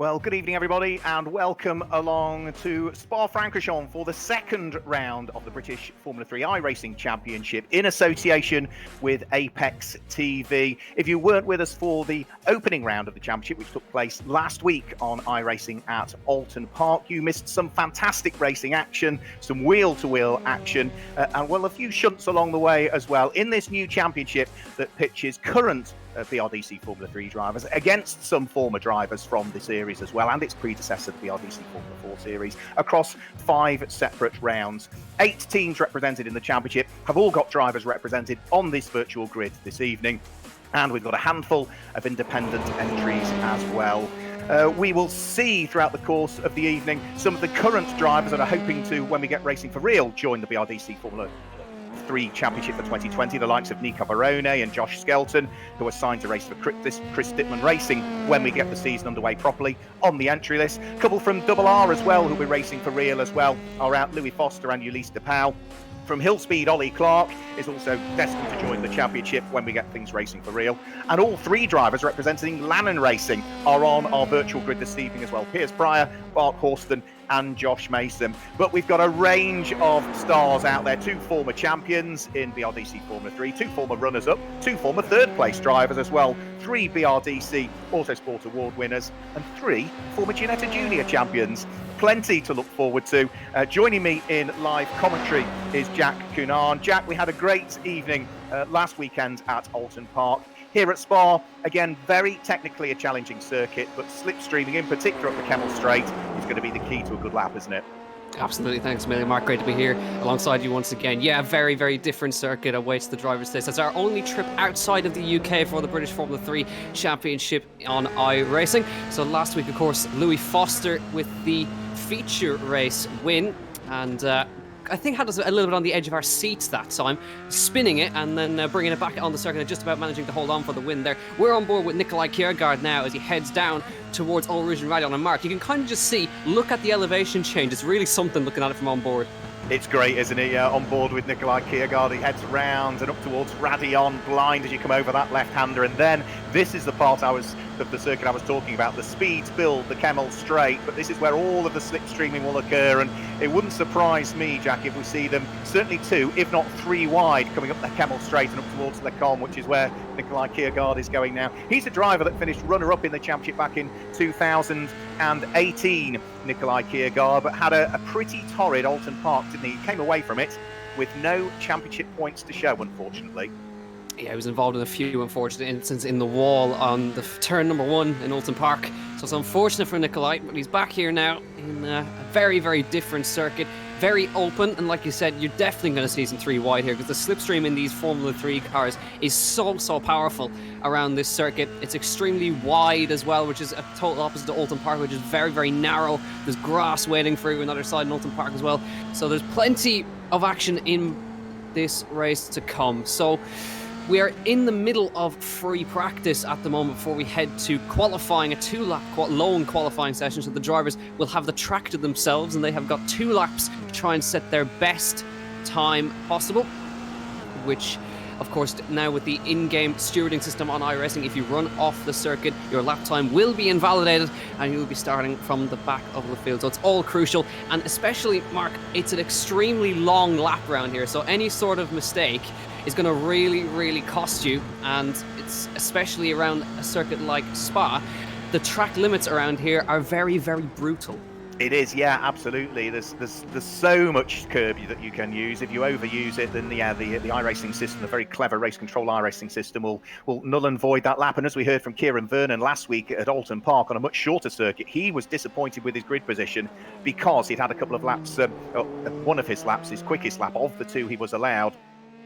Well, good evening, everybody, and welcome along to Spa-Francorchamps for the second round of the British Formula 3 iRacing Championship in association with Apex TV. If you weren't with us for the opening round of the championship, which took place last week on iRacing at Oulton Park, you missed some fantastic racing action, some wheel-to-wheel action, and, well, a few shunts along the way as well in this new championship that pitches current BRDC Formula 3 drivers against some former drivers from the series as well, and its predecessor, the BRDC Formula 4 series, across 5 separate rounds. 8 teams represented in the championship have all got drivers represented on this virtual grid this evening, and we've got a handful of independent entries as well. We will see throughout the course of the evening some of the current drivers that are hoping to, when we get racing for real, join the BRDC Formula 3 Championship for 2020, the likes of Nico Barone and Josh Skelton, who are signed to race for Chris Dittman Racing when we get the season underway properly on the entry list. A couple from Double R as well, who'll be racing for real as well, are out Louis Foster and Ulysse DePau. From Hillspeed, Ollie Clark is also destined to join the championship when we get things racing for real. And all 3 drivers representing Lannon Racing are on our virtual grid this evening as well. Piers Pryor, Bart Horston and Josh Mason. But we've got a range of stars out there. 2 former champions in BRDC Formula 3, 2 former runners-up, 2 former third-place drivers as well, 3 BRDC Autosport Award winners, and 3 former Ginetta Junior champions. Plenty to look forward to. Joining me in live commentary is Jack Cunard. Jack, we had a great evening last weekend at Oulton Park. Here at Spa, again, very technically a challenging circuit, but slipstreaming in particular up the Kemmel Straight is going to be the key to a good lap, isn't it? Absolutely. Thanks a million, Mark. Great to be here alongside you once again. Yeah, very, very different circuit awaits the drivers this. It's our only trip outside of the UK for the British Formula 3 Championship on iRacing. So last week, of course, Louis Foster with the feature race win, and I think had us a little bit on the edge of our seats that time, spinning it and then bringing it back on the circuit and just about managing to hold on for the win there. We're on board with Nikolai Kiergaard now as he heads down towards Old Ridge and Radion. And Mark, you can kind of just see, look at the elevation change. It's really something looking at it from on board. It's great, isn't it? Yeah, on board with Nikolai Kiergaard. He heads round and up towards Radion, blind as you come over that left-hander. And then this is the part of the circuit I was talking about. The speeds build the Kemmel Straight, but this is where all of the slipstreaming will occur. And it wouldn't surprise me, Jack, if we see them certainly 2, if not 3 wide, coming up the Kemmel Straight and up towards Le Combe, which is where Nikolai Kiergaard is going now. He's a driver that finished runner-up in the championship back in 2018, Nikolai Kiergaard, but had a pretty torrid Oulton Park, didn't he? He came away from it with no championship points to show, unfortunately. Yeah, he was involved in a few unfortunate incidents in the wall on the turn number 1 in Oulton Park. So it's unfortunate for Nikolai, but he's back here now in a very, very different circuit. Very open, and like you said, you're definitely going to see some 3 wide here because the slipstream in these Formula 3 cars is so powerful around this circuit. It's extremely wide as well, which is a total opposite to Oulton Park, which is very, very narrow. There's grass waiting for you on the other side in Oulton Park as well. So there's plenty of action in this race to come. So we are in the middle of free practice at the moment before we head to qualifying, a 2-lap lone qualifying session. So the drivers will have the track to themselves and they have got 2 laps to try and set their best time possible, which of course now with the in-game stewarding system on iRacing, if you run off the circuit, your lap time will be invalidated and you'll be starting from the back of the field. So it's all crucial, and especially, Mark, it's an extremely long lap round here, so any sort of mistake is going to really, really cost you, and it's especially around a circuit like Spa. The track limits around here are very, very brutal. It is, yeah, absolutely. There's so much curb that you can use. If you overuse it, then the iRacing system, the very clever race control iRacing system, will null and void that lap. And as we heard from Kieran Vernon last week at Oulton Park on a much shorter circuit, he was disappointed with his grid position because he'd had a couple of laps, one of his laps, his quickest lap of the 2 he was allowed,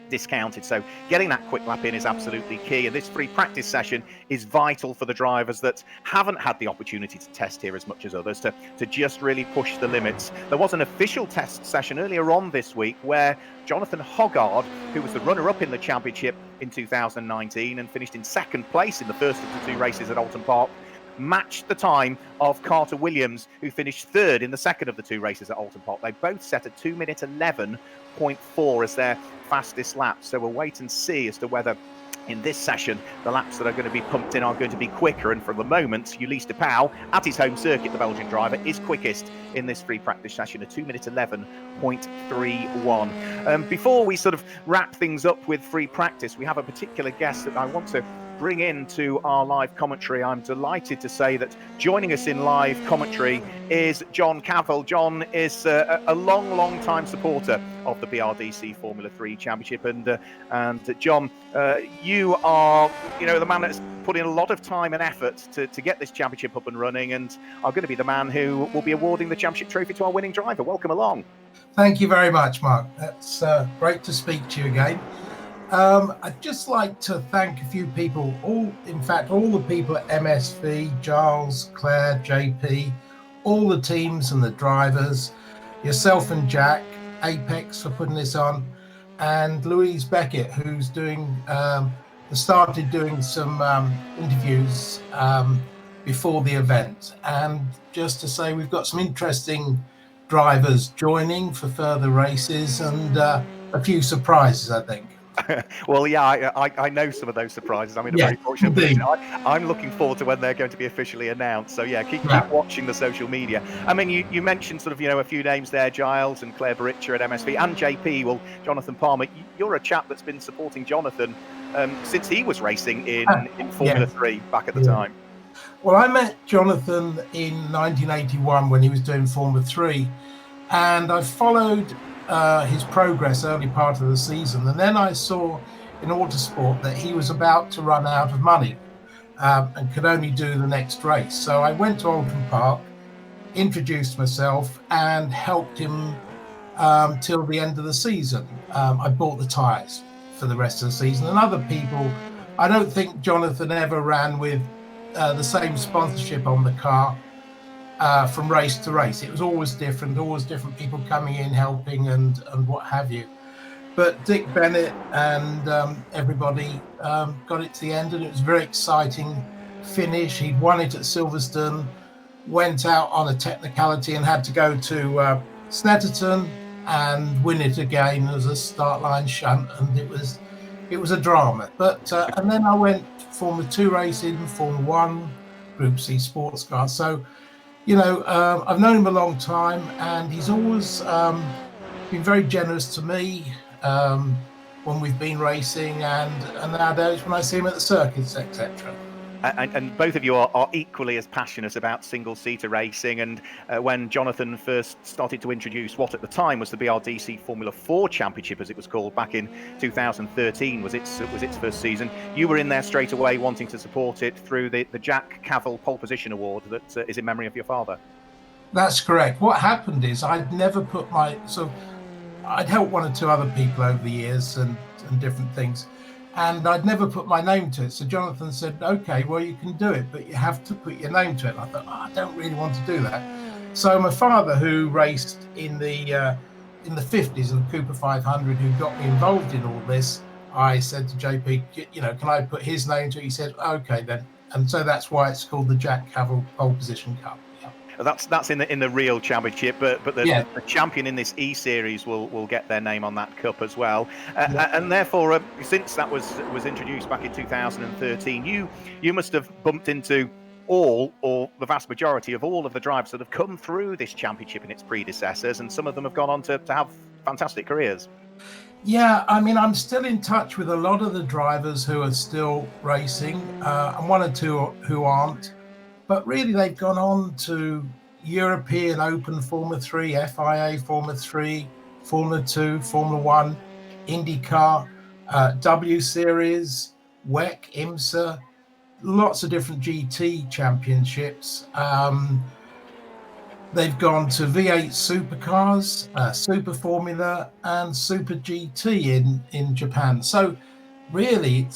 discounted. So getting that quick lap in is absolutely key, and this free practice session is vital for the drivers that haven't had the opportunity to test here as much as others, to just really push the limits. There was an official test session earlier on this week where Jonathan Hoggard, who was the runner-up in the championship in 2019 and finished in 2nd place in the first of the 2 races at Oulton Park, matched the time of Carter Williams, who finished 3rd in the 2nd of the 2 races at Oulton Park. They both set a 2-minute 11.4 as their fastest lap. So we'll wait and see as to whether In this session, the laps that are going to be pumped in are going to be quicker, and for the moment, Ulysse de Pauw, at his home circuit, the Belgian driver, is quickest in this free practice session, a 2-minute 11.31. Before we sort of wrap things up with free practice, we have a particular guest that I want to bring into our live commentary. I'm delighted to say that joining us in live commentary is John Cavill. John is a long time supporter of the BRDC Formula 3 Championship, and John, you are, the man that's put in a lot of time and effort to get this championship up and running, and are going to be the man who will be awarding the championship trophy to our winning driver. Welcome along. Thank you very much, Mark. That's great to speak to you again. I'd just like to thank a few people, all the people at MSV, Giles, Claire, JP, all the teams and the drivers, yourself and Jack, Apex for putting this on, and Louise Beckett, who's started doing some interviews before the event. And just to say, we've got some interesting drivers joining for further races, and a few surprises, I think. Well, yeah, I know some of those surprises. I'm in a very fortunate position. I'm looking forward to when they're going to be officially announced. So yeah, keep watching the social media. I mean, you mentioned sort of a few names there, Giles and Claire Baricha at MSV and JP. Well, Jonathan Palmer, you're a chap that's been supporting Jonathan since he was racing in Formula 3 back at the time. Well, I met Jonathan in 1981 when he was doing Formula 3, and I followed his progress early part of the season, and then I saw in Autosport that he was about to run out of money and could only do the next race. So I went to Oulton Park, introduced myself, and helped him till the end of the season. I bought the tyres for the rest of the season, and other people. I don't think Jonathan ever ran with the same sponsorship on the car from race to race. It was always different people coming in, helping and what have you. But Dick Bennett and everybody got it to the end, and it was a very exciting finish. He'd won it at Silverstone, went out on a technicality and had to go to Snetterton and win it again as a start line shunt, and it was a drama. But and then I went Formula 2 racing, Formula 1, Group C sports cars. So I've known him a long time, and he's always been very generous to me when we've been racing, and nowadays when I see him at the circuits, etc. And both of you are equally as passionate about single-seater racing. And when Jonathan first started to introduce what at the time was the BRDC Formula 4 Championship, as it was called back in 2013, was its first season, you were in there straight away wanting to support it through the Jack Cavill Pole Position Award that is in memory of your father. That's correct. What happened is I'd never put I'd helped one or two other people over the years and different things, and I'd never put my name to it. So Jonathan said, okay, well, you can do it, but you have to put your name to it. And I thought, I don't really want to do that. So my father, who raced in the 50s in the Cooper 500, who got me involved in all this, I said to JP, can I put his name to it? He said, okay, then. And so that's why it's called the Jack Cavill Pole Position Cup. That's in the real championship, but the champion in this E-Series will get their name on that cup as well. And therefore, since that was introduced back in 2013, you must have bumped into all, or the vast majority of all of the drivers that have come through this championship and its predecessors, and some of them have gone on to have fantastic careers. Yeah, I mean, I'm still in touch with a lot of the drivers who are still racing, and one or two who aren't. But really, they've gone on to European Open Formula 3, FIA Formula 3, Formula 2, Formula 1, IndyCar, W Series, WEC, IMSA, lots of different GT championships. They've gone to V8 supercars, Super Formula, and Super GT in Japan. So really,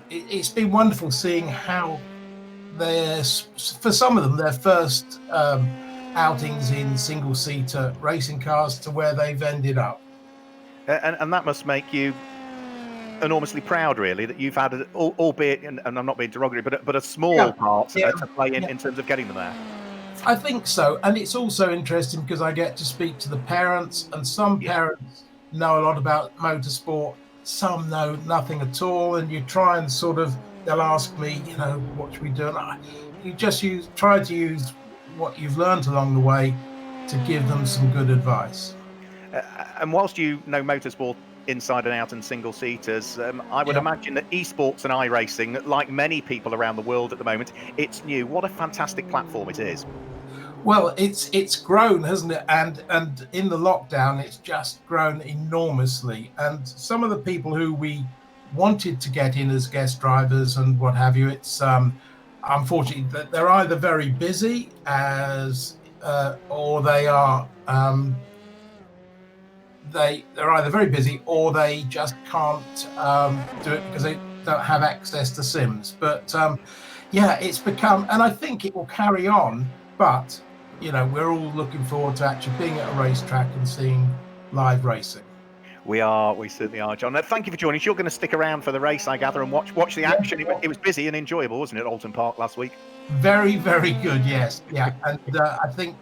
it's been wonderful seeing how for some of them, their first outings in single-seater racing cars to where they've ended up. And that must make you enormously proud, really, that you've had, albeit, and I'm not being derogatory, but a small part to play in terms of getting them there. I think so. And it's also interesting because I get to speak to the parents, and some parents know a lot about motorsport some know nothing at all, and you try and sort of, they'll ask me, what should we do? And you just try to use what you've learned along the way to give them some good advice. And whilst you know motorsport inside and out and single seaters, I would imagine that esports and iRacing, like many people around the world at the moment, it's new. What a fantastic platform it is. Well, it's grown, hasn't it? And in the lockdown, it's just grown enormously. And some of the people who we wanted to get in as guest drivers and what have you, it's unfortunately that they're either very busy or they are they're either very busy or they just can't do it because they don't have access to sims. But it's become, and I think it will carry on, but we're all looking forward to actually being at a racetrack and seeing live racing. We certainly are, John. Thank you for joining us. You're going to stick around for the race, I gather, and watch the action. It was busy and enjoyable, wasn't it, Oulton Park last week? Very, very good, yes. Yeah, and I think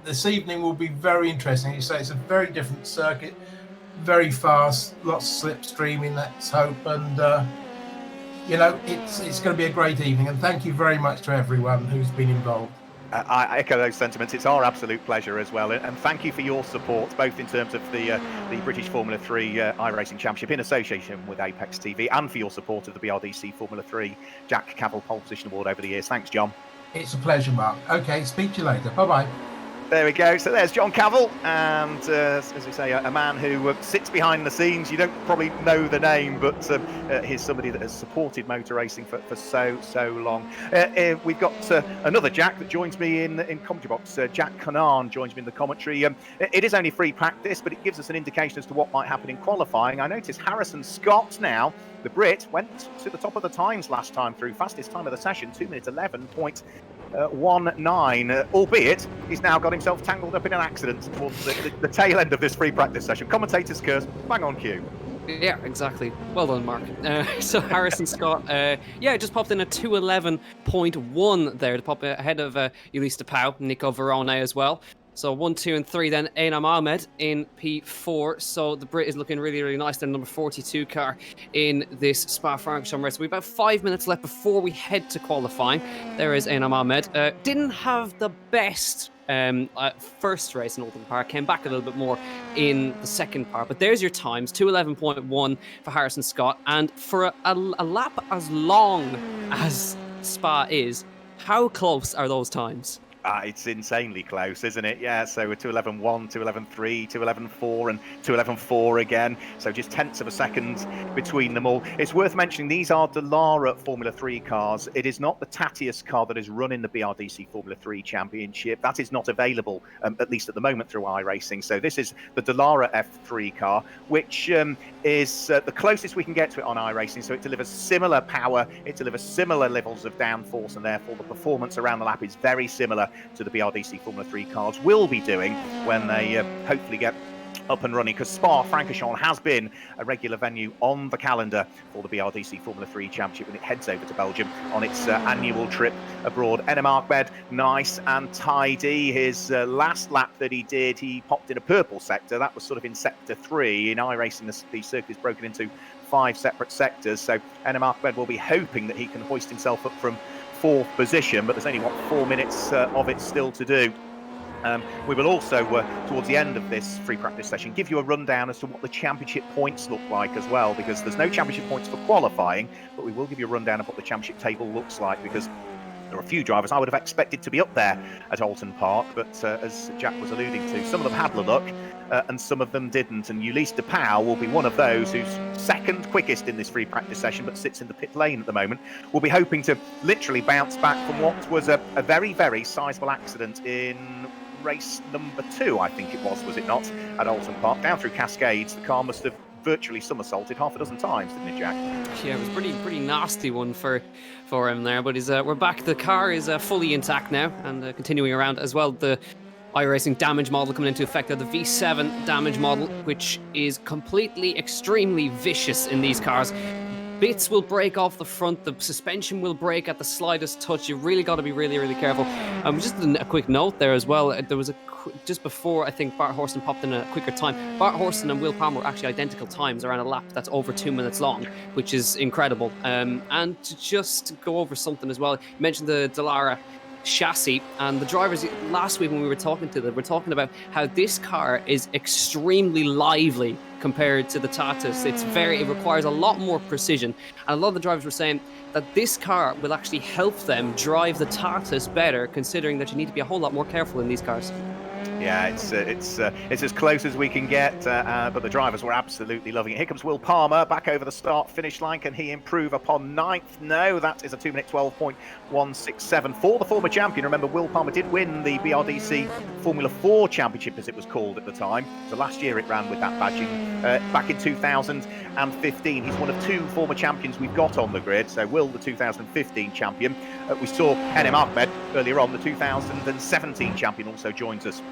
this evening will be very interesting. You say it's a very different circuit, very fast, lots of slipstreaming, let's hope. And, it's going to be a great evening. And thank you very much to everyone who's been involved. I echo those sentiments. It's our absolute pleasure as well, and thank you for your support, both in terms of the British Formula 3 iRacing Championship in association with Apex TV, and for your support of the BRDC Formula 3 Jack Cavill Pole Position Award over the years. Thanks, John. It's a pleasure, Mark. Okay, speak to you later. Bye-bye. There we go. So there's John Cavill, and as we say, a man who sits behind the scenes. You don't probably know the name, but he's somebody that has supported motor racing for so long. We've got another Jack that joins me in commentary box. Jack Canaan joins me in the commentary. It is only free practice, but it gives us an indication as to what might happen in qualifying. I noticed Harrison Scott now, the Brit, went to the top of the times last time through. Fastest time of the session, 2 minutes 11.19, albeit he's now got himself tangled up in an accident towards the tail end of this free practice session. Commentator's curse, bang on cue. Yeah, exactly. Well done, Mark. So Harrison Scott, just popped in a 2:11.1 there to pop ahead of Ulysse de Pauw, Nico Verona as well. So 1, 2, and 3 then, Einam Ahmed in P4. So the Brit is looking really, really nice. They're number 42 car in this Spa-Francorchamps race. We've about 5 minutes left before we head to qualifying. There is Einam Ahmed. Didn't have the best first race in Oulton Park, came back a little bit more in the second part. But there's your times, 2:11.1 for Harrison Scott. And for a lap as long as Spa is, how close are those times? It's insanely close, isn't it? Yeah, so 2:11.1, 2:11.3, 2:11.4 and 2:11.4 again. So just tenths of a second between them all. It's worth mentioning these are Dallara Formula 3 cars. It is not the Tatius car that is running the BRDC Formula 3 Championship. That is not available, at least at the moment, through iRacing. So this is the Dallara F3 car, which is the closest we can get to it on iRacing. So it delivers similar power, it delivers similar levels of downforce, and therefore the performance around the lap is very similar to the BRDC Formula 3 cars will be doing when they hopefully get up and running, because Spa-Francorchamps has been a regular venue on the calendar for the BRDC Formula 3 Championship when it heads over to Belgium on its annual trip abroad. Einam Ahmed, nice and tidy. His last lap that he did, he popped in a purple sector. That was sort of in sector 3. In iRacing, the circuit is broken into 5 separate sectors. So Einam Ahmed will be hoping that he can hoist himself up from 4th position, but there's only 4 minutes of it still to do. We will also, towards the end of this free practice session, give you a rundown as to what the championship points look like as well, because there's no championship points for qualifying, but we will give you a rundown of what the championship table looks like, because there are a few drivers I would have expected to be up there at Oulton Park, but as Jack was alluding to, some of them had the luck and some of them didn't. And Ulysse de Pauw will be one of those who's second quickest in this free practice session, but sits in the pit lane at the moment. We'll be hoping to literally bounce back from what was a very, very sizable accident in race number 2, I think it was it not, at Oulton Park, down through Cascades. The car must have virtually somersaulted half a dozen times, didn't it, Jack? Yeah, it was pretty nasty one for him there, but we're back. The car is fully intact now and continuing around as well. The iRacing damage model coming into effect there, the V7 damage model, which is completely, extremely vicious in these cars. Bits will break off the front, the suspension will break at the slightest touch. You really got to be really, really careful. Just a quick note there as well. There was just before I think Bart Horston popped in a quicker time. Bart Horston and Will Palmer were actually identical times around a lap that's over 2 minutes long, which is incredible. And to just go over something as well, you mentioned the Dallara chassis, and the drivers last week when we were talking to them, we're talking about how this car is extremely lively compared to the Tatus. It requires a lot more precision, and a lot of the drivers were saying that this car will actually help them drive the Tatus better, considering that you need to be a whole lot more careful in these cars. Yeah, it's as close as we can get, but the drivers were absolutely loving it. Here comes Will Palmer back over the start-finish line. Can he improve upon ninth? No, that is a 2-minute 12.167 for the former champion. Remember, Will Palmer did win the BRDC Formula 4 Championship, as it was called at the time. So last year it ran with that badging back in 2015. He's one of 2 former champions we've got on the grid. So Will, the 2015 champion. We saw Enem Ahmed earlier on, the 2017 champion, also joins us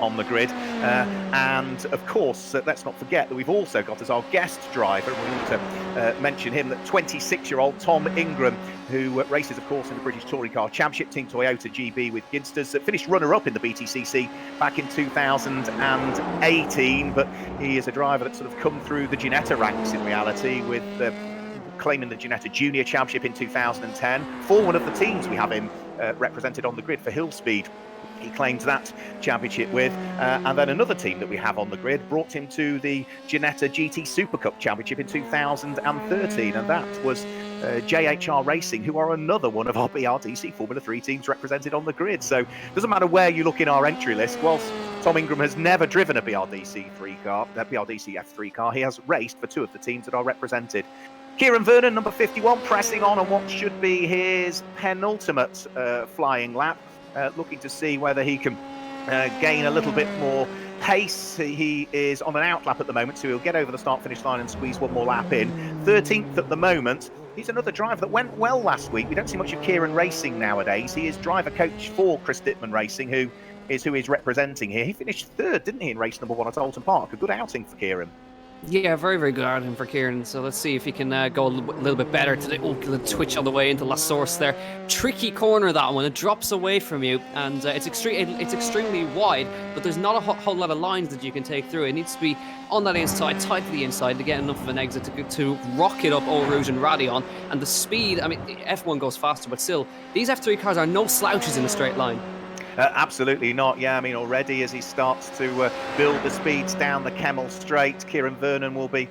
on the grid, and of course let's not forget that we've also got as our guest driver, we want to mention him, that 26-year-old Tom Ingram, who races of course in the British Touring Car Championship, Team Toyota GB with Ginsters, that finished runner-up in the BTCC back in 2018, but he is a driver that's sort of come through the Ginetta ranks in reality, with claiming the Ginetta Junior Championship in 2010, for one of the teams we have him represented on the grid for Hill Speed. He claimed that championship with, and then another team that we have on the grid brought him to the Ginetta GT Super Cup Championship in 2013, and that was JHR Racing, who are another one of our BRDC Formula 3 teams represented on the grid. So it doesn't matter where you look in our entry list, whilst Tom Ingram has never driven a BRDC F3 car, he has raced for 2 of the teams that are represented. Kieran Vernon, number 51, pressing on what should be his penultimate flying lap. Looking to see whether he can gain a little bit more pace. He is on an outlap at the moment, so he'll get over the start-finish line and squeeze one more lap in. 13th at the moment. He's another driver that went well last week. We don't see much of Kieran racing nowadays. He is driver coach for Chris Dittman Racing, who is representing here. He finished 3rd, didn't he, in race number 1 at Oulton Park? A good outing for Kieran. Yeah, very, very good outing for Kieran. So let's see if he can go a little bit better today. Oh, little twitch on the way into La Source there. Tricky corner, that one. It drops away from you, and it's extremely wide, but there's not a whole lot of lines that you can take through. It needs to be on that inside, tight to the inside, to get enough of an exit to rocket up Eau Rouge and Radion. And the speed, I mean, F1 goes faster, but still, these F3 cars are no slouches in a straight line. Absolutely not. Yeah, I mean, already as he starts to build the speeds down the Kemmel Straight, Kieran Vernon will be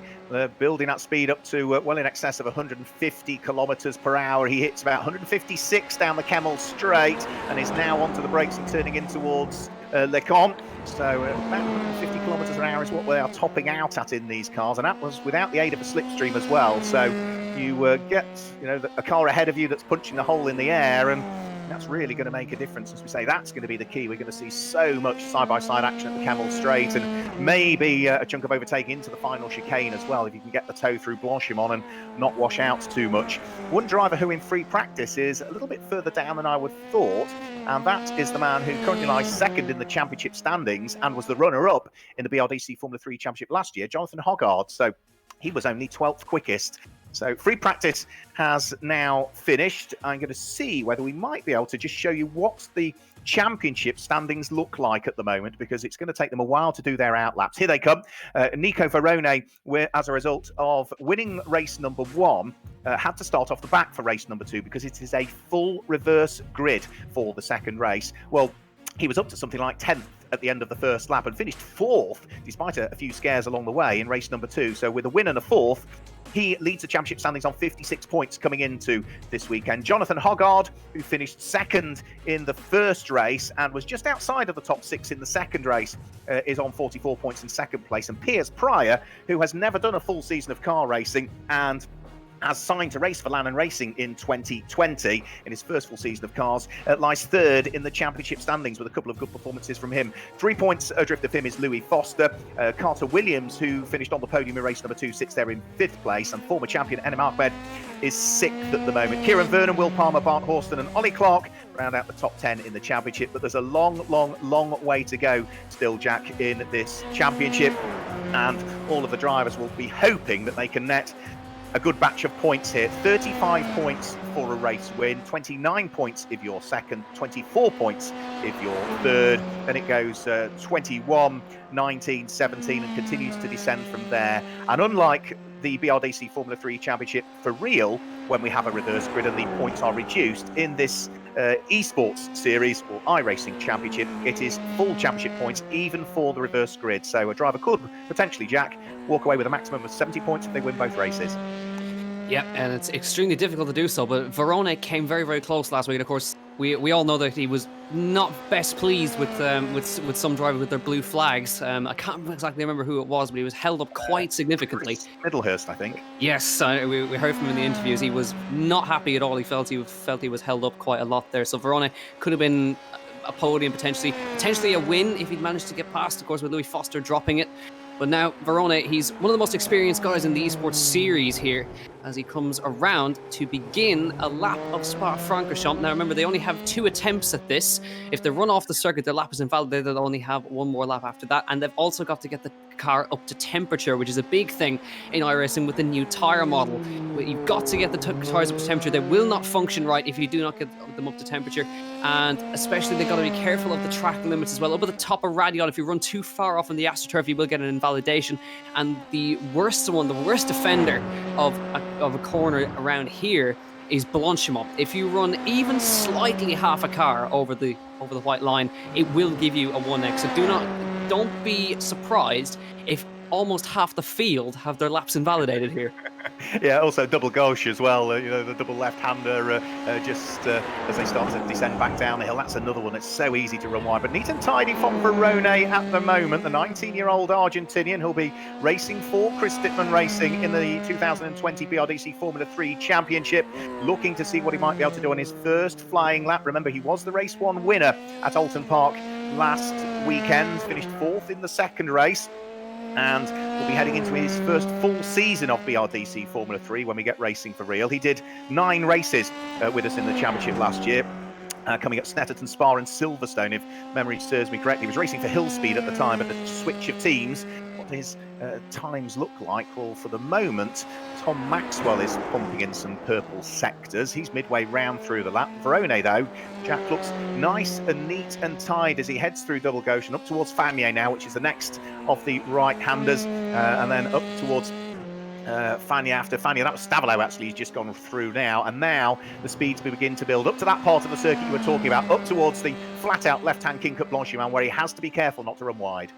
building that speed up to well in excess of 150 kilometres per hour. He hits about 156 down the Kemmel Straight and is now onto the brakes and turning in towards Le Con. So about 150 kilometres an hour is what they are topping out at in these cars, and that was without the aid of a slipstream as well. So you get a car ahead of you that's punching a hole in the air, and that's really going to make a difference. As we say, that's going to be the key. We're going to see so much side-by-side action at the Kemmel Straight, and maybe a chunk of overtaking into the final chicane as well, if you can get the toe through Blanchimont and not wash out too much. One driver who in free practice is a little bit further down than I would have thought, and that is the man who currently lies 2nd in the championship standings and was the runner-up in the BRDC Formula 3 Championship last year, Jonathan Hoggard. So he was only 12th quickest. So free practice has now finished. I'm going to see whether we might be able to just show you what the championship standings look like at the moment, because it's going to take them a while to do their outlaps. Here they come. Nico Verone, as a result of winning race number 1, had to start off the back for race number 2 because it is a full reverse grid for the second race. Well, he was up to something like 10th at the end of the first lap and finished 4th, despite a few scares along the way in race number 2. So with a win and a 4th, he leads the championship standings on 56 points coming into this weekend. Jonathan Hoggard, who finished 2nd in the first race and was just outside of the top 6 in the second race, is on 44 points in 2nd place. And Piers Pryor, who has never done a full season of car racing and has signed to race for Lannon Racing in 2020 in his first full season of cars, lies 3rd in the championship standings with a couple of good performances from him. 3 points adrift of him is Louis Foster. Carter Williams, who finished on the podium in race number 2, sits there in 5th place, and former champion Enem Ahmed is 6th at the moment. Kieran Vernon, Will Palmer, Bart Horston and Ollie Clark round out the top 10 in the championship, but there's a long way to go still, Jack, in this championship, and all of the drivers will be hoping that they can net a good batch of points here. 35 points for a race win, 29 points if you're second, 24 points if you're third. Then it goes 21, 19, 17 and continues to descend from there. And unlike the BRDC Formula 3 Championship for real, when we have a reverse grid and the points are reduced, in this esports series or iRacing Championship, it is full championship points even for the reverse grid. So a driver could potentially, Jack, walk away with a maximum of 70 points if they win both races. Yeah, and it's extremely difficult to do so, but Verone came very, very close last week. And of course, we all know that he was not best pleased with some drivers with their blue flags. I can't exactly remember who it was, but he was held up quite significantly. Middlehurst, I think. Yes, we heard from him in the interviews. He was not happy at all. He felt he was held up quite a lot there. So Verone could have been a podium, potentially a win if he'd managed to get past, of course, with Louis Foster dropping it. But now Verone, he's one of the most experienced guys in the esports series here, as he comes around to begin a lap of Spa-Francorchamps. Now remember, they only have 2 attempts at this. If they run off the circuit, their lap is invalidated. They'll only have 1 more lap after that. And they've also got to get the car up to temperature, which is a big thing in iRacing with the new tyre model. You've got to get the tyres up to temperature. They will not function right if you do not get them up to temperature. And especially they've got to be careful of the track limits as well. Up at the top of Radion, if you run too far off on the AstroTurf, you will get an invalidation. And the worst offender of a corner around here is Blanchimont. If you run even slightly half a car over the white line, it will give you a 1x. So don't be surprised if almost half the field have their laps invalidated here. Yeah, also double gauche as well, the double left-hander just as they start to descend back down the hill. That's another one that's so easy to run wide. But neat and tidy from Verone at the moment, the 19-year-old Argentinian who'll be racing for Chris Dittman Racing in the 2020 BRDC Formula 3 Championship, looking to see what he might be able to do on his first flying lap. Remember, he was the Race 1 winner at Oulton Park last weekend, finished 4th in the second race. And will be heading into his first full season of BRDC Formula 3 when we get racing for real. He did 9 races with us in the championship last year, coming up Snetterton, Spa and Silverstone, if memory serves me correctly. He was racing for Hillspeed at the time, but the switch of teams, what his times look like? Well, for the moment, Tom Maxwell is pumping in some purple sectors. He's midway round through the lap. Verone, though, Jack, looks nice and neat and tight as he heads through Double Gauche and up towards Fagnier now, which is the next of the right-handers, and then up towards Fagnier after Fagnier. That was Stavelot, actually. He's just gone through now, and now the speeds begin to build up to that part of the circuit you were talking about, up towards the flat-out left-hand King Cup Blanchimont, where he has to be careful not to run wide.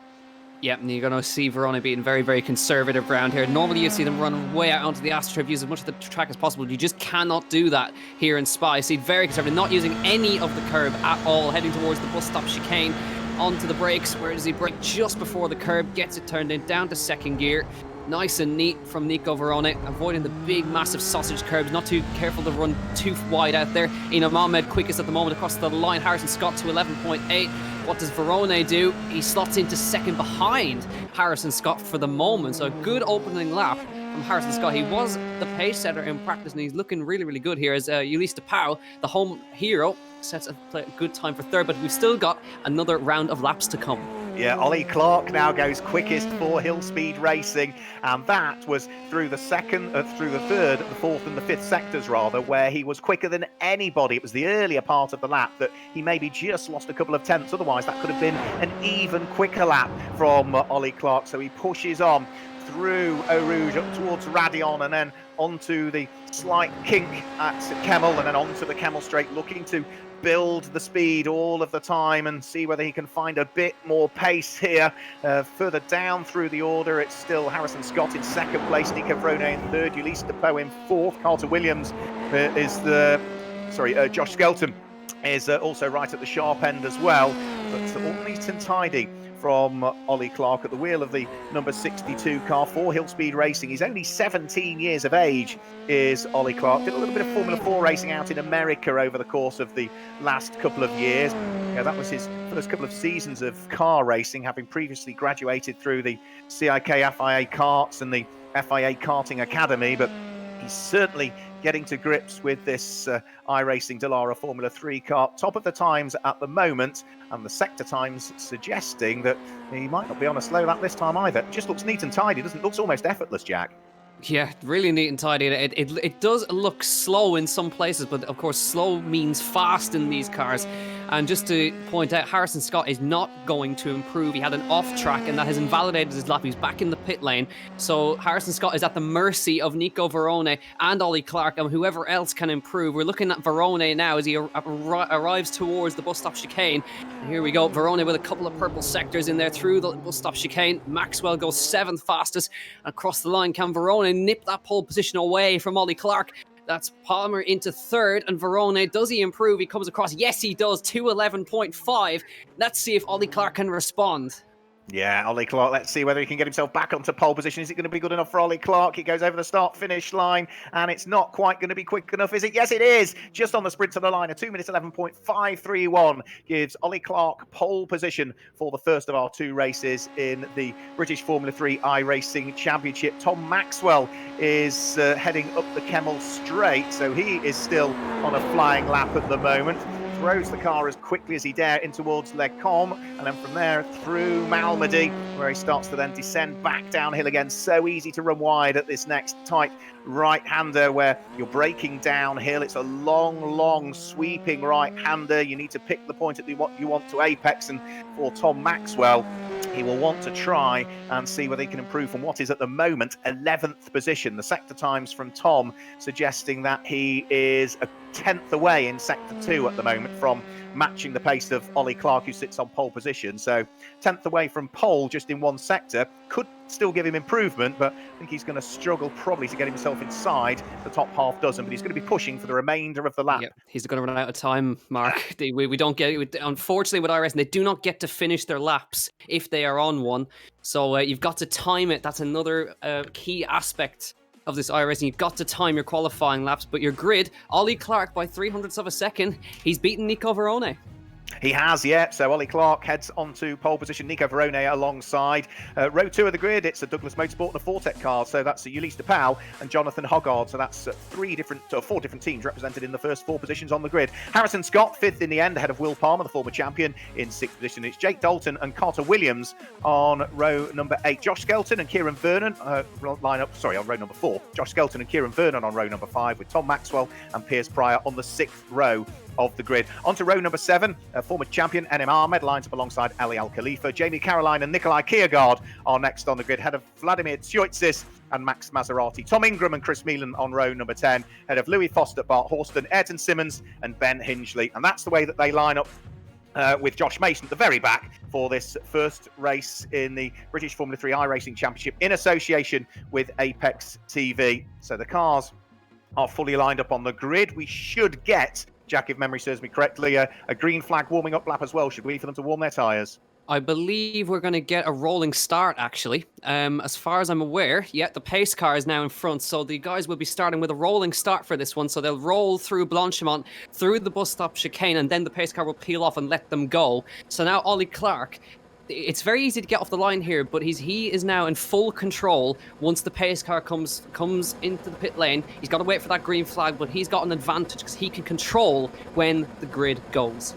Yep, and you're going to see Verone being very, very conservative around here. Normally you see them run way out onto the AstroTurf, use as much of the track as possible. You just cannot do that here in Spa. You see very conservative, not using any of the curb at all, heading towards the bus stop chicane, onto the brakes. Where does he brake? Just before the curb, gets it turned in, down to second gear. Nice and neat from Nico Verone, avoiding the big, massive sausage curbs, not too careful to run too wide out there. Ina Mohamed quickest at the moment across the line. Harrison Scott to 11.8. What does Verone do? He slots into second behind Harrison Scott for the moment. So a good opening lap from Harrison Scott. He was the pace setter in practice, and he's looking really, really good here as Ulysse de Pauw, the home hero, sets a good time for third, but we've still got another round of laps to come. Yeah, Ollie Clark now goes quickest for Hillspeed Racing, and that was through the third, the fourth and the fifth sectors rather, where he was quicker than anybody. It was the earlier part of the lap that he maybe just lost a couple of tenths. Otherwise, that could have been an even quicker lap from Ollie Clark. So he pushes on through Eau Rouge up towards Radion and then onto the slight kink at Kemmel and then onto the Kemmel straight, looking to build the speed all of the time and see whether he can find a bit more pace here. Further down through the order, it's still Harrison Scott in second place, Nico Verone in third, Ulysse de Pauw in fourth, Carter Williams Josh Skelton is also right at the sharp end as well, but all neat and tidy from Ollie Clark at the wheel of the number 62 car for Hillspeed Racing. He's only 17 years of age, is Ollie Clark. Did a little bit of Formula 4 racing out in America over the course of the last couple of years. That was his first couple of seasons of car racing, having previously graduated through the CIK FIA Karts and the FIA Karting Academy, but he's certainly getting to grips with this iRacing Dallara Formula 3 car. Top of the times at the moment, and the sector times suggesting that he might not be on a slow lap this time either. Just looks neat and tidy, doesn't it? Looks almost effortless, Jack. Yeah, really neat and tidy. It does look slow in some places, but of course, slow means fast in these cars. And just to point out, Harrison Scott is not going to improve. He had an off track, and that has invalidated his lap. He's back in the pit lane. So Harrison Scott is at the mercy of Nico Verone and Ollie Clark and whoever else can improve. We're looking at Verone now as he arrives towards the bus stop chicane. And here we go. Verone with a couple of purple sectors in there through the bus stop chicane. Maxwell goes 7th fastest. Across the line, can Verone nip that pole position away from Ollie Clark? That's Palmer into 3rd, and Verone, does he improve? He comes across. Yes, he does. 2:11.5. Let's see if Ollie Clark can respond. Yeah, Ollie Clark, let's see whether he can get himself back onto pole position. Is it going to be good enough for Ollie Clark? He goes over the start-finish line, and it's not quite going to be quick enough, is it? Yes, it is. Just on the sprint to the line, a 2 minutes 11.531 gives Ollie Clark pole position for the first of our 2 races in the British Formula 3 iRacing Championship. Tom Maxwell is heading up the Kemmel Straight, so he is still on a flying lap at the moment. Throws the car as quickly as he dare in towards Les Combes, and then from there through Malmedy, where he starts to then descend back downhill again. So easy to run wide at this next tight right-hander where you're braking downhill. It's a long sweeping right-hander. You need to pick the point at what you want to apex, and for Tom Maxwell, he will want to try and see whether he can improve from what is at the moment 11th position. The sector times from Tom suggesting that he is a 10th away in sector 2 at the moment from matching the pace of Ollie Clark, who sits on pole position. So 10th away from pole just in one sector could still give him improvement, but I think he's going to struggle probably to get himself inside the top half dozen, but he's going to be pushing for the remainder of the lap. Yep, he's going to run out of time, Mark. We don't get it. Unfortunately, with iRacing, they do not get to finish their laps if they are on one. So you've got to time it. That's another key aspect of this iRacing. You've got to time your qualifying laps, but your grid, Ollie Clark by 300ths of a second, he's beaten Nico Verone. He has, yeah. So Ollie Clark heads onto pole position. Nico Verone alongside. Row 2 of the grid, it's a Douglas Motorsport and a Fortec car. So that's Ulysse de Pauw and Jonathan Hoggard. So that's 4 different teams represented in the first 4 positions on the grid. Harrison Scott, 5th in the end, ahead of Will Palmer, the former champion, in 6th position. It's Jake Dalton and Carter Williams on row number 8. Josh Skelton and Kieran Vernon on row number 4. Josh Skelton and Kieran Vernon on row number 5, with Tom Maxwell and Piers Pryor on the 6th row of the grid. Onto row number 7, former champion NM Ahmed lines up alongside Ali Al Khalifa. Jamie Caroline and Nikolai Kiergaard are next on the grid, head of Vladimir Tsioitsis and Max Maserati. Tom Ingram and Chris Meelan on row number 10, head of Louis Foster, Bart Horston, Ayrton Simmons and Ben Hingley. And that's the way that they line up with Josh Mason at the very back for this first race in the British Formula 3 iRacing Championship in association with Apex TV. So the cars are fully lined up on the grid. We should get, Jack, if memory serves me correctly, a green flag warming up lap as well, should we, for them to warm their tyres? I believe we're going to get a rolling start, actually. As far as I'm aware, the pace car is now in front, so the guys will be starting with a rolling start for this one. So they'll roll through Blanchimont, through the bus stop chicane, and then the pace car will peel off and let them go. So now Ollie Clark, it's very easy to get off the line here, but he is now in full control once the pace car comes into the pit lane. He's got to wait for that green flag, but he's got an advantage because he can control when the grid goes.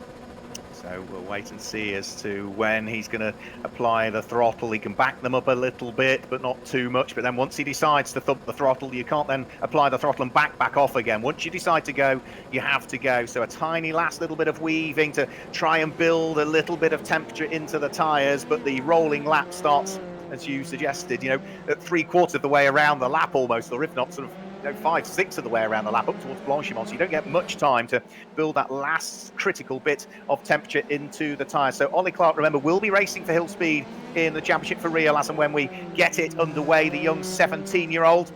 So we'll wait and see as to when he's going to apply the throttle. He can back them up a little bit, but not too much. But then once he decides to thump the throttle, you can't then apply the throttle and back off again. Once you decide to go, you have to go. So a tiny last little bit of weaving to try and build a little bit of temperature into the tyres. But the rolling lap starts, as you suggested, at 3/4 of the way around the lap almost, or if not sort of 5/6 of the way around the lap up towards Blanchimont, so you don't get much time to build that last critical bit of temperature into the tyres. So Ollie Clark, remember, will be racing for Hill Speed in the championship for real as and when we get it underway, the young 17-year-old.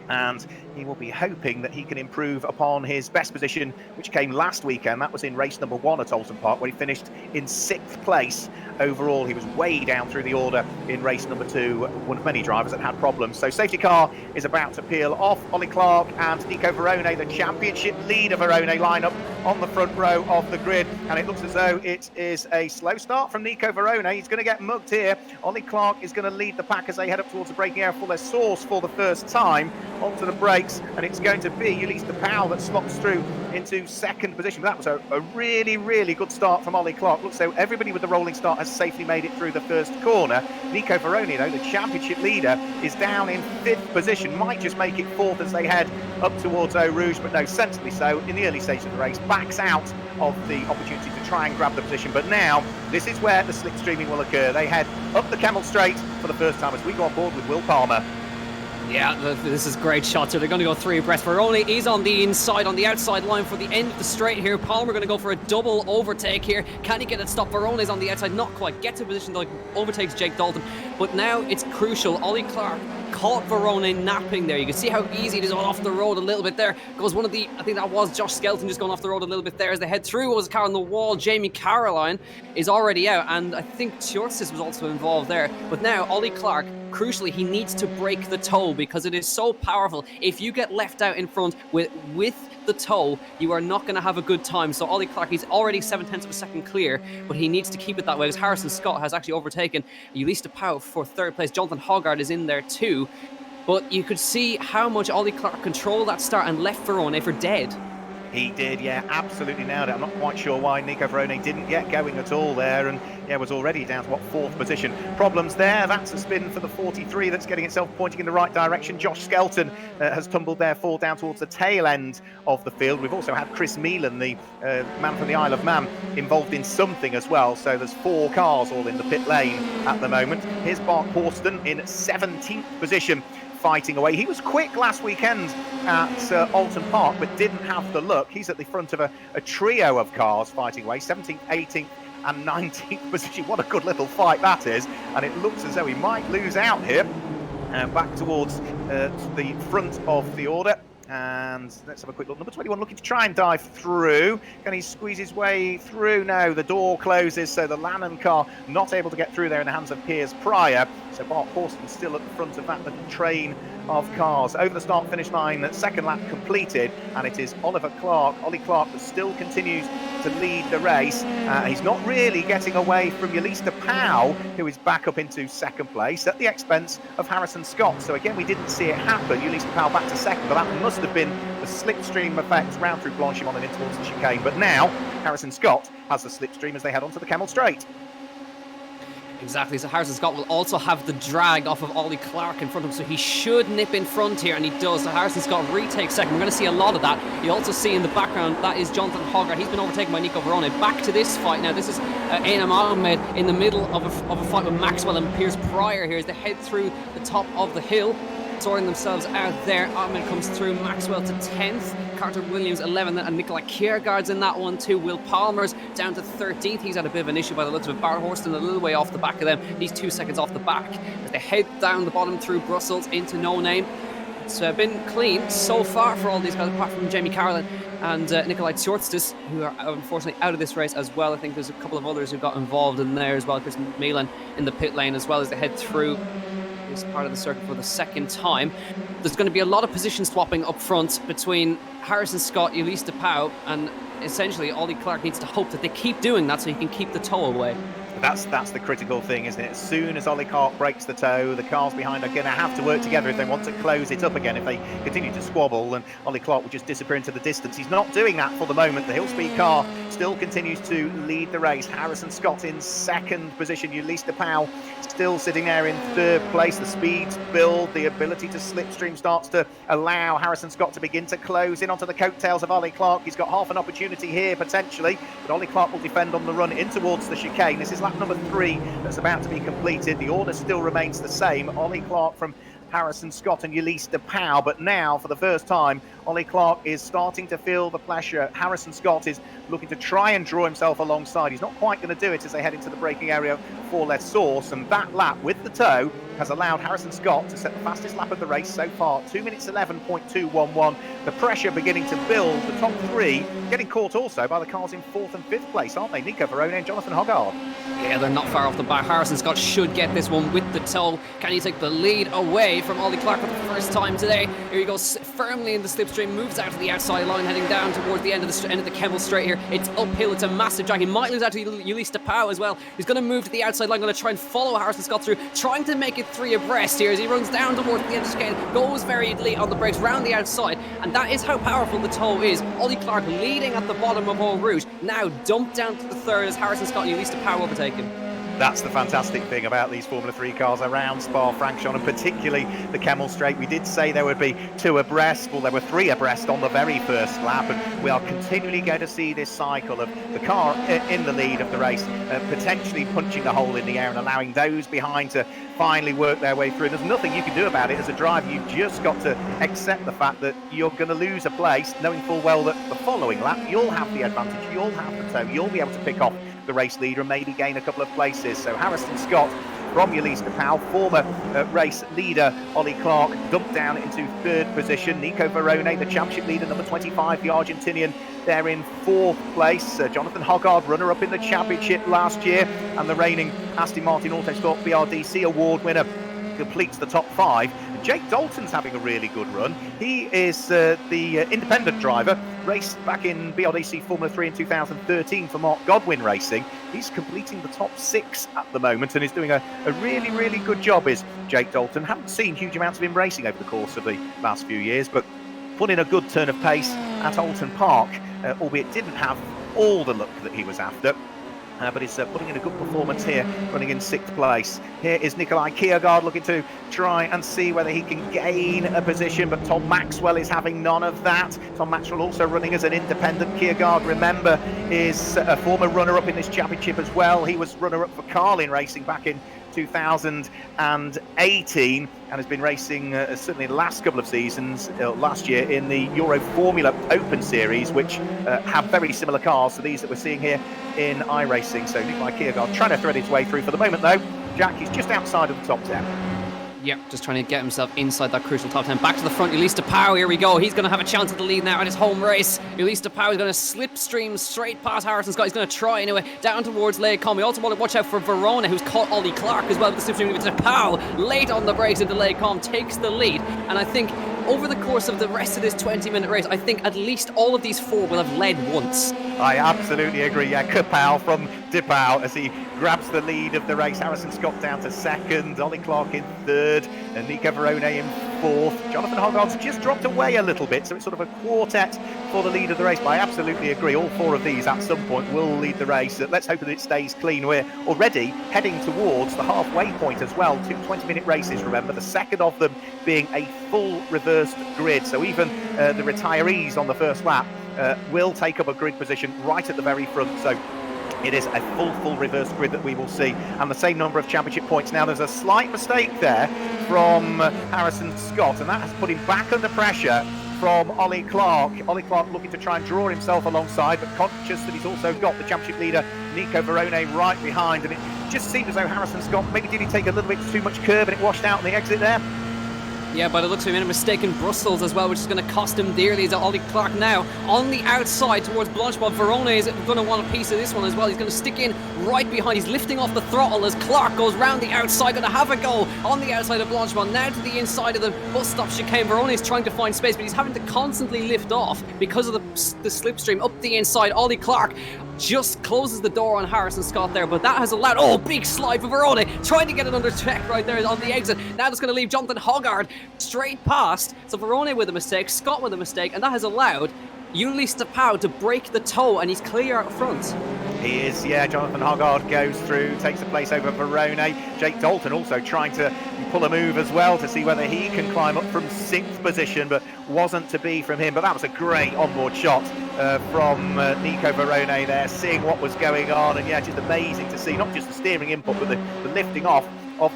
And he will be hoping that he can improve upon his best position, which came last weekend. That was in race number 1 at Oulton Park, where he finished in 6th place overall. He was way down through the order in race number 2, one of many drivers that had problems. So safety car is about to peel off. Ollie Clark and Nico Verone, the championship leader Verone lineup on the front row of the grid, and it looks as though it is a slow start from Nico Verone. He's going to get mugged here. Ollie Clark is going to lead the pack as they head up towards the braking area for their source for the first time. Onto the brakes, and it's going to be Ulysse de Pauw that slots through into second position. But that was a really, really good start from Ollie Clark. Looks though everybody with the rolling start has safely made it through the first corner. Nico Verone, though, the championship leader, is down in fifth position. Might just make it fourth as they head up towards Eau Rouge, but no, sensibly so in the early stage of the race. Backs out of the opportunity to try and grab the position. But now, this is where the slipstreaming will occur. They head up the Camel Straight for the first time as we go on board with Will Palmer. Yeah, this is great shots here. They're going to go three abreast. Verone is on the inside, on the outside line for the end of the straight here. Palmer going to go for a double overtake here. Can he get it stopped? Verone is on the outside, not quite. Gets in position, like overtakes Jake Dalton. But now it's crucial. Ollie Clark caught Verone napping there. You can see how easy it is off the road a little bit there. Goes one of the, I think that was Josh Skelton just going off the road a little bit there as they head through. Was a car on the wall. Jamie Caroline is already out, and I think Tjorsis was also involved there. But now Ollie Clark, crucially, he needs to break the toe because it is so powerful. If you get left out in front with the toe, you are not going to have a good time. So Ollie Clark, he's already 7/10 of a second clear, but he needs to keep it that way, as Harrison Scott has actually overtaken Ulysse de Pauw for third place. Jonathan Hoggard is in there too. But you could see how much Ollie Clark controlled that start and left Verone for dead. He did, yeah, absolutely nailed it. I'm not quite sure why Nico Verone didn't get going at all there, and yeah, was already down to, fourth position. Problems there. That's a spin for the 43 that's getting itself pointing in the right direction. Josh Skelton has tumbled therefore down towards the tail end of the field. We've also had Chris Meelan, the man from the Isle of Man, involved in something as well. So there's 4 cars all in the pit lane at the moment. Here's Bart Horston in 17th position, fighting away. He was quick last weekend at Oulton Park, but didn't have the look. He's at the front of a trio of cars fighting away, 17th, 18th and 19th position. What a good little fight that is, and it looks as though he might lose out here. And back towards the front of the order. And let's have a quick look. Number 21 looking to try and dive through. Can he squeeze his way through? No, the door closes, so the Lanham car not able to get through there in the hands of Piers Pryor. So Bart Horston still at the front of that little train of cars. Over the start-finish line, second lap completed, and it is Ollie Clark that still continues to lead the race. He's not really getting away from Ulysse de Pauw, who is back up into second place at the expense of Harrison Scott. So again, we didn't see it happen. Ulysse de Pauw back to second, but that must have been the slipstream effect round through Blanchimont and in towards the chicane. But now Harrison Scott has the slipstream as they head onto the Camel Straight. Exactly, so Harrison Scott will also have the drag off of Ollie Clark in front of him, so he should nip in front here, and he does. So Harrison Scott retakes second. We're going to see a lot of that. You also see in the background, that is Jonathan Hoggard. He's been overtaken by Nico Verone. Back to this fight now. This is Einam Ahmed in the middle of a fight with Maxwell and Piers Pryor here as they head through the top of the hill, sorting themselves out there. Ahmed comes through, Maxwell to 10th, Carter Williams 11th, and Nikolai Kiergaard's in that one too. Will Palmer's down to 13th. He's had a bit of an issue by the looks of it. Bart Horston a little way off the back of them. He's 2 seconds off the back as they head down the bottom through Brussels into No Name. It's been clean so far for all these guys, apart from Jamie Caroline and Nikolai Tjortstis, who are unfortunately out of this race as well. I think there's a couple of others who got involved in there as well. Chris Meelan in the pit lane as well as they head through this part of the circuit for the second time. There's going to be a lot of position swapping up front between Harrison Scott, Ulysse de Pauw, and essentially Ollie Clark needs to hope that they keep doing that so he can keep the toe away. That's the critical thing, isn't it? As soon as Ollie Clark breaks the toe, the cars behind are going to have to work together if they want to close it up again. If they continue to squabble, and Ollie Clark will just disappear into the distance. He's not doing that for the moment. The Hillspeed car still continues to lead the race. Harrison Scott in second position. Ulysse de Pauw still sitting there in third place. The speeds build, the ability to slipstream starts to allow Harrison Scott to begin to close in onto the coattails of Ollie Clark. He's got half an opportunity here potentially, but Ollie Clark will defend on the run in towards the chicane. This is lap number 3 that's about to be completed. The order still remains the same. Ollie Clark from Harrison Scott and Ulysse de Pauw, but now for the first time Ollie Clark is starting to feel the pressure. Harrison Scott is looking to try and draw himself alongside. He's not quite going to do it as they head into the braking area for Les Source, and that lap with the toe has allowed Harrison Scott to set the fastest lap of the race so far, 2 minutes 11.211. The pressure beginning to build. The top 3 getting caught also by the cars in 4th and 5th place, aren't they? Nico Verone and Jonathan Hoggard. Yeah, they're not far off the back. Harrison Scott should get this one with the toe. Can he take the lead away from Ollie Clark for the first time today? Here he goes firmly in the slipstream slipstream, moves out to the outside line, heading down towards the end of the Kemmel Straight here. It's uphill, it's a massive drag. He might lose out to Ulysse Pau as well. He's going to move to the outside line, going to try and follow Harrison Scott through, trying to make it 3 abreast here as he runs down towards the end of the chicane, goes very late on the brakes, round the outside, and that is how powerful the toe is. Ollie Clark leading at the bottom of all route, now dumped down to the third as Harrison Scott and Ulysse Pau overtake him. That's the fantastic thing about these Formula 3 cars around Spa-Francorchamps, and particularly the Kemmel Straight. We did say there would be 2 abreast, well, there were 3 abreast on the very first lap, and we are continually going to see this cycle of the car in the lead of the race, potentially punching a hole in the air and allowing those behind to finally work their way through. There's nothing you can do about it as a driver. You've just got to accept the fact that you're going to lose a place, knowing full well that the following lap you'll have the advantage, you'll have the toe, you'll be able to pick off the race leader and maybe gain a couple of places. So Harrison Scott from Ulysse Pau, former race leader Ollie Clark, dumped down into 3rd position. Nico Verone, the championship leader, number 25, the Argentinian, there in 4th place. Jonathan Hoggard, runner-up in the championship last year, and the reigning Aston Martin Autosport BRDC award winner, completes the top 5. Jake Dalton's having a really good run. He is the independent driver, raced back in BRDC Formula 3 in 2013 for Mark Godwin Racing. He's completing the top 6 at the moment and is doing a really, really good job, is Jake Dalton. Haven't seen huge amounts of him racing over the course of the last few years, but put in a good turn of pace at Oulton Park, albeit didn't have all the luck that he was after. But he's putting in a good performance here, running in 6th place. Here is Nikolai Kiergaard looking to try and see whether he can gain a position, but Tom Maxwell is having none of that. Tom Maxwell also running as an independent. Kiergaard, remember, is a former runner-up in this championship as well. He was runner-up for Carlin Racing back in 2018 and has been racing certainly the last couple of seasons, last year in the Euro Formula Open Series, which have very similar cars to these that we're seeing here in iRacing. So Nikolai Kiergaard trying to thread his way through. For the moment though, Jack is just outside of the top 10. Yep, just trying to get himself inside that crucial top 10. Back to the front, Ulysse Pau, here we go. He's going to have a chance at the lead now in his home race. Ulysse Pau is going to slipstream straight past Harrison Scott. He's going to try anyway, down towards Lake Com. We also want to watch out for Verona, who's caught Ollie Clark as well with the slipstream. To Pau, late on the brakes into Lake Com, takes the lead. And I think over the course of the rest of this 20-minute race, I think at least all of these 4 will have led once. I absolutely agree. Yeah, Kapau from DePau as he grabs the lead of the race. Harrison Scott down to 2nd, Ollie Clark in 3rd, and Nico Verone in 4th. Jonathan Hoggard's just dropped away a little bit, so it's sort of a quartet for the lead of the race. But I absolutely agree. All 4 of these at some point will lead the race. Let's hope that it stays clean. We're already heading towards the halfway point as well. 2 20-minute races, remember, the second of them being a full reversed grid. So even the retirees on the first lap will take up a grid position right at the very front. So it is a full reverse grid that we will see, and the same number of championship points. Now there's a slight mistake there from Harrison Scott, and that has put him back under pressure from Ollie Clark. Ollie Clark looking to try and draw himself alongside, but conscious that he's also got the championship leader Nico Verone right behind, and it just seemed as though Harrison Scott, maybe did he take a little bit too much curb and it washed out on the exit there? Yeah, by the looks of it, he made a mistake in Brussels as well, which is going to cost him dearly. Is Ollie Clark now on the outside towards Blanchemont. Verona is going to want a piece of this one as well. He's going to stick in right behind. He's lifting off the throttle as Clark goes round the outside, going to have a go on the outside of Blanchemont. Now to the inside of the bus stop chicane. Verona is trying to find space, but he's having to constantly lift off because of the slipstream up the inside. Ollie Clark just closes the door on Harrison Scott there, but that has allowed, big slide for Verone, trying to get it under check right there on the exit. Now that's going to leave Jonathan Hoggard straight past. So Verone with a mistake, Scott with a mistake, and that has allowed Ulysse Pau to break the toe, and he's clear out front. He is, yeah. Jonathan Hoggard goes through, takes the place over Verone. Jake Dalton also trying to pull a move as well to see whether he can climb up from 6th position, but wasn't to be from him. But that was a great onboard shot from Nico Verone there, seeing what was going on. And yeah, just amazing to see, not just the steering input, but the lifting off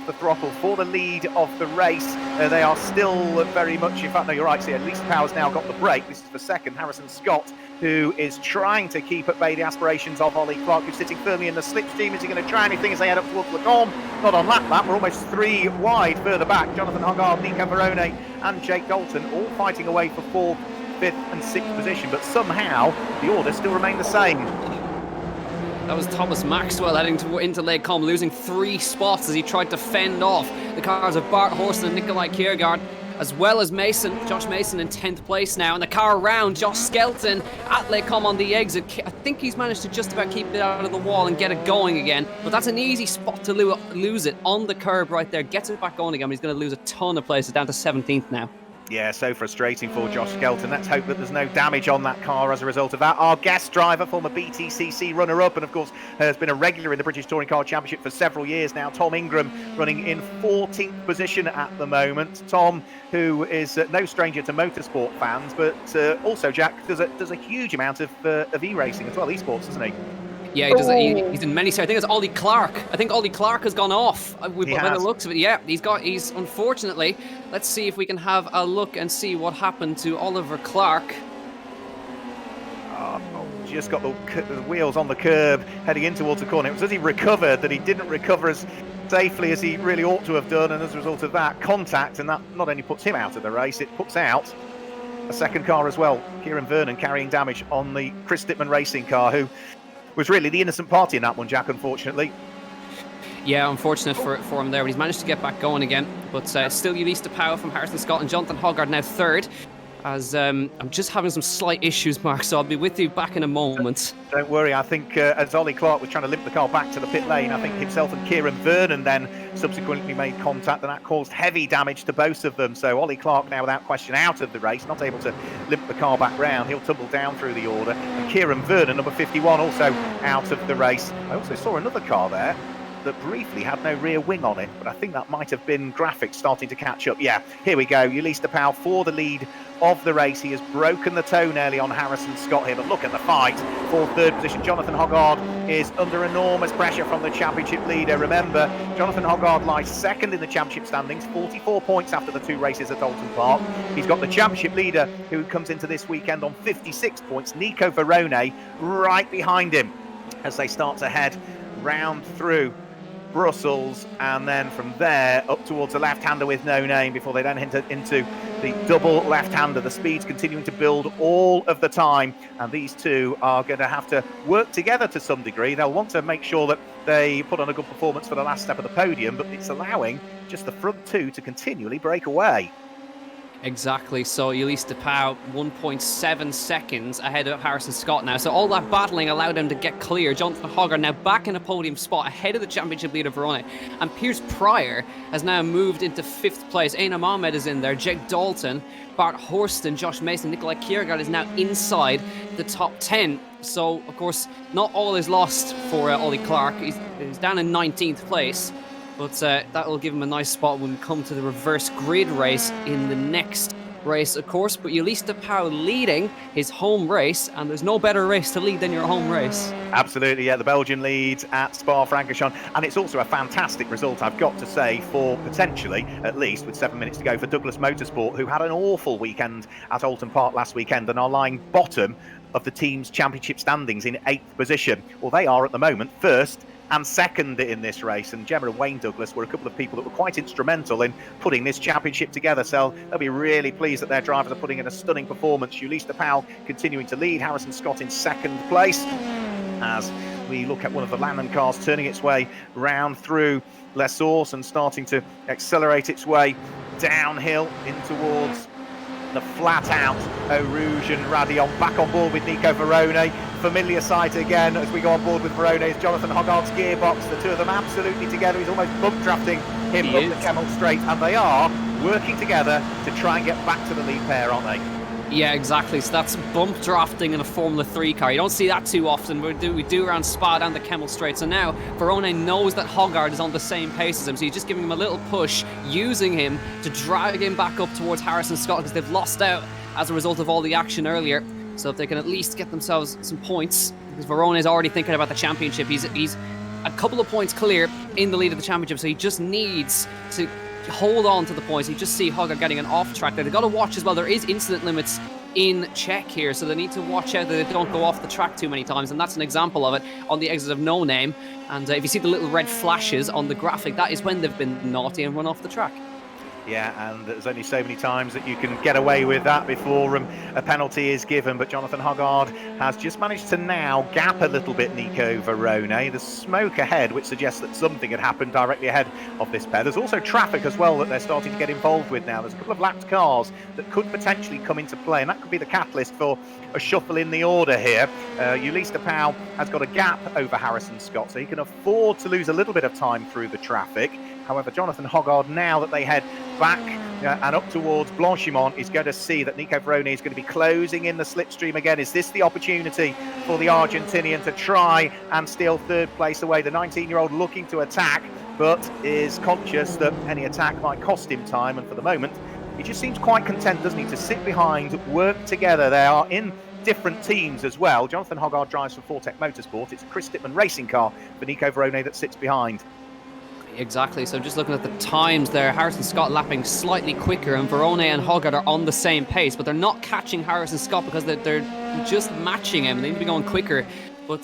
the throttle for the lead of the race. They are still very much, in fact, no, you're right, see, Ulysse Pau's now got the break. This is for 2nd. Harrison Scott, who is trying to keep at bay the aspirations of Ollie Clark, who's sitting firmly in the slipstream. Is he going to try anything as they head up towards the Gorm? Not on that lap. We're almost 3 wide further back. Jonathan Hoggard, Nico Verone and Jake Dalton all fighting away for 4th, 5th and 6th position, but somehow the order still remain the same. That was Thomas Maxwell heading into Lake Com, losing 3 spots as he tried to fend off the cars of Bart Horson and Nikolai Kiergaard. as well as Mason. Josh Mason in 10th place now, and the car around Josh Skelton at Lecom on the exit. I think he's managed to just about keep it out of the wall and get it going again, but that's an easy spot to lose it on the curb right there. Gets it back going again, but he's going to lose a ton of places, down to 17th now. Yeah, so frustrating for Josh Skelton. Let's hope that there's no damage on that car as a result of that. Our guest driver, former BTCC runner-up, and of course has been a regular in the British Touring Car Championship for several years now, Tom Ingram, running in 14th position at the moment. Tom, who is no stranger to motorsport fans, but also, Jack, does a huge amount of e-racing as well, esports, doesn't he? Yeah, he does. He's in many. I think it's Ollie Clark. I think Ollie Clark has gone off by the looks of it. Yeah, he's unfortunately. Let's see if we can have a look and see what happened to Oliver Clark. Just got the wheels on the curb heading in towards the corner. It was as he recovered that he didn't recover as safely as he really ought to have done, and as a result of that, contact, and that not only puts him out of the race, it puts out a second car as well. Kieran Vernon carrying damage on the Chris Dittman racing car, who was really the innocent party in that one, Jack, unfortunately. Yeah, unfortunate for him there, but he's managed to get back going again. But still Ulysse de Pauw from Harrison Scott and Jonathan Hoggard now third, as I'm just having some slight issues, Mark, so I'll be with you back in a moment. Don't worry, I think as Ollie Clark was trying to limp the car back to the pit lane, I think himself and Kieran Vernon then subsequently made contact, and that caused heavy damage to both of them. So Ollie Clark now without question out of the race, not able to limp the car back round. He'll tumble down through the order. And Kieran Vernon, number 51, also out of the race. I also saw another car there that briefly had no rear wing on it, but I think that might have been graphics starting to catch up. Yeah, here we go. Ulysse de Pauw for the lead of the race. He has broken the toe nearly on Harrison Scott here, but look at the fight for third position. Jonathan Hoggard is under enormous pressure from the championship leader. Remember, Jonathan Hoggard lies second in the championship standings, 44 points after the two races at Oulton Park. He's got the championship leader who comes into this weekend on 56 points, Nico Verone, right behind him as they start to head round through Brussels, and then from there up towards the left-hander with no name before they then enter into the double left-hander. The speed's continuing to build all of the time, and these two are going to have to work together to some degree. They'll want to make sure that they put on a good performance for the last step of the podium, but it's allowing just the front two to continually break away. Exactly, so Ulysse de Pauw 1.7 seconds ahead of Harrison Scott now. So all that battling allowed him to get clear. Jonathan Hoggard now back in a podium spot ahead of the championship leader Verone. And Piers Pryor has now moved into 5th place. Aina Ahmed is in there, Jake Dalton, Bart Horston, Josh Mason, Nikolai Kiergaard is now inside the top 10. So, of course, not all is lost for Ollie Clark. He's down in 19th place. But that will give him a nice spot when we come to the reverse grid race in the next race, of course. But Ulysse de Pauw leading his home race, and there's no better race to lead than your home race. Absolutely, yeah. The Belgian leads at Spa-Francorchamps, and it's also a fantastic result, I've got to say, for potentially, at least with 7 minutes to go, for Douglas Motorsport, who had an awful weekend at Oulton Park last weekend and are lying bottom of the team's championship standings in 8th position. Well, they are at the moment first and second in this race, and Gemma and Wayne Douglas were a couple of people that were quite instrumental in putting this championship together, so they'll be really pleased that their drivers are putting in a stunning performance. Ulysse de Pauw continuing to lead, Harrison Scott in 2nd place, as we look at one of the Lannon cars turning its way round through Les Sources and starting to accelerate its way downhill in towards the flat-out Eau Rouge and Radion. Back on board with Nico Verone. Familiar sight again as we go on board with Verone is Jonathan Hoggard's gearbox. The two of them absolutely together. He's almost bump drafting him up the Kemmel Straight, and they are working together to try and get back to the lead pair, aren't they? Yeah, exactly. So that's bump drafting in a Formula 3 car. You don't see that too often. We do around Spa and the Kemmel Straight. So now Verone knows that Hoggard is on the same pace as him. So he's just giving him a little push, using him to drag him back up towards Harrison Scott, because they've lost out as a result of all the action earlier. So if they can at least get themselves some points, because Verone is already thinking about the championship. He's a couple of points clear in the lead of the championship. So he just needs to hold on to the points. You just see Hoggard getting an off track there. They've got to watch as well. There is incident limits in check here, so they need to watch out that they don't go off the track too many times, and that's an example of it on the exit of No Name. And if you see the little red flashes on the graphic, that is when they've been naughty and run off the track. Yeah, and there's only so many times that you can get away with that before a penalty is given. But Jonathan Hoggard has just managed to now gap a little bit Nico Varone. There's smoke ahead, which suggests that something had happened directly ahead of this pair. There's also traffic as well that they're starting to get involved with now. There's a couple of lapped cars that could potentially come into play, and that could be the catalyst for a shuffle in the order here. Ulysse de Pauw has got a gap over Harrison Scott, so he can afford to lose a little bit of time through the traffic. However, Jonathan Hoggard, now that they head back and up towards Blanchimont, is going to see that Nico Varone is going to be closing in the slipstream again. Is this the opportunity for the Argentinian to try and steal third place away? The 19-year-old looking to attack, but is conscious that any attack might cost him time. And for the moment, he just seems quite content, doesn't he, to sit behind, work together. They are in different teams as well. Jonathan Hoggard drives for Fortec Motorsport. It's a Chris Stipman racing car for Nico Varone that sits behind. Exactly, so just looking at the times there, Harrison Scott lapping slightly quicker, and Varone and Hoggard are on the same pace, but they're not catching Harrison Scott because they're just matching him. They need to be going quicker. But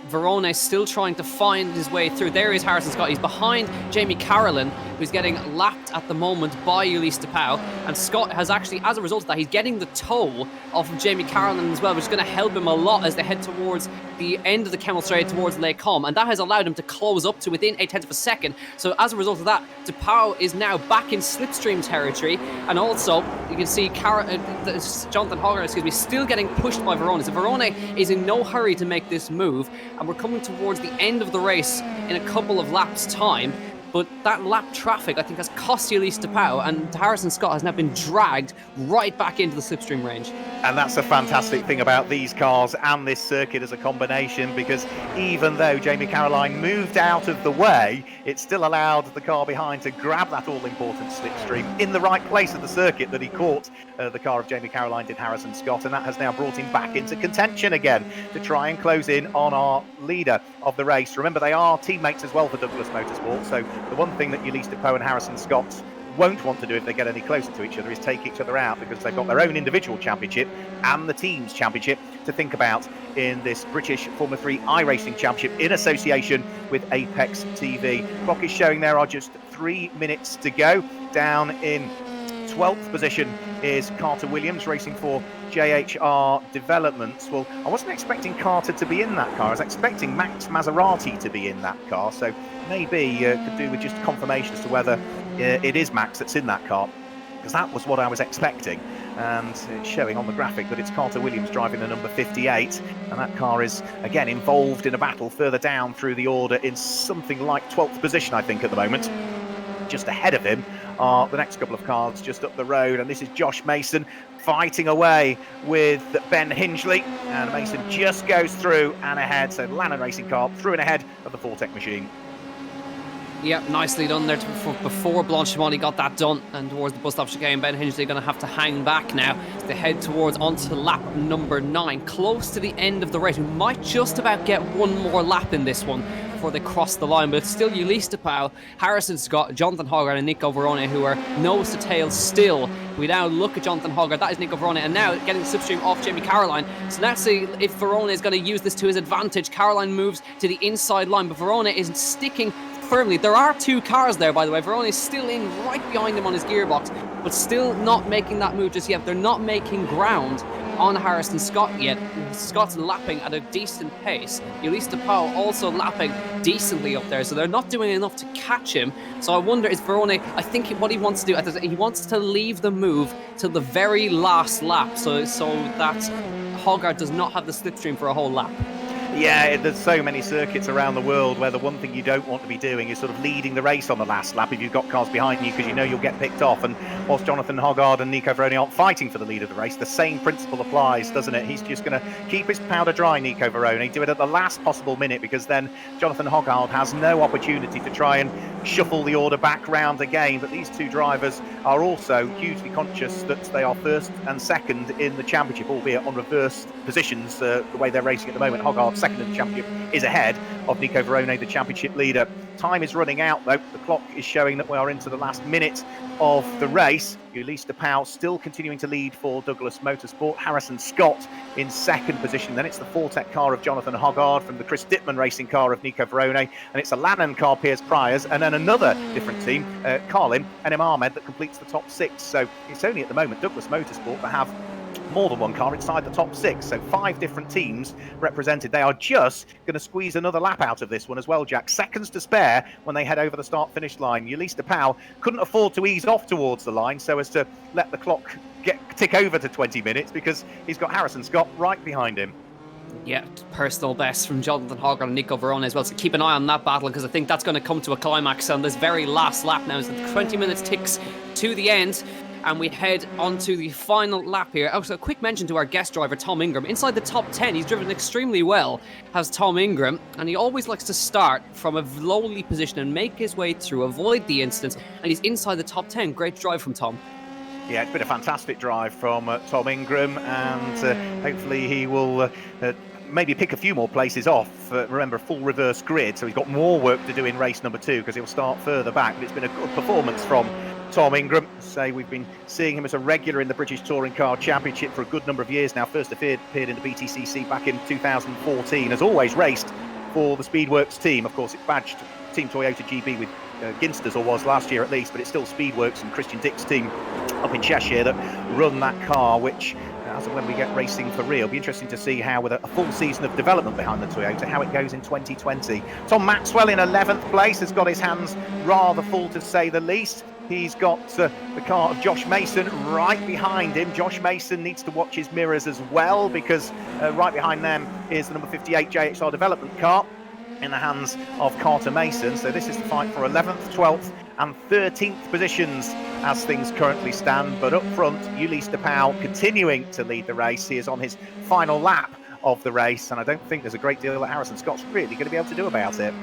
Varone is still trying to find his way through. There is Harrison Scott. He's behind Jamie Carolan, who's getting lapped at the moment by Ulysse de Pauw. And Scott has actually, as a result of that, he's getting the toe off of Jamie Carolan as well, which is going to help him a lot as they head towards the end of the Kemmel Straight towards Lake Com. And that has allowed him to close up to within 0.8 of a second. So as a result of that, de Pauw is now back in slipstream territory. And also, you can see Jonathan Hoggard, still getting pushed by Varone. So Varone is in no hurry to make this move, and we're coming towards the end of the race in a couple of laps time. But that lap traffic, I think, has cost Ulysse de Pauw, and Harrison Scott has now been dragged right back into the slipstream range. And that's a fantastic thing about these cars and this circuit as a combination, because even though Jamie Caroline moved out of the way, it still allowed the car behind to grab that all-important slipstream in the right place of the circuit that he caught the car of Jamie Caroline, did Harrison Scott, and that has now brought him back into contention again to try and close in on our leader of the race. Remember, they are teammates as well for Douglas Motorsport, so the one thing that Ulysse de Pauw and Harrison Scott won't want to do if they get any closer to each other is take each other out, because they've got their own individual championship and the team's championship to think about in this British Formula 3 iRacing Championship in association with Apex TV. Clock is showing there are just 3 minutes to go. Down in 12th position is Carter Williams, racing for JHR Developments. Well, I wasn't expecting Carter to be in that car. I was expecting Max Maserati to be in that car, so maybe could do with just confirmation as to whether it is Max that's in that car, because that was what I was expecting. And it's showing on the graphic that it's Carter Williams driving the number 58, and that car is again involved in a battle further down through the order in something like 12th position, I think, at the moment. Just ahead of him are the next couple of cars just up the road, and this is Josh Mason fighting away with Ben Hingley, and Mason just goes through and ahead, so Lannon Racing car through and ahead of the Fortec machine. Yep, nicely done there before Blanchimont got that done, and towards the bus stop chicane, Ben Hingley going to have to hang back now as they head towards onto lap number 9, close to the end of the race. We might just about get one more lap in this one before they cross the line, but it's still Ulysse de Pauw, Harrison Scott, Jonathan Hoggard and Nico Varone who are nose to tail still. We now look at Jonathan Hoggard, that is Nico Varone, and now getting the slipstream off Jamie Caroline. So let's see if Varone is going to use this to his advantage. Caroline moves to the inside line, but Varone is sticking firmly. There are 2 cars there, by the way. Varone is still in right behind him on his gearbox, but still not making that move just yet. They're not making ground on Harrison Scott yet. Scott's lapping at a decent pace. Ulysse de Pauw also lapping decently up there, so they're not doing enough to catch him. So I wonder, is Varone, I think what he wants to do, he wants to leave the move till the very last lap, so that Hoggard does not have the slipstream for a whole lap. Yeah, there's so many circuits around the world where the one thing you don't want to be doing is sort of leading the race on the last lap if you've got cars behind you, because you know you'll get picked off. And whilst Jonathan Hoggard and Nico Varone aren't fighting for the lead of the race, the same principle applies, doesn't it? He's just going to keep his powder dry, Nico Varone, do it at the last possible minute, because then Jonathan Hoggard has no opportunity to try and shuffle the order back round again. But these 2 drivers are also hugely conscious that they are first and second in the championship, albeit on reversed positions, the way they're racing at the moment. Hoggard second in the championship, is ahead of Nico Verone, the championship leader. Time is running out, though. The clock is showing that we are into the last minute of the race. Ulysse de Pauw still continuing to lead for Douglas Motorsport. Harrison Scott in second position. Then it's the Fortec car of Jonathan Hoggard from the Chris Dittman racing car of Nico Verone. And it's a Lannon car, Piers Priors. And then another different team, Carlin and M. Ahmed, that completes the top 6. So it's only at the moment Douglas Motorsport that have more than one car inside the top 6, so 5 different teams represented. They are just going to squeeze another lap out of this one as well, Jack. Seconds to spare when they head over the start-finish line. Ulysse de Pauw couldn't afford to ease off towards the line so as to let the clock tick over to 20 minutes, because he's got Harrison Scott right behind him. Yeah, personal best from Jonathan Hoggard and Nico Verone as well, so keep an eye on that battle, because I think that's going to come to a climax on this very last lap now, as the 20 minutes ticks to the end. And we head on to the final lap here. Also, a quick mention to our guest driver, Tom Ingram. Inside the top 10, he's driven extremely well, has Tom Ingram, and he always likes to start from a lowly position and make his way through, avoid the incidents, and he's inside the top 10. Great drive from Tom. Yeah, it's been a fantastic drive from Tom Ingram, and hopefully he will maybe pick a few more places off. Remember, a full reverse grid, so he's got more work to do in race number 2, because he'll start further back. But it's been a good performance from Tom Ingram. Say we've been seeing him as a regular in the British Touring Car Championship for a good number of years now. First appeared in the BTCC back in 2014. Has always raced for the Speedworks team. Of course, it's badged Team Toyota GB with Ginsters, or was last year at least, but it's still Speedworks and Christian Dick's team up in Cheshire that run that car, which as and when we get racing for real, it'll be interesting to see how, with a full season of development behind the Toyota, how it goes in 2020. Tom Maxwell in 11th place has got his hands rather full, to say the least. He's got the car of Josh Mason right behind him. Josh Mason needs to watch his mirrors as well, because right behind them is the number 58 JXR development car in the hands of Carter Mason. So this is the fight for 11th, 12th and 13th positions as things currently stand. But up front, Ulysse de Pauw continuing to lead the race. He is on his final lap of the race, and I don't think there's a great deal that Harrison Scott's really going to be able to do about it.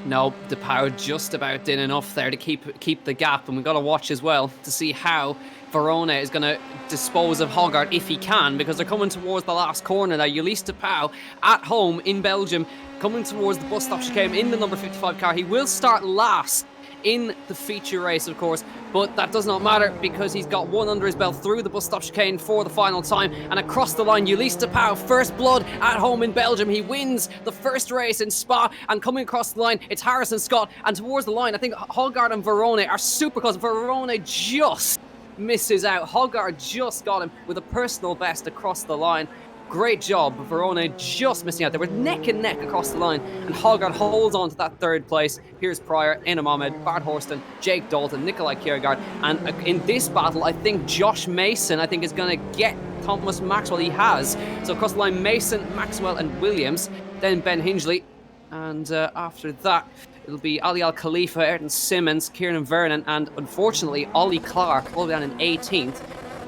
No, de Pauw just about did enough there to keep the gap, and we've got to watch as well to see how Verone is going to dispose of Hoggard if he can, because they're coming towards the last corner now. Ulysse de Pauw at home in Belgium, coming towards the bus stop chicane in the number 55 car. He will start last in the feature race, of course, but that does not matter, because he's got one under his belt through the bus stop chicane for the final time. And across the line, Ulysse de Pauw, first blood at home in Belgium. He wins the first race in Spa, and coming across the line, it's Harrison Scott. And towards the line, I think Hoggard and Verone are super close. Verone just misses out. Hoggard just got him with a personal best across the line. Great job, Verone just missing out. They were neck and neck across the line, and Hoggard holds on to that third place. Here's Pryor, Enam Ahmed, Bart Horston, Jake Dalton, Nikolai Kiergaard, and in this battle, I think Josh Mason, is going to get Thomas Maxwell. He has. So across the line, Mason, Maxwell, and Williams. Then Ben Hingley, and after that, it'll be Ali Al Khalifa, Ayrton Simmons, Kieran Vernon, and unfortunately, Ollie Clark, all the way down in 18th.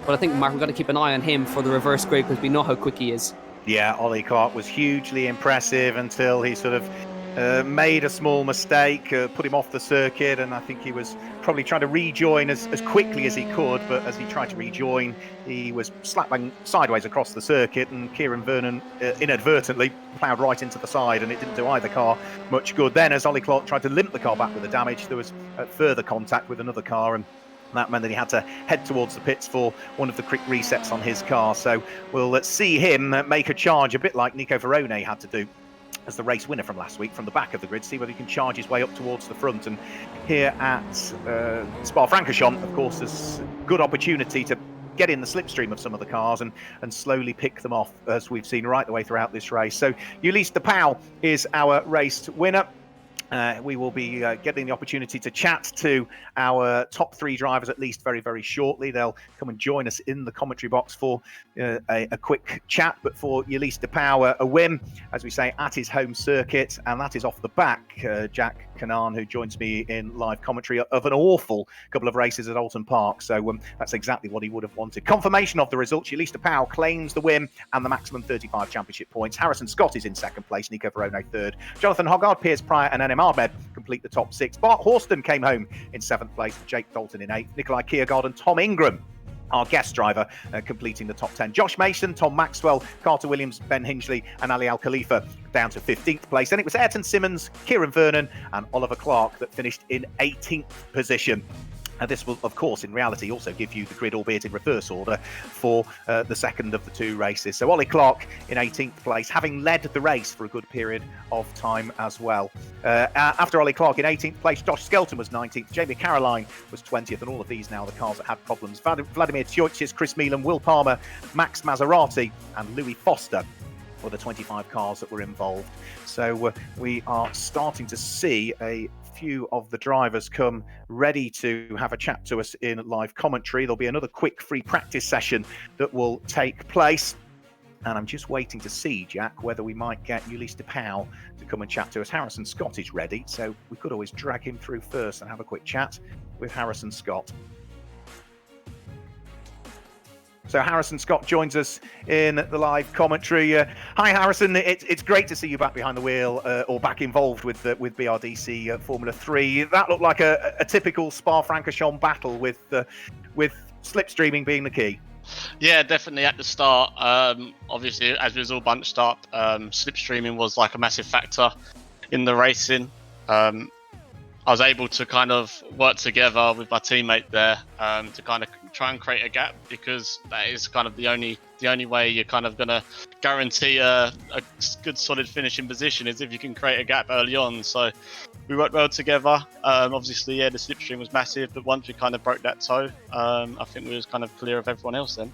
But I think, Mark, we've got to keep an eye on him for the reverse grid, because we know how quick he is. Yeah, Ollie Clark was hugely impressive until he sort of made a small mistake, put him off the circuit, and I think he was probably trying to rejoin as quickly as he could, but as he tried to rejoin, he was slap bang sideways across the circuit, and Kieran Vernon inadvertently ploughed right into the side, and it didn't do either car much good. Then, as Ollie Clark tried to limp the car back with the damage, there was further contact with another car, and that meant that he had to head towards the pits for one of the quick resets on his car. So we'll see him make a charge, a bit like Nico Verone had to do as the race winner from last week, from the back of the grid, see whether he can charge his way up towards the front. And here at Spa-Francorchamps, of course, there's a good opportunity to get in the slipstream of some of the cars and slowly pick them off, as we've seen right the way throughout this race. So Ulysse de Pauw is our race winner. We will be getting the opportunity to chat to our top 3 drivers at least very, very shortly. They'll come and join us in the commentary box for a quick chat. But for Ulysse de Pauw, a win, as we say, at his home circuit, and that is off the back, Jack Canaan, who joins me in live commentary, of an awful couple of races at Oulton Park. So that's exactly what he would have wanted. Confirmation of the results: Ulysse de Pauw claims the win and the maximum 35 championship points. Harrison Scott is in second place, Nico Verone third. Jonathan Hoggard, Piers Pryor and Enam Ahmed complete the top 6. Bart Horston came home in 7th place, Jake Dalton in 8th. Nikolai Kiergaard and Tom Ingram our guest driver completing the top 10. Josh Mason, Tom Maxwell, Carter Williams, Ben Hingley and Ali Al Khalifa down to 15th place. Then it was Ayrton Simmons, Kieran Vernon and Oliver Clark that finished in 18th position. This will, of course, in reality, also give you the grid, albeit in reverse order, for the second of the two races. So Ollie Clark in 18th place, having led the race for a good period of time as well. After Ollie Clark in 18th place, Josh Skelton was 19th, Jamie Caroline was 20th, and all of these now the cars that had problems. Vladimir Tsioichis, Chris Meelan, Will Palmer, Max Maserati and Louis Foster were the 25 cars that were involved. So we are starting to see a few of the drivers come ready to have a chat to us in live commentary. There'll be another quick free practice session that will take place. And I'm just waiting to see, Jack, whether we might get Ulysse de Pauw to come and chat to us. Harrison Scott is ready, so we could always drag him through first and have a quick chat with Harrison Scott. So Harrison Scott joins us in the live commentary. Hi, Harrison. It's great to see you back behind the wheel or back involved with BRDC Formula 3. That looked like a typical Spa-Francorchamps battle with slipstreaming being the key. Yeah, definitely at the start. Obviously, as we was all bunched up, slipstreaming was like a massive factor in the racing. I was able to kind of work together with my teammate there to kind of try and create a gap, because that is kind of the only way you're kind of going to guarantee a good solid finishing position is if you can create a gap early on. So we worked well together. Obviously, yeah, the slipstream was massive, but once we kind of broke that toe, I think we was kind of clear of everyone else then.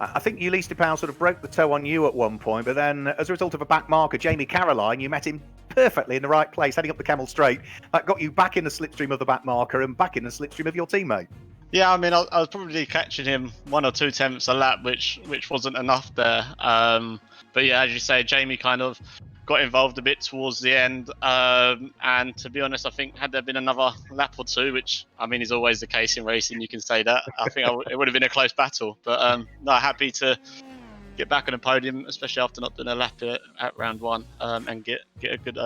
I think Ulysse de Pauw sort of broke the toe on you at one point, but then as a result of a back marker, Jamie Caroline, you met him perfectly in the right place, heading up the Camel Straight. That got you back in the slipstream of the back marker and back in the slipstream of your teammate. Yeah, I mean, I was probably catching him 1 or 2 tenths a lap, which wasn't enough there. But yeah, as you say, Jamie kind of got involved a bit towards the end. And to be honest, I think had there been another lap or two, which I mean is always the case in racing, you can say that. I think it would have been a close battle. But no, happy to get back on the podium, especially after not doing a lap at round 1, and get a good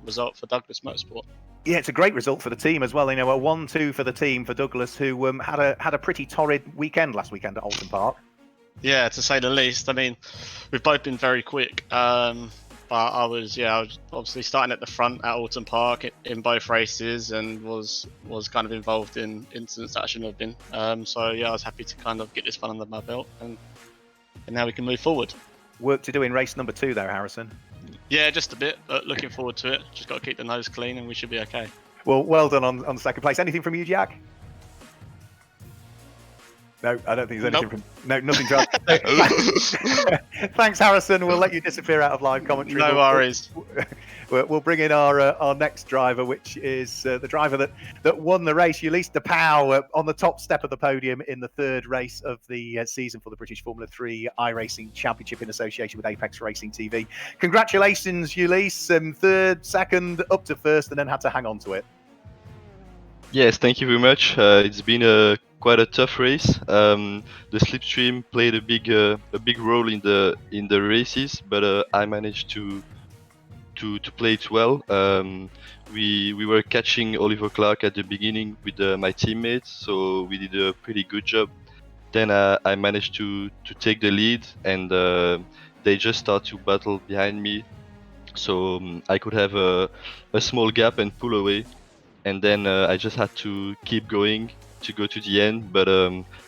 result for Douglas Motorsport. Yeah, it's a great result for the team as well. You know, a 1-2 for the team for Douglas, who had a pretty torrid weekend last weekend at Oulton Park. Yeah, to say the least. I mean, we've both been very quick. But I was obviously starting at the front at Oulton Park in both races, and was kind of involved in incidents that I shouldn't have been. So yeah, I was happy to kind of get this one under my belt, and now we can move forward. Work to do in race number 2 there, Harrison. Yeah, just a bit, but looking forward to it. Just got to keep the nose clean and we should be okay. Well done on second place. Anything from you, Jack? No, I don't think there's anything nothing. Thanks, Harrison. We'll let you disappear out of live commentary. No worries. We'll bring in our next driver, which is the driver that won the race, Ulysse de Pauw, on the top step of the podium in the 3rd race of the season for the British Formula 3 iRacing Championship in association with Apex Racing TV. Congratulations, Ulysse. 3rd, 2nd, up to 1st, and then had to hang on to it. Yes, thank you very much. It's been quite a tough race. The slipstream played a big role in the races, but I managed to play it well. We were catching Oliver Clark at the beginning with my teammates, so we did a pretty good job. Then I managed to take the lead, and they just started to battle behind me, so I could have a small gap and pull away. And then I just had to keep going to go to the end, but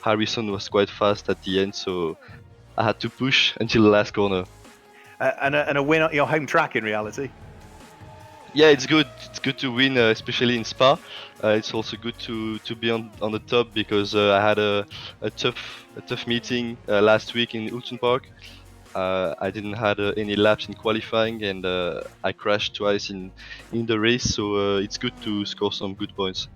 Harrison was quite fast at the end, so I had to push until the last corner. And a win at your home track in reality. Yeah, it's good. It's good to win, especially in Spa. It's also good to be on the top, because I had a tough meeting last week in Oulton Park. I didn't had any laps in qualifying, and I crashed twice in the race, so it's good to score some good points.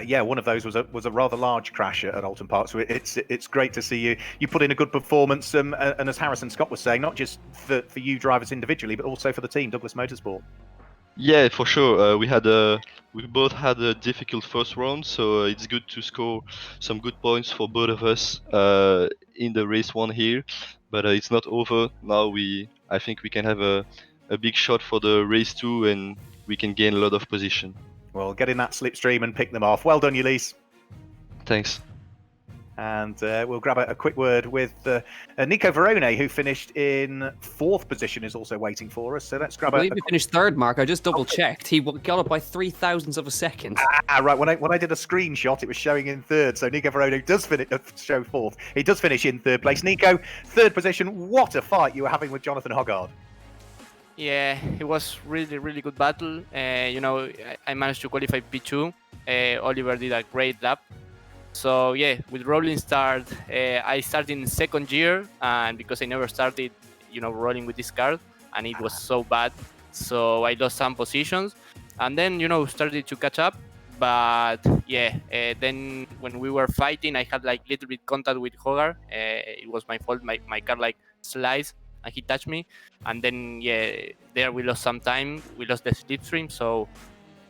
Yeah, one of those was a rather large crash at Oulton Park, so it's great to see you put in a good performance, and as Harrison Scott was saying, not just for you drivers individually, but also for the team, Douglas Motorsport. Yeah, for sure. We both had a difficult first round, so it's good to score some good points for both of us in the race 1 here. But it's not over. Now I think we can have a big shot for the race 2, and we can gain a lot of position. Well, get in that slipstream and pick them off. Well done, Ulysse. Thanks. And we'll grab a quick word with Nico Verone, who finished in 4th position, is also waiting for us. So let's grab I believe he finished 3rd, Mark. I just double-checked. He got up by 0.03 of a second. Right. When I did a screenshot, it was showing in 3rd. So Nico Verone does show 4th. He does finish in 3rd place. Nico, 3rd position. What a fight you were having with Jonathan Hoggard. Yeah, it was really, really good battle. I managed to qualify P2. Oliver did a great lap. So yeah, with rolling start, I started in 2nd year, and because I never started, rolling with this car, and it was so bad, so I lost some positions, and then started to catch up. But yeah, then when we were fighting, I had like little bit contact with Hogarth. It was my fault. My car like sliced, and he touched me, and then there we lost some time. We lost the slipstream, so.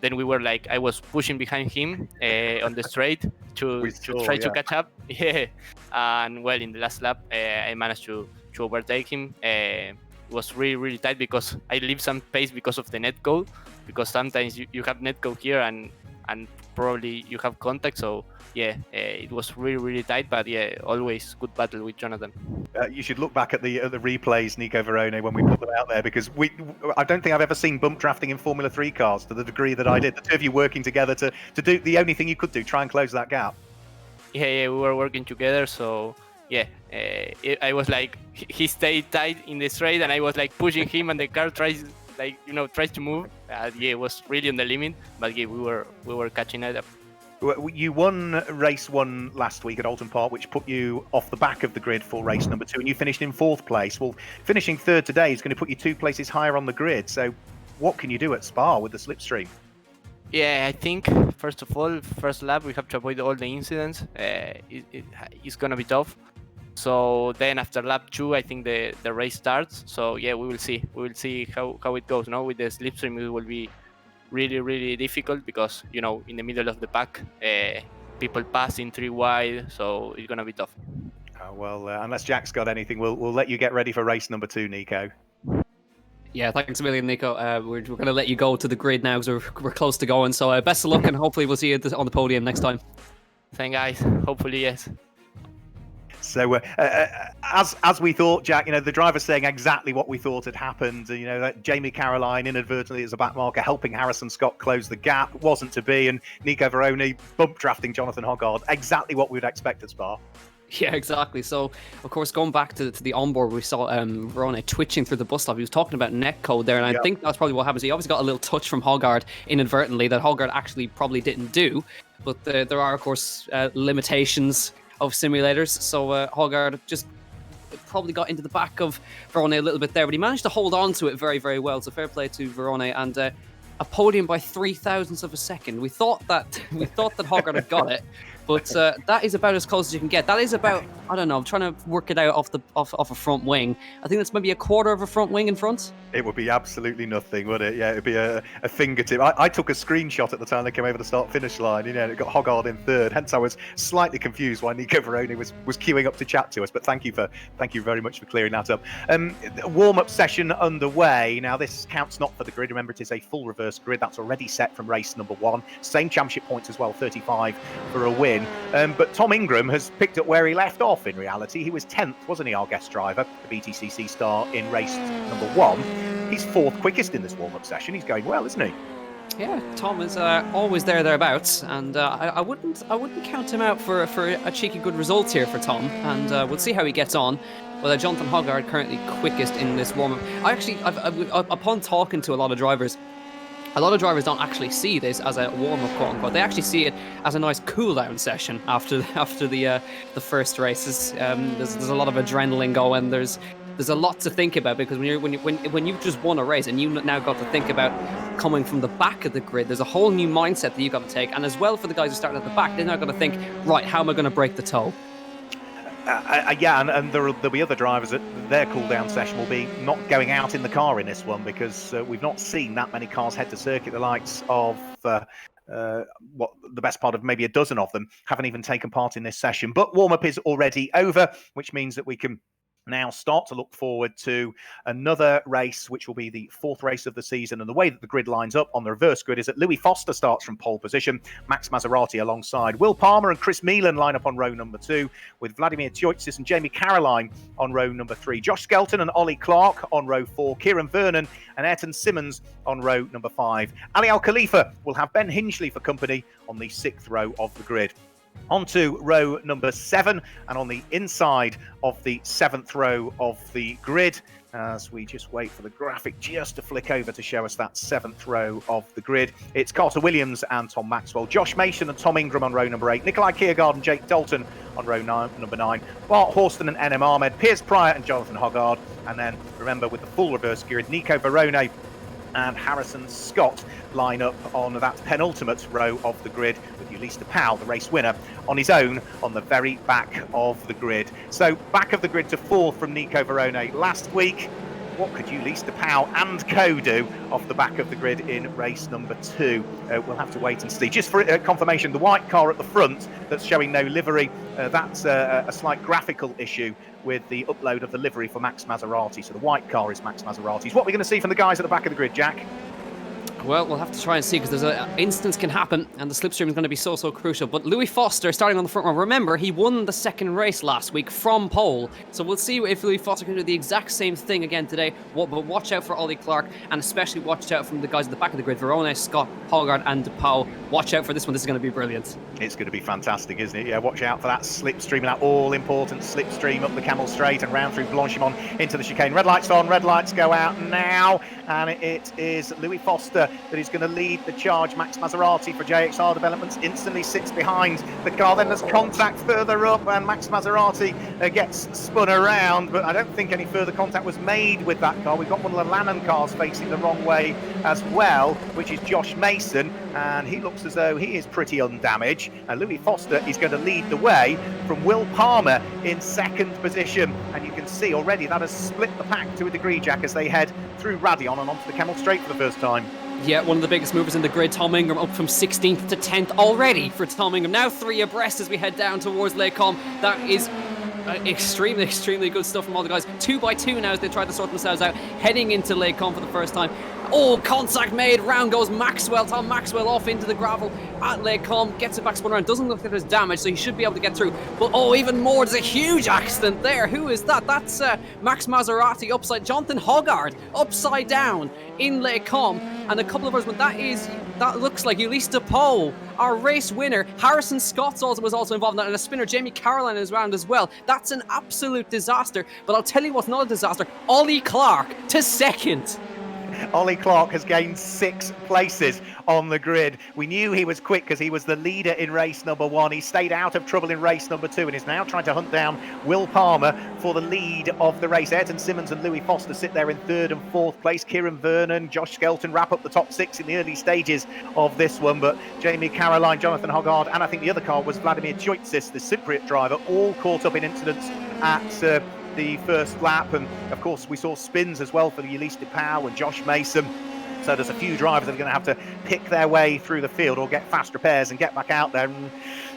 Then we were like, I was pushing behind him on the straight to try to catch up. Yeah, and well, in the last lap, I managed to overtake him. It was really, really tight because I leave some pace because of the netcode. Because sometimes you have netcode here and probably you have contact. So yeah, it was really, really tight. But yeah, always good battle with Jonathan. You should look back at the replays, Nico Verone, when we put them out there, because I don't think I've ever seen bump drafting in Formula 3 cars to the degree that I did. The two of you working together to do the only thing you could do, try and close that gap. Yeah, we were working together. So yeah, I was like, he stayed tight in the straight, and I was like pushing him, and the car tries to move. Yeah, it was really on the limit, but yeah, we were catching it up. You won race 1 last week at Oulton Park, which put you off the back of the grid for race number 2, and you finished in 4th place. Well, finishing 3rd today is going to put you 2 places higher on the grid. So what can you do at Spa with the slipstream? Yeah, I think, first of all, first lap, we have to avoid all the incidents. It's going to be tough. So then after lap 2, I think the race starts. So yeah, we will see. We will see how it goes. No, with the slipstream, it will be really, really difficult because, in the middle of the pack, people pass in 3 wide. So it's going to be tough. Well, unless Jack's got anything, we'll let you get ready for race number 2, Nico. Yeah, thanks a million, Nico. We're going to let you go to the grid now because we're close to going. So best of luck, and hopefully we'll see you on the podium next time. Thanks, guys. Hopefully, yes. So as we thought, Jack, the driver's saying exactly what we thought had happened. That Jamie Caroline inadvertently as a back marker helping Harrison Scott close the gap wasn't to be, and Nico Verone bump drafting Jonathan Hoggard, exactly what we would expect at Spa. Yeah, exactly. So, of course, going back to the onboard, we saw Verone twitching through the bus stop. He was talking about netcode there, and I think that's probably what happens. He obviously got a little touch from Hoggard inadvertently that Hoggard actually probably didn't do, but there are, of course, limitations of simulators. So Hoggard just probably got into the back of Verone a little bit there, but he managed to hold on to it very, very well. So fair play to Verone, and a podium by 0.03 of a second. We thought that Hoggard had got it, but that is about as close as you can get. That is about, I don't know, I'm trying to work it out off a front wing. I think that's maybe a quarter of a front wing in front. It would be absolutely nothing, wouldn't it? Yeah, it'd be a fingertip. I took a screenshot at the time they came over the start-finish line, and it got Hoggard in 3rd. Hence, I was slightly confused why Nico Verone was queuing up to chat to us. But thank you very much for clearing that up. Warm-up session underway. Now, this counts not for the grid. Remember, it is a full reverse grid that's already set from race number 1. Same championship points as well, 35 for a win. But Tom Ingram has picked up where he left off. In reality, he was 10th, wasn't he, our guest driver, the BTCC star in race number 1. He's 4th quickest in this warm-up session. He's going well, isn't he? Yeah, Tom is always thereabouts, and I wouldn't count him out for a cheeky good result here for Tom, and we'll see how he gets on. Well, Jonathan Hoggard currently quickest in this warm-up. Upon talking to a lot of drivers don't actually see this as a warm-up, quote-unquote. They actually see it as a nice cool-down session after the first races. There's a lot of adrenaline going. There's a lot to think about, because when you've just won a race and you now got to think about coming from the back of the grid, there's a whole new mindset that you've got to take. And as well, for the guys who started at the back, they're now going to think, right, how am I going to break the toe? And there'll be other drivers that their cool-down session will be not going out in the car in this one, because we've not seen that many cars head to circuit. The likes of the best part of maybe a dozen of them haven't even taken part in this session. But warm-up is already over, which means that we can now start to look forward to another race, which will be the 4th race of the season. And the way that the grid lines up on the reverse grid is that Louis Foster starts from pole position, Max Maserati alongside Will Palmer and Chris Meelan line up on row number 2, with Vladimir Tjoitsis and Jamie Caroline on row number 3, Josh Skelton and Ollie Clark on row 4, Kieran Vernon and Ayrton Simmons on row number 5. Ali Al Khalifa will have Ben Hinchley for company on the 6th row of the grid. On to row number 7, and on the inside of the 7th row of the grid, as we just wait for the graphic just to flick over to show us that 7th row of the grid, it's Carter Williams and Tom Maxwell, Josh Mason and Tom Ingram on row number 8, Nikolai Kiergaard and Jake Dalton on row number 9, Bart Horston and NM Ahmed, Piers Pryor and Jonathan Hoggard, and then remember with the full reverse grid, Nico Verone and Harrison Scott line up on that penultimate row of the grid, with Ulista Powell, the race winner, on his own on the very back of the grid. So back of the grid to 4th from Nico Verone last week. What could Ulista Powell and co do off the back of the grid in race number 2? We'll have to wait and see. Just for confirmation, the white car at the front that's showing no livery, that's a slight graphical issue with the upload of the livery for Max Maserati. So the white car is Max Maserati's. What are we going to see from the guys at the back of the grid, Jack? Well, we'll have to try and see, because there's an instance can happen, and the slipstream is going to be so crucial. But Louis Foster starting on the front row. Remember, he won the 2nd race last week from pole, so we'll see if Louis Foster can do the exact same thing again today. But watch out for Ollie Clark, and especially watch out from the guys at the back of the grid, Verone, Scott, Hoggard and DePauw. Watch out for this one. This is going to be brilliant. It's going to be fantastic, isn't it? Yeah, watch out for that slipstream, that all-important slipstream up the Camel Straight and round through Blanchimont into the chicane. Red lights on, red lights go out now, and it is Louis Foster that is going to lead the charge. Max Maserati for JXR Developments instantly sits behind the car. Then there's contact further up, and Max Maserati gets spun around, but I don't think any further contact was made with that car. We've got one of the Lannan cars facing the wrong way as well, which is Josh Mason, and he looks as though he is pretty undamaged. And Louis Foster is going to lead the way from Will Palmer in 2nd position, and you can see already that has split the pack to a degree, Jack, as they head through Radion and onto the Camel Straight for the first time. Yeah, one of the biggest movers in the grid, Tom Ingram, up from 16th to 10th already for Tom Ingram. Now 3 abreast as we head down towards Les Combes. That is extremely good stuff from all the guys. 2 by 2 now as they try to sort themselves out, heading into Les Combes for the first time. Oh, contact made. Round goes Maxwell. Tom Maxwell off into the gravel at Les Combes. Gets it back, spun around. Doesn't look like there's damage, so he should be able to get through. But oh, even more. There's a huge accident there. Who is that? That's Max Maserati upside. Jonathan Hoggard upside down in Les Combes. And a couple of others, but that looks like Ulista Powell, our race winner. Harrison Scott was also involved in that, and a spinner, Jamie Caroline, is around as well. That's an absolute disaster. But I'll tell you what's not a disaster. Ollie Clark to 2nd. Ollie Clark has gained 6 places on the grid. We knew he was quick because he was the leader in race number 1. He stayed out of trouble in race number 2 and is now trying to hunt down Will Palmer for the lead of the race. Ayrton Simmons and Louis Foster sit there in 3rd and 4th place. Kieran Vernon, Josh Skelton wrap up the top 6 in the early stages of this one, but Jamie Caroline, Jonathan Hoggard, and I think the other car was Vladimir Tjoitsis, the Cypriot driver, all caught up in incidents at the first lap. And of course we saw spins as well for the Ulista Powell and Josh Mason. So there's a few drivers that are going to have to pick their way through the field or get fast repairs and get back out there and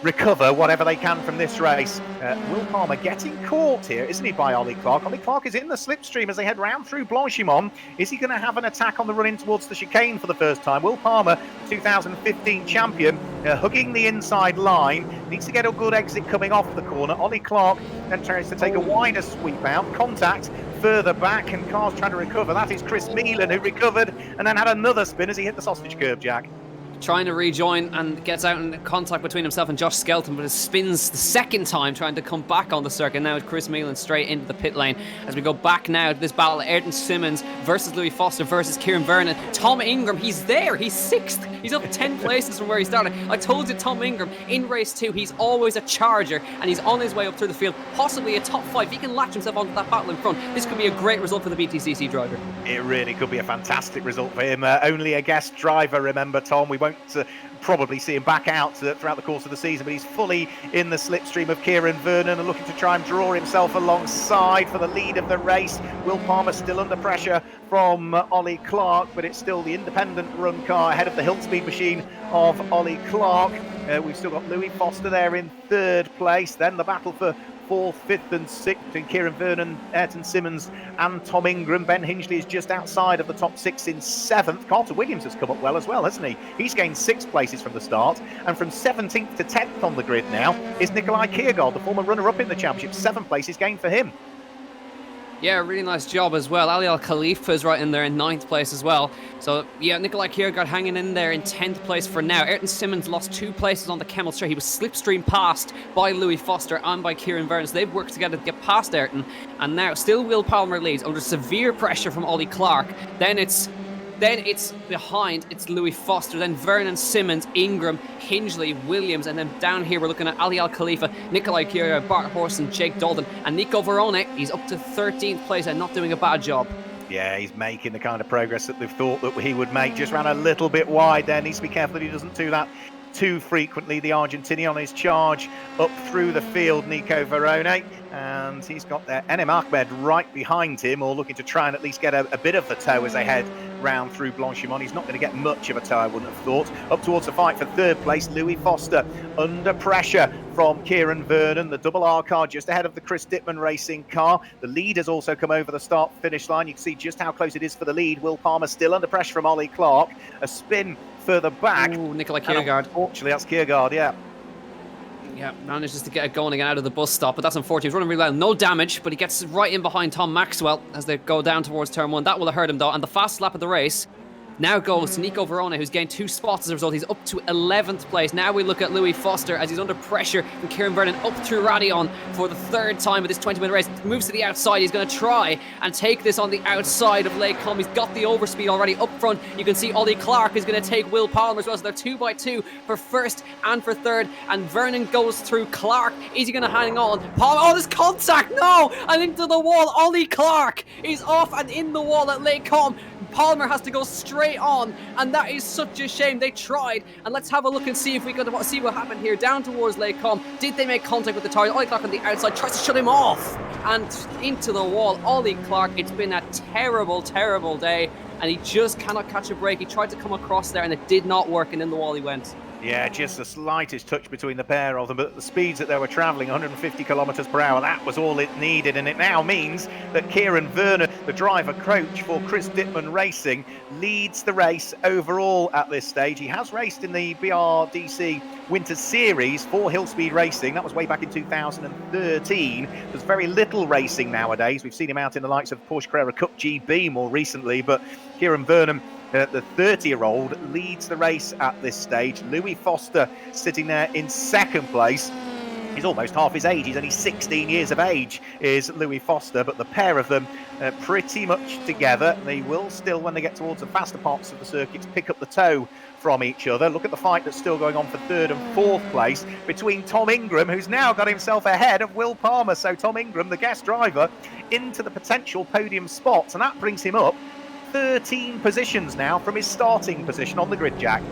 recover whatever they can from this race. Will Palmer getting caught here, isn't he, by Ollie Clark? Ollie Clark is in the slipstream as they head round through Blanchimont. Is he going to have an attack on the run in towards the chicane for the first time? Will Palmer, 2015 champion, hugging the inside line, needs to get a good exit coming off the corner. Ollie Clark then tries to take a wider sweep out. Contact further back, and cars trying to recover. That is Chris Meelan, who recovered and then had another spin as he hit the sausage curb, Jack. Trying to rejoin and gets out in contact between himself and Josh Skelton, but it spins the 2nd time trying to come back on the circuit. Now it's Chris Meelan straight into the pit lane as we go back now to this battle. Ayrton Simmons versus Louis Foster versus Kieran Vernon. Tom Ingram, he's there. He's 6th. He's up 10 places from where he started. I told you, Tom Ingram in race 2, he's always a charger, and he's on his way up through the field, possibly a top 5. He can latch himself onto that battle in front. This could be a great result for the BTCC driver. It really could be a fantastic result for him. Only a guest driver, remember, Tom. We won't probably see him back out throughout the course of the season, but he's fully in the slipstream of Kieran Vernon and looking to try and draw himself alongside for the lead of the race. Will Palmer still under pressure from Ollie Clark, but it's still the independent run car ahead of the Hiltspeed machine of Ollie Clark. We've still got Louis Foster there in 3rd place. Then the battle for 4th, 5th and 6th between Kieran Vernon, Ayrton Simmons and Tom Ingram. Ben Hingley is just outside of the top 6 in 7th. Carter Williams has come up well as well, hasn't he? He's gained 6 places from the start. And from 17th to 10th on the grid now is Nikolai Kiergaard, the former runner-up in the championship. 7 places gained for him. Yeah, really nice job as well. Ali Al Khalifa is right in there in 9th place as well. So, yeah, Nikolai Kiergaard hanging in there in 10th place for now. Ayrton Simmons lost 2 places on the Kemmel Straight. He was slipstream passed by Louis Foster and by Kieran Vernon. So they've worked together to get past Ayrton. And now still Will Palmer leads under severe pressure from Ollie Clark. Then it's behind, it's Louis Foster, then Vernon, Simmons, Ingram, Hingley, Williams, and then down here we're looking at Ali Al Khalifa, Nikolai Kiergaard, Bart Horson, Jake Dalton, and Nico Verone. He's up to 13th place and not doing a bad job. Yeah, he's making the kind of progress that they've thought that he would make. Just ran a little bit wide there. Needs to be careful that he doesn't do that too frequently. The Argentinian on his charge up through the field, Nico Verone, and he's got Enem Ahmed right behind him, or looking to try and at least get a bit of the toe as they head round through Blanchimont. He's not going to get much of a toe, I wouldn't have thought. Up towards the fight for 3rd place, Louis Foster under pressure from Kieran Vernon. The double R car just ahead of the Chris Dittman racing car. The lead has also come over the start finish line. You can see just how close it is for the lead. Will Palmer still under pressure from Ollie Clark. A spin further back. Ooh, Nikolai Kiergaard. Unfortunately, that's Kiergaard, yeah. Yeah, manages to get it going again out of the bus stop, but that's unfortunate. He's running really well. No damage, but he gets right in behind Tom Maxwell as they go down towards turn 1. That will have hurt him, though. And the fastest lap of the race now goes to Nico Verone, who's gained 2 spots as a result. He's up to 11th place. Now we look at Louis Foster as he's under pressure from Kieran Vernon up through Radion for the 3rd time of this 20-minute race. Moves to the outside. He's going to try and take this on the outside of Lake Combe. He's got the overspeed already up front. You can see Ollie Clark is going to take Will Palmer as well. So they're 2 by 2 for 1st and for 3rd. And Vernon goes through Clark. Is he going to hang on? Palmer, oh, there's contact! No! And into the wall. Ollie Clark is off and in the wall at Lake Combe. Palmer has to go straight on, and that is such a shame. They tried, and let's have a look and see if we can see what happened here. Down towards Lake Combe, did they make contact with the tire? Ollie Clark on the outside tries to shut him off, and into the wall. Ollie Clark, it's been a terrible, terrible day, and he just cannot catch a break. He tried to come across there, and it did not work, and in the wall he went. Yeah, just the slightest touch between the pair of them, but the speeds that they were travelling, 150 kilometres per hour, that was all it needed. And it now means that Kieran Vernon, the driver coach for Chris Dittman Racing, leads the race overall at this stage. He has raced in the BRDC Winter Series for Hill Speed Racing. That was way back in 2013. There's very little racing nowadays. We've seen him out in the likes of Porsche Carrera Cup GB more recently, but Kieran Vernon, the 30-year-old, leads the race at this stage. Louis Foster sitting there in 2nd place. He's almost half his age. He's only 16 years of age, is Louis Foster, but the pair of them pretty much together. They will still, when they get towards the faster parts of the circuits, pick up the toe from each other. Look at the fight that's still going on for 3rd and 4th place between Tom Ingram, who's now got himself ahead of Will Palmer. So Tom Ingram, the guest driver, into the potential podium spots, and that brings him up 13 positions now from his starting position on the grid, Jack.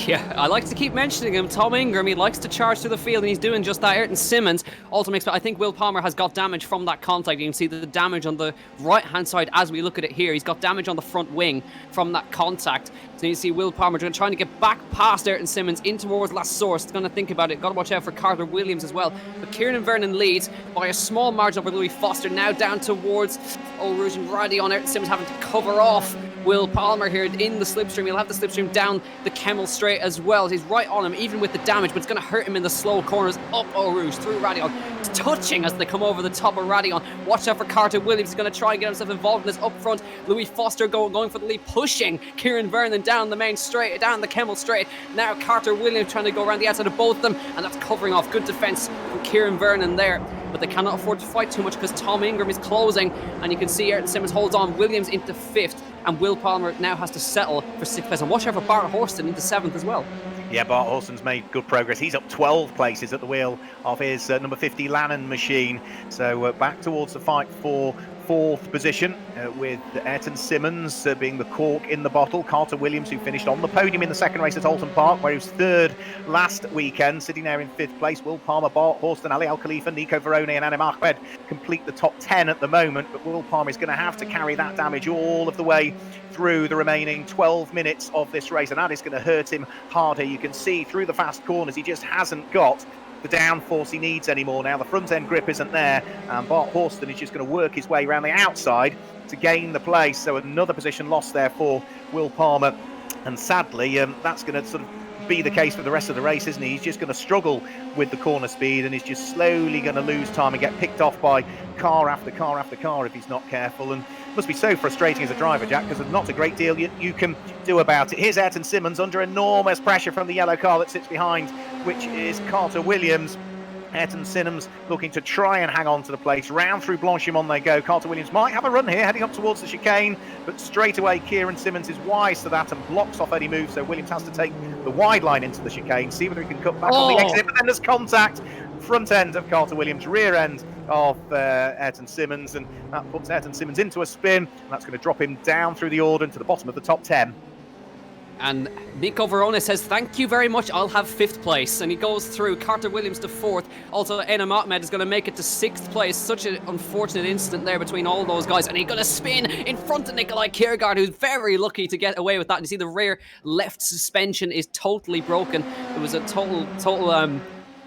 Yeah, I like to keep mentioning him. Tom Ingram, he likes to charge through the field, and he's doing just that. Ayrton Simmons also makes, but I think Will Palmer has got damage from that contact. You can see the damage on the right-hand side as we look at it here. He's got damage on the front wing from that contact. So you see Will Palmer trying to get back past Ayrton Simmons in towards last source. It's going to think about it. Got to watch out for Carter Williams as well. But Kieran Vernon leads by a small margin over Louis Foster. Now down towards Eau Rouge and Radion. Ayrton Simmons having to cover off Will Palmer here in the slipstream. He'll have the slipstream down the Kemmel Straight as well. He's right on him, even with the damage, but it's going to hurt him in the slow corners up Eau Rouge through Radion. It's touching as they come over the top of Radion. Watch out for Carter Williams. He's going to try and get himself involved in this up front. Louis Foster going for the lead, pushing Kieran Vernon down the main straight, down the Kemmel Straight. Now Carter Williams trying to go around the outside of both of them, and that's covering off. Good defense from Kieran Vernon there. But they cannot afford to fight too much because Tom Ingram is closing, and you can see Ayrton Simmons holds on. Williams into 5th, and Will Palmer now has to settle for 6th place. And watch out for Bart Horston into 7th as well. Yeah, Bart Horston's made good progress. He's up 12 places at the wheel of his number 50 Lannon machine. So back towards the fight for 4th position with Ayrton Simmons being the cork in the bottle. Carter Williams, who finished on the podium in the 2nd race at Oulton Park, where he was 3rd last weekend, sitting there in 5th place. Will Palmer, Bart Horston, Ali Al Khalifa, Nico Verone and Enem Ahmed complete the top 10 at the moment, but Will Palmer is going to have to carry that damage all of the way through the remaining 12 minutes of this race, and that is going to hurt him harder. You can see through the fast corners he just hasn't got the downforce he needs anymore now. The front end grip isn't there, and Bart Horston is just going to work his way around the outside to gain the place. So another position lost there for Will Palmer, and sadly that's going to sort of be the case for the rest of the race, isn't he? He's just going to struggle with the corner speed, and he's just slowly going to lose time and get picked off by car after car after car if he's not careful. And it must be so frustrating as a driver, Jack, because there's not a great deal you can do about it. Here's Ayrton Simmons under enormous pressure from the yellow car that sits behind, which is Carter Williams. Ayrton Simmons looking to try and hang on to the place. Round through Blanchimont they go. Carter Williams might have a run here, heading up towards the chicane, but straight away Kieran Simmons is wise to that and blocks off any move, so Williams has to take the wide line into the chicane, see whether he can cut back on the exit, but then there's contact. Front end of Carter Williams, rear end of Ayrton Simmons, and that puts Ayrton Simmons into a spin, and that's going to drop him down through the order to the bottom of the top 10. And Nico Verona says, thank you very much, I'll have 5th place. And he goes through Carter Williams to 4th. Also, Enam Ahmed is going to make it to 6th place. Such an unfortunate incident there between all those guys. And he's going to spin in front of Nikolai Kiergaard, who's very lucky to get away with that. And you see the rear left suspension is totally broken. It was a total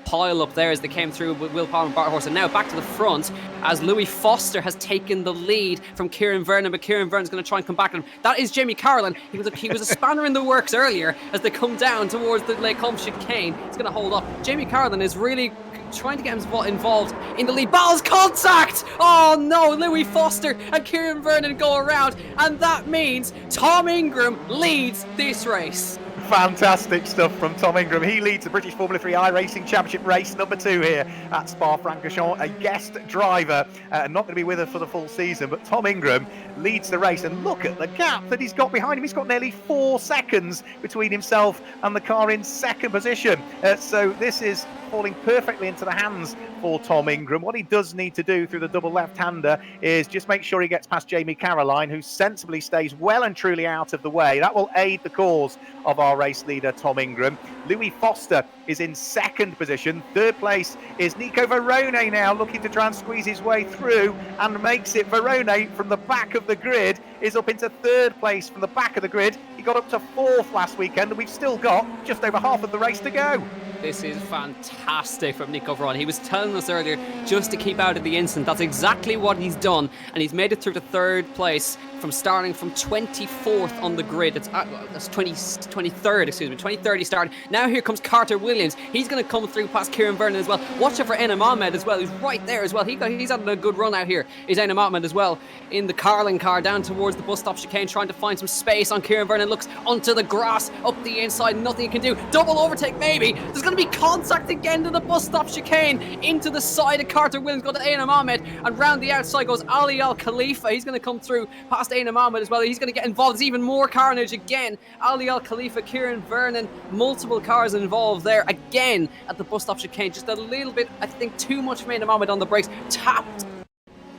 pile up there as they came through with Will Palmer and Bart Horse. And now back to the front as Louis Foster has taken the lead from Kieran Vernon, but Kieran Vernon's going to try and come back at him. That is Jamie Carolan. He was a spanner in the works earlier as they come down towards the Lake Holmes chicane. He's going to hold up. Jamie Carolan is really trying to get him involved in the lead. Battles contact! Oh no, Louis Foster and Kieran Vernon go around, and that means Tom Ingram leads this race. Fantastic stuff from Tom Ingram. He leads the British Formula 3 iRacing Championship race number 2 here at Spa-Francorchamps, a guest driver, not going to be with us for the full season, but Tom Ingram leads the race, and look at the gap that he's got behind him. He's got nearly 4 seconds between himself and the car in 2nd position. So this is falling perfectly into the hands for Tom Ingram. What he does need to do through the double left-hander is just make sure he gets past Jamie Caroline, who sensibly stays well and truly out of the way. That will aid the cause of our race leader, Tom Ingram. Louis Foster is in 2nd position. 3rd place is Nico Verone now, looking to try and squeeze his way through, and makes it. Verone from the back of the grid is up into 3rd place from the back of the grid. He got up to 4th last weekend, and we've still got just over half of the race to go. This is fantastic from Nico Verona. He was telling us earlier just to keep out of the incident. That's exactly what he's done, and he's made it through to 3rd place from starting from 24th on the grid. That's 23rd he started. Now here comes Carter Williams. He's going to come through past Kieran Vernon as well. Watch out for Enam Ahmed as well, who's right there as well. He's had a good run out here. Is Enam Ahmed as well in the Carlin car down towards the bus stop chicane, trying to find some space on Kieran Vernon. Looks onto the grass, up the inside, nothing he can do. Double overtake maybe. There's going to be contact again to the bus stop chicane. Into the side of Carter Williams, got to Enam Ahmed, and round the outside goes Ali Al Khalifa. He's going to come through past Enam Ahmed as well. He's going to get involved. There's even more carnage again. Ali Al Khalifa, Kieran Vernon, multiple cars involved there again at the bus stop chicane. Just a little bit, I think, too much from Enam Ahmed on the brakes.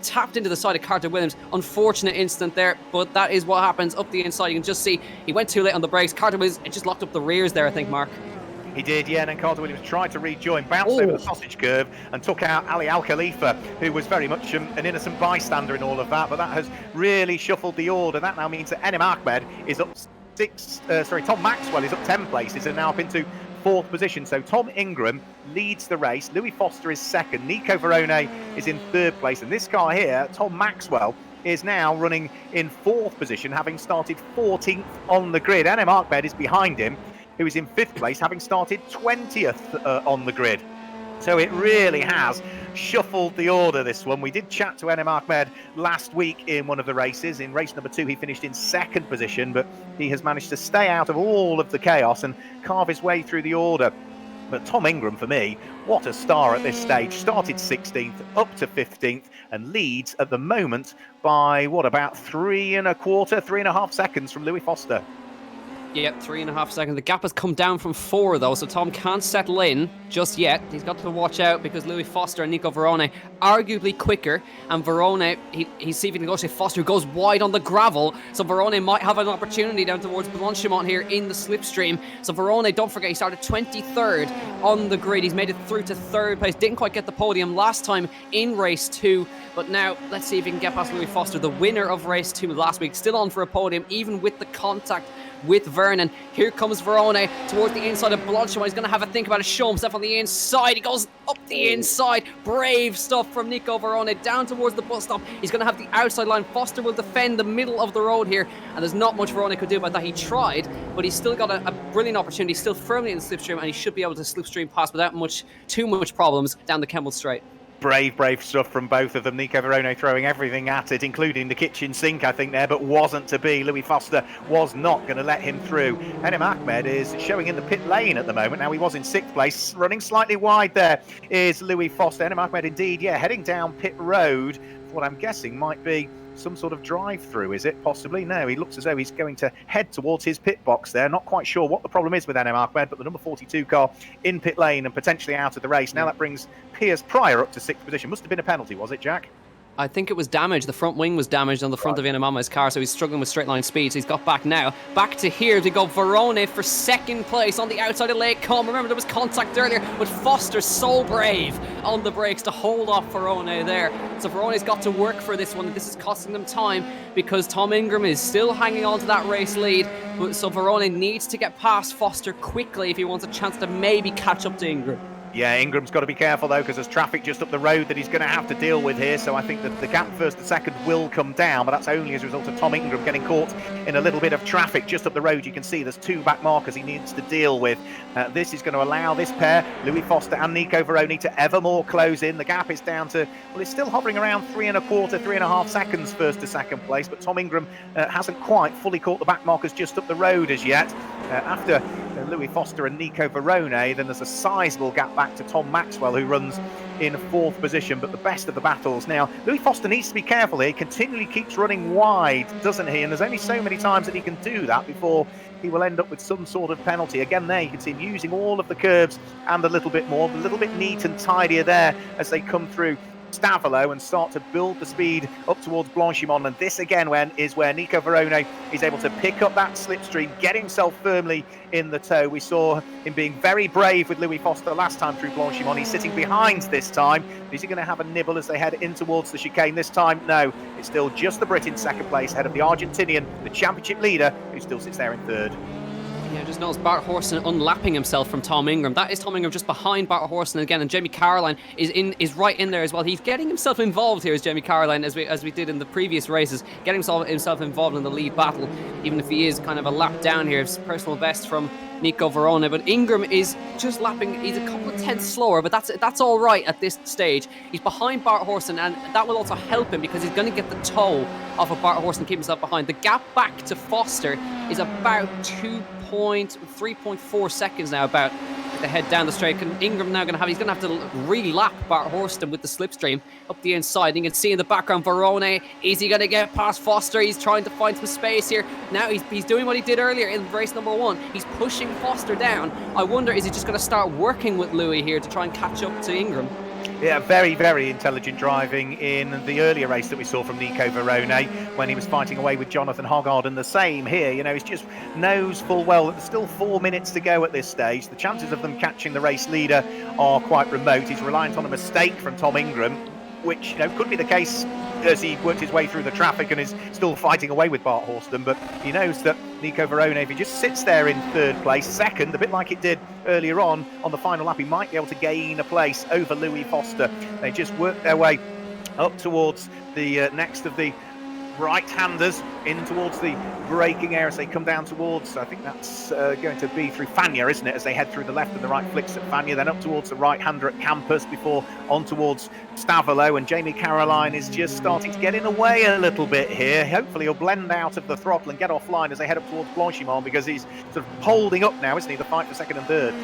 Tapped into the side of Carter Williams. Unfortunate incident there, but that is what happens up the inside. You can just see he went too late on the brakes. Carter Williams, it just locked up the rears there, I think, Mark. He did, yeah, and then Carter Williams tried to rejoin, bounced over the sausage curve and took out Ali Al Khalifa, who was very much an innocent bystander in all of that, but that has really shuffled the order. That now means that Enam Ahmed is up Tom Maxwell is up 10 places and now up into 4th position. So Tom Ingram leads the race. Louis Foster is 2nd. Nico Verone is in 3rd place. And this car here, Tom Maxwell, is now running in 4th position, having started 14th on the grid. Enam Ahmed is behind him, who is in 5th place, having started 20th on the grid. So it really has shuffled the order, this one. We did chat to Enam Ahmed last week in one of the races. In race number 2, he finished in 2nd position, but he has managed to stay out of all of the chaos and carve his way through the order. But Tom Ingram, for me, what a star at this stage. Started 16th, up to 15th, and leads at the moment by, about 3.25 seconds from Louis Foster. Yep, 3.5 seconds. The gap has come down from 4 though, so Tom can't settle in just yet. He's got to watch out because Louis Foster and Nico Verone arguably quicker, and Verone, he's see if he can go to Foster, who goes wide on the gravel, so Verone might have an opportunity down towards Blanchimont here in the slipstream. So Verone, don't forget, he started 23rd on the grid. He's made it through to 3rd place. Didn't quite get the podium last time in race 2, but now let's see if he can get past Louis Foster, the winner of race 2 last week, still on for a podium even with the contact with Vernon. Here comes Verone towards the inside of Blanchimont. He's going to have a think about it, show himself on the inside. He goes up the inside. Brave stuff from Nico Verone down towards the bus stop. He's going to have the outside line. Foster will defend the middle of the road here, and there's not much Verone could do about that. He tried, but he's still got a brilliant opportunity, still firmly in the slipstream, and he should be able to slipstream past without too much problems down the Kemmel Straight. Brave stuff from both of them. Nico Verone throwing everything at it, including the kitchen sink, I think, there, but wasn't to be. Louis Foster was not going to let him through. Enem Ahmed is showing in the pit lane at the moment. Now, he was in 6th place, running slightly wide there is Louis Foster. Enem Ahmed, indeed, heading down pit road for what I'm guessing might be some sort of drive-through, is it? Possibly. No, he looks as though he's going to head towards his pit box there. Not quite sure what the problem is with Enem Ahmed, but the number 42 car in pit lane and potentially out of the race. Now that brings Piers Pryor up to 6th position. Must have been a penalty, was it, Jack? I think it was damaged. The front wing was damaged on the front of Enem Ahmed's car, so he's struggling with straight line speed. So he's got back now. Back to here to go Verone for 2nd place on the outside of Lake Com. Remember, there was contact earlier, but Foster's so brave on the brakes to hold off Verone there. So Verone's got to work for this one. This is costing them time because Tom Ingram is still hanging on to that race lead. So Verone needs to get past Foster quickly if he wants a chance to maybe catch up to Ingram. Yeah, Ingram's got to be careful, though, because there's traffic just up the road that he's going to have to deal with here. So I think that the gap first and second will come down, but that's only as a result of Tom Ingram getting caught in a little bit of traffic just up the road. You can see there's 2 back markers he needs to deal with. This is going to allow this pair, Louis Foster and Nico Verone, to ever more close in. The gap is down to, well, it's still hovering around 3.25 seconds first to second place, but Tom Ingram hasn't quite fully caught the back markers just up the road as yet. After Louis Foster and Nico Verone, then there's a sizable gap back to Tom Maxwell, who runs in 4th position, but the best of the battles. Now, Louis Foster needs to be careful here. He continually keeps running wide, doesn't he? And there's only so many times that he can do that before he will end up with some sort of penalty. Again, there you can see him using all of the curbs and a little bit more, a little bit neat and tidier there as they come through Stavelot and start to build the speed up towards Blanchimont. And this again is where Nico Verone is able to pick up that slipstream, get himself firmly in the tow. We saw him being very brave with Louis Foster last time through Blanchimont. He's sitting behind this time. Is he going to have a nibble as they head in towards the chicane this time? No, it's still just the Brit in 2nd place, ahead of the Argentinian, the championship leader, who still sits there in 3rd. Yeah, just noticed Bart Horson unlapping himself from Tom Ingram. That is Tom Ingram just behind Bart Horson again, and Jamie Caroline is right in there as well. He's getting himself involved here as Jamie Caroline, as we did in the previous races, getting himself involved in the lead battle, even if he is kind of a lap down here. It's personal best from Nico Verone, but Ingram is just lapping. He's a couple of tenths slower, but that's all right at this stage. He's behind Bart Horson, and that will also help him because he's going to get the toe off of Bart Horson and keep himself behind. The gap back to Foster is about 3.4 seconds now, about the head down the straight. And Ingram now he's going to have to re-lap Bart Horson with the slipstream up the inside. You can see in the background Verone. Is he going to get past Foster? He's trying to find some space here. Now he's doing what he did earlier in race number 1. He's pushing Foster down. I wonder, is he just going to start working with Louis here to try and catch up to Ingram? Yeah, very, very intelligent driving in the earlier race that we saw from Nico Verone when he was fighting away with Jonathan Hoggard, and the same here. You know, he just knows full well that there's still 4 minutes to go at this stage. The chances of them catching the race leader are quite remote. He's reliant on a mistake from Tom Ingram, which, you know, could be the case as he worked his way through the traffic and is still fighting away with Bart Horsten. But he knows that Nico Verone, if he just sits there in 3rd place, 2nd, a bit like it did earlier on the final lap, he might be able to gain a place over Louis Foster. They just work their way up towards the next of the right-handers in towards the braking area as they come down towards, I think that's going to be through Fania, isn't it, as they head through the left and the right flicks at Fania, then up towards the right-hander at Campus before on towards Stavelot. And Jamie Caroline is just starting to get in the way a little bit here. Hopefully he'll blend out of the throttle and get offline as they head up towards Blanchimont, because he's sort of holding up now, isn't he, the fight for 2nd and 3rd.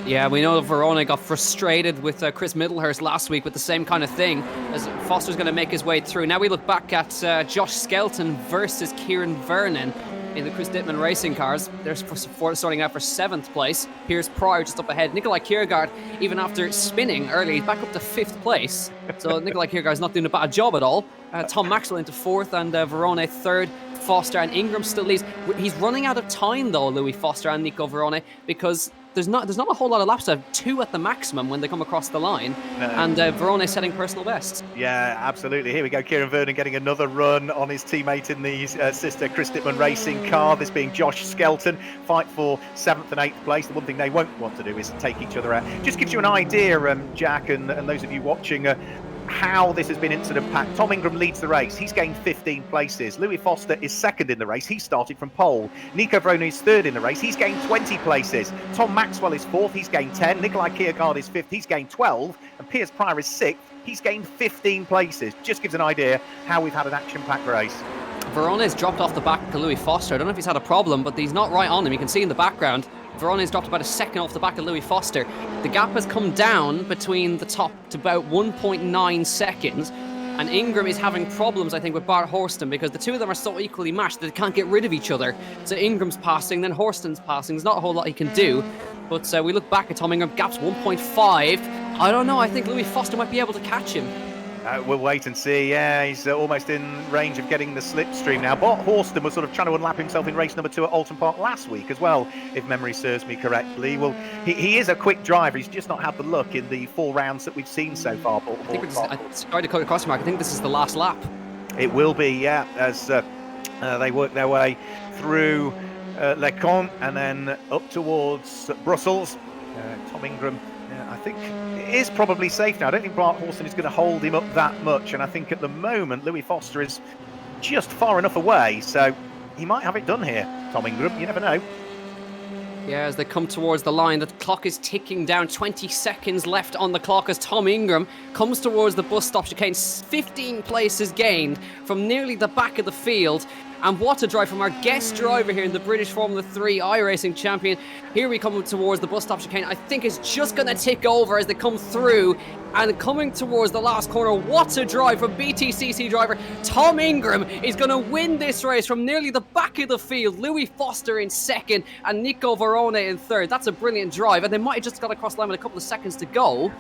Yeah, we know that Verone got frustrated with Chris Middlehurst last week with the same kind of thing, as Foster's going to make his way through. Now we look back at Josh Skelton versus Kieran Vernon in the Chris Dittman racing cars. They're starting out for 7th place. Piers Pryor just up ahead. Nikolai Kiergaard, even after spinning early, he's back up to 5th place. So Nikolai Kiergaard's not doing a bad job at all. Tom Maxwell into 4th and Verone 3rd. Foster and Ingram still leads. He's running out of time though, Louis Foster and Nico Verone, because there's not a whole lot of laps left. 2 at the maximum when they come across the line, No. and Verone setting personal bests. Yeah, absolutely. Here we go. Kieran Vernon getting another run on his teammate in the sister Chris Dittman Racing car. This being Josh Skelton. Fight for 7th and 8th place. The one thing they won't want to do is take each other out. Just gives you an idea, Jack, and those of you watching, how this has been incident-packed. Tom Ingram leads the race. He's gained 15 places. Louis Foster is second in the race. He started from pole. Nico Verone is third in the race. He's gained 20 places. Tom Maxwell is fourth. He's gained 10. Nikolai Kiergaard is fifth. He's gained 12. And Piers Pryor is sixth. He's gained 15 places. Just gives an idea how we've had an action-packed race. Verone's dropped off the back of Louis Foster. I don't know if he's had a problem, but he's not right on him. You can see in the background, Verone's dropped about a second off the back of Louis Foster. The gap has come down between the top to about 1.9 seconds. And Ingram is having problems, I think, with Bart Horston because the two of them are so equally matched that they can't get rid of each other. So Ingram's passing, then Horston's passing. There's not a whole lot he can do. But we look back at Tom Ingram, gap's 1.5. I don't know, I think Louis Foster might be able to catch him. We'll wait and see. Yeah, he's almost in range of getting the slipstream now. Bart Horston was sort of trying to unlap himself in race number 2 at Oulton Park last week as well, if memory serves me correctly. Well, he is a quick driver. He's just not had the luck in the 4 rounds that we've seen so far. Sorry to cut across the mark. I think this is the last lap. It will be, yeah, as they work their way through Les Cons and then up towards Brussels. Tom Ingram, I think, is probably safe now. I don't think Bart Horston is going to hold him up that much, and I think at the moment Louis Foster is just far enough away, so he might have it done here, Tom Ingram. You never know. Yeah, as they come towards the line, the clock is ticking down. 20 seconds left on the clock as Tom Ingram comes towards the bus stop chicane. 15 places gained from nearly the back of the field. And what a drive from our guest driver here in the British Formula 3 iRacing champion. Here we come towards the bus stop chicane. I think it's just going to tick over as they come through. And coming towards the last corner, what a drive from BTCC driver. Tom Ingram is going to win this race from nearly the back of the field. Louis Foster in second and Nico Verone in third. That's a brilliant drive. And they might have just got across the line with a couple of seconds to go.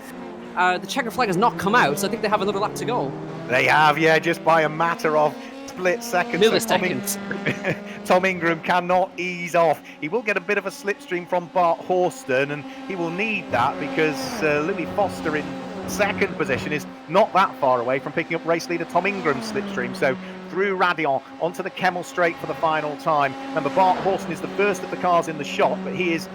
The checker flag has not come out, so I think they have another lap to go. They have, yeah, just by a matter of split seconds. Milliseconds. Tom Ingram cannot ease off. He will get a bit of a slipstream from Bart Horston, and he will need that because Louis Foster in second position is not that far away from picking up race leader Tom Ingram's slipstream. So through Radion onto the Kemmel Straight for the final time. Remember, Bart Horston is the first of the cars in the shot, but he is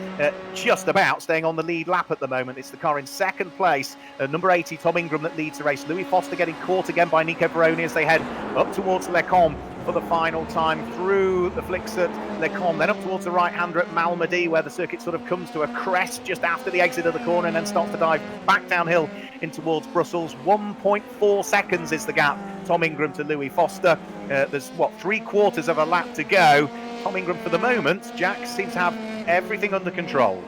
just about staying on the lead lap at the moment. It's the car in second place, number 80, Tom Ingram, that leads the race. Louis Foster getting caught again by Nico Verone as they head up towards Les Cons for the final time through the flicks at Les Cons, then up towards the right-hander at Malmedy, where the circuit sort of comes to a crest just after the exit of the corner and then starts to dive back downhill in towards Brussels. 1.4 seconds is the gap, Tom Ingram to Louis Foster. There's, what, 3/4 of a lap to go. Tom Ingram, for the moment, Jack, seems to have everything under control.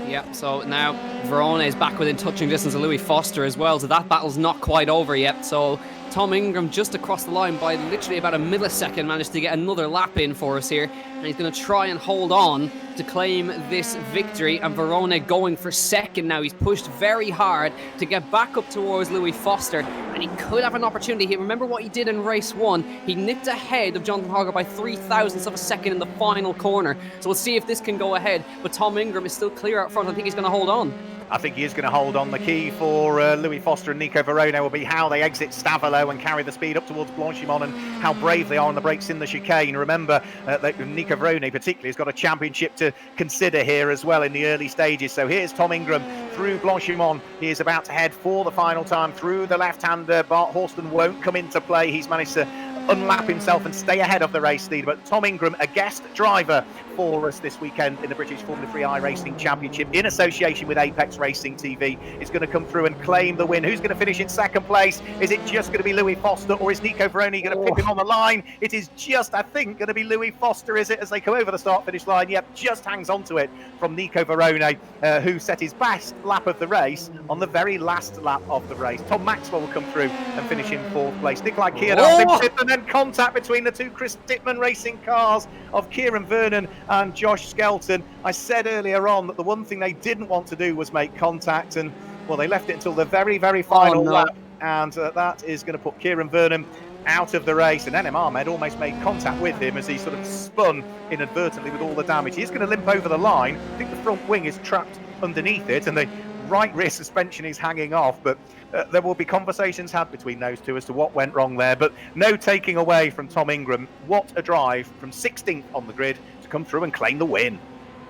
Yeah, so now Verone is back within touching distance of Louis Foster as well, so that battle's not quite over yet. So Tom Ingram just across the line by literally about a millisecond managed to get another lap in for us here, and he's going to try and hold on to claim this victory. And Verone going for second now. He's pushed very hard to get back up towards Louis Foster, and he could have an opportunity here. Remember what he did in race 1? He nipped ahead of Jonathan Hogger by 0.03 of a second in the final corner. So we'll see if this can go ahead, but Tom Ingram is still clear out front. I think he's going to hold on. I think he is going to hold on. The key for Louis Foster and Nico Verone will be how they exit Stavelot and carry the speed up towards Blanchimont, and how brave they are on the brakes in the chicane. Remember that Nico Verone particularly has got a championship to consider here as well in the early stages. So here's Tom Ingram through Blanchimont. He is about to head for the final time through the left-hander. Bart Horston won't come into play. He's managed to unlap himself and stay ahead of the race leader. But Tom Ingram, a guest driver for us this weekend in the British Formula 3 iRacing Championship in association with Apex Racing TV, is going to come through and claim the win. Who's going to finish in second place? Is it just going to be Louis Foster, or is Nico Verone going to pick him on the line? It is just, I think, going to be Louis Foster, is it, as they come over the start-finish line? Yep, just hangs on to it from Nico Verone, who set his best lap of the race on the very last lap of the race. Tom Maxwell will come through and finish in fourth place. Nikolai Kiergaard, and then contact between the two Chris Dittman Racing cars of Kieran Vernon and Josh Skelton. I said earlier on that the one thing they didn't want to do was make contact, and well, they left it until the very, very final lap, and that is going to put Kieran Vernon out of the race, and Enem Ahmed almost made contact with him as he sort of spun inadvertently with all the damage. He's going to limp over the line. I think the front wing is trapped underneath it, and the right rear suspension is hanging off, but there will be conversations had between those two as to what went wrong there, but no taking away from Tom Ingram. What a drive from 16th on the grid to come through and claim the win.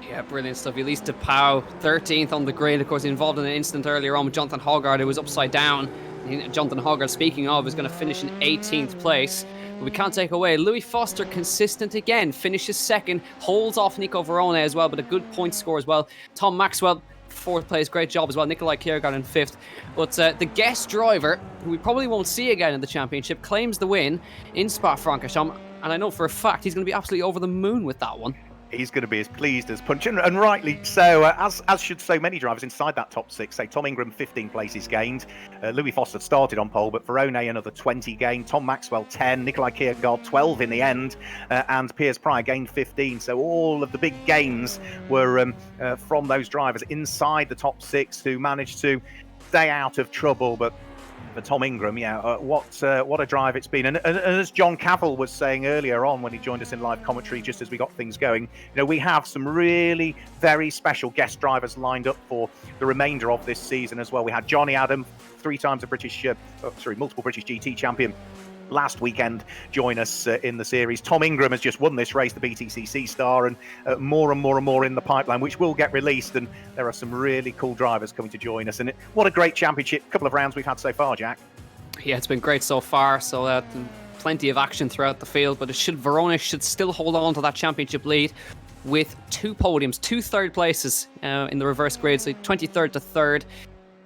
Yeah, brilliant stuff. Elise de Pauw, 13th on the grid. Of course, involved in an incident earlier on with Jonathan Hoggard, who was upside down. Jonathan Hoggard, speaking of, is going to finish in 18th place. But we can't take away Louis Foster, consistent again, finishes second, holds off Nico Verona as well, but a good point score as well. Tom Maxwell, 4th place, great job as well. Nikolai Kiergaard in 5th. But the guest driver, who we probably won't see again in the championship, claims the win in Spa-Francorchamps. And I know for a fact he's going to be absolutely over the moon with that one. He's going to be as pleased as punch, and rightly so, as should so many drivers inside that top 6. Say Tom Ingram, 15 places gained. Louis Foster started on pole, but Verone another 20 gained. Tom Maxwell 10, Nikolai Kiergaard 12 in the end, and Piers Pryor gained 15. So all of the big gains were from those drivers inside the top 6 who managed to stay out of trouble. But for Tom Ingram, what a drive it's been. And as John Cavill was saying earlier on when he joined us in live commentary, just as we got things going, we have some really very special guest drivers lined up for the remainder of this season as well. We had Johnny Adam, 3 times a multiple British GT champion, last weekend, join us in the series. Tom Ingram has just won this race, the BTCC Star, and more and more in the pipeline, which will get released. And there are some really cool drivers coming to join us. And what a great championship couple of rounds we've had so far, Jack. Yeah, it's been great so far. So plenty of action throughout the field, but Verona should still hold on to that championship lead with 2 podiums, 2 third places in the reverse grade, so 23rd to 3rd.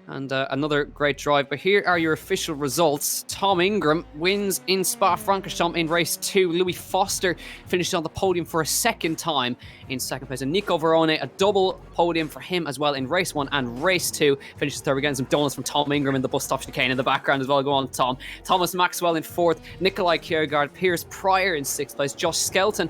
And another great drive. But here are your official results. Tom Ingram wins in Spa-Francorchamps in race 2. Louis Foster finished on the podium for a second time in second place. And Nico Verone, a double podium for him as well in race 1 and race 2. Finishes third. We're getting some donuts from Tom Ingram in the bus stop chicane in the background as well. Go on, Tom. Thomas Maxwell in 4th. Nikolai Kiergaard, Piers Pryor in 6th place. Josh Skelton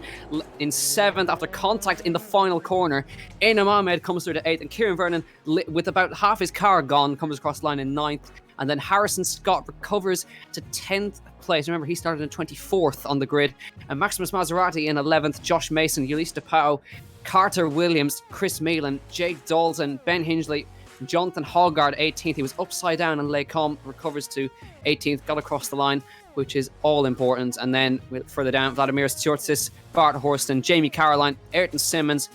in 7th after contact in the final corner. Enem Ahmed comes through to 8th. And Kieran Vernon, with about half his car gone, comes across the line in 9th. And then Harrison Scott recovers to 10th place. Remember, he started in 24th on the grid. And Maximus Maserati in 11th. Josh Mason, Elise de Pauw, Carter Williams, Chris Meelan, Jake Dalton, Ben Hingley, Jonathan Hoggard 18th. He was upside down and Lecombe recovers to 18th. Got across the line, which is all important. And then further down, Vladimir Stjortsis, Bart Horston, Jamie Caroline, Ayrton Simmons,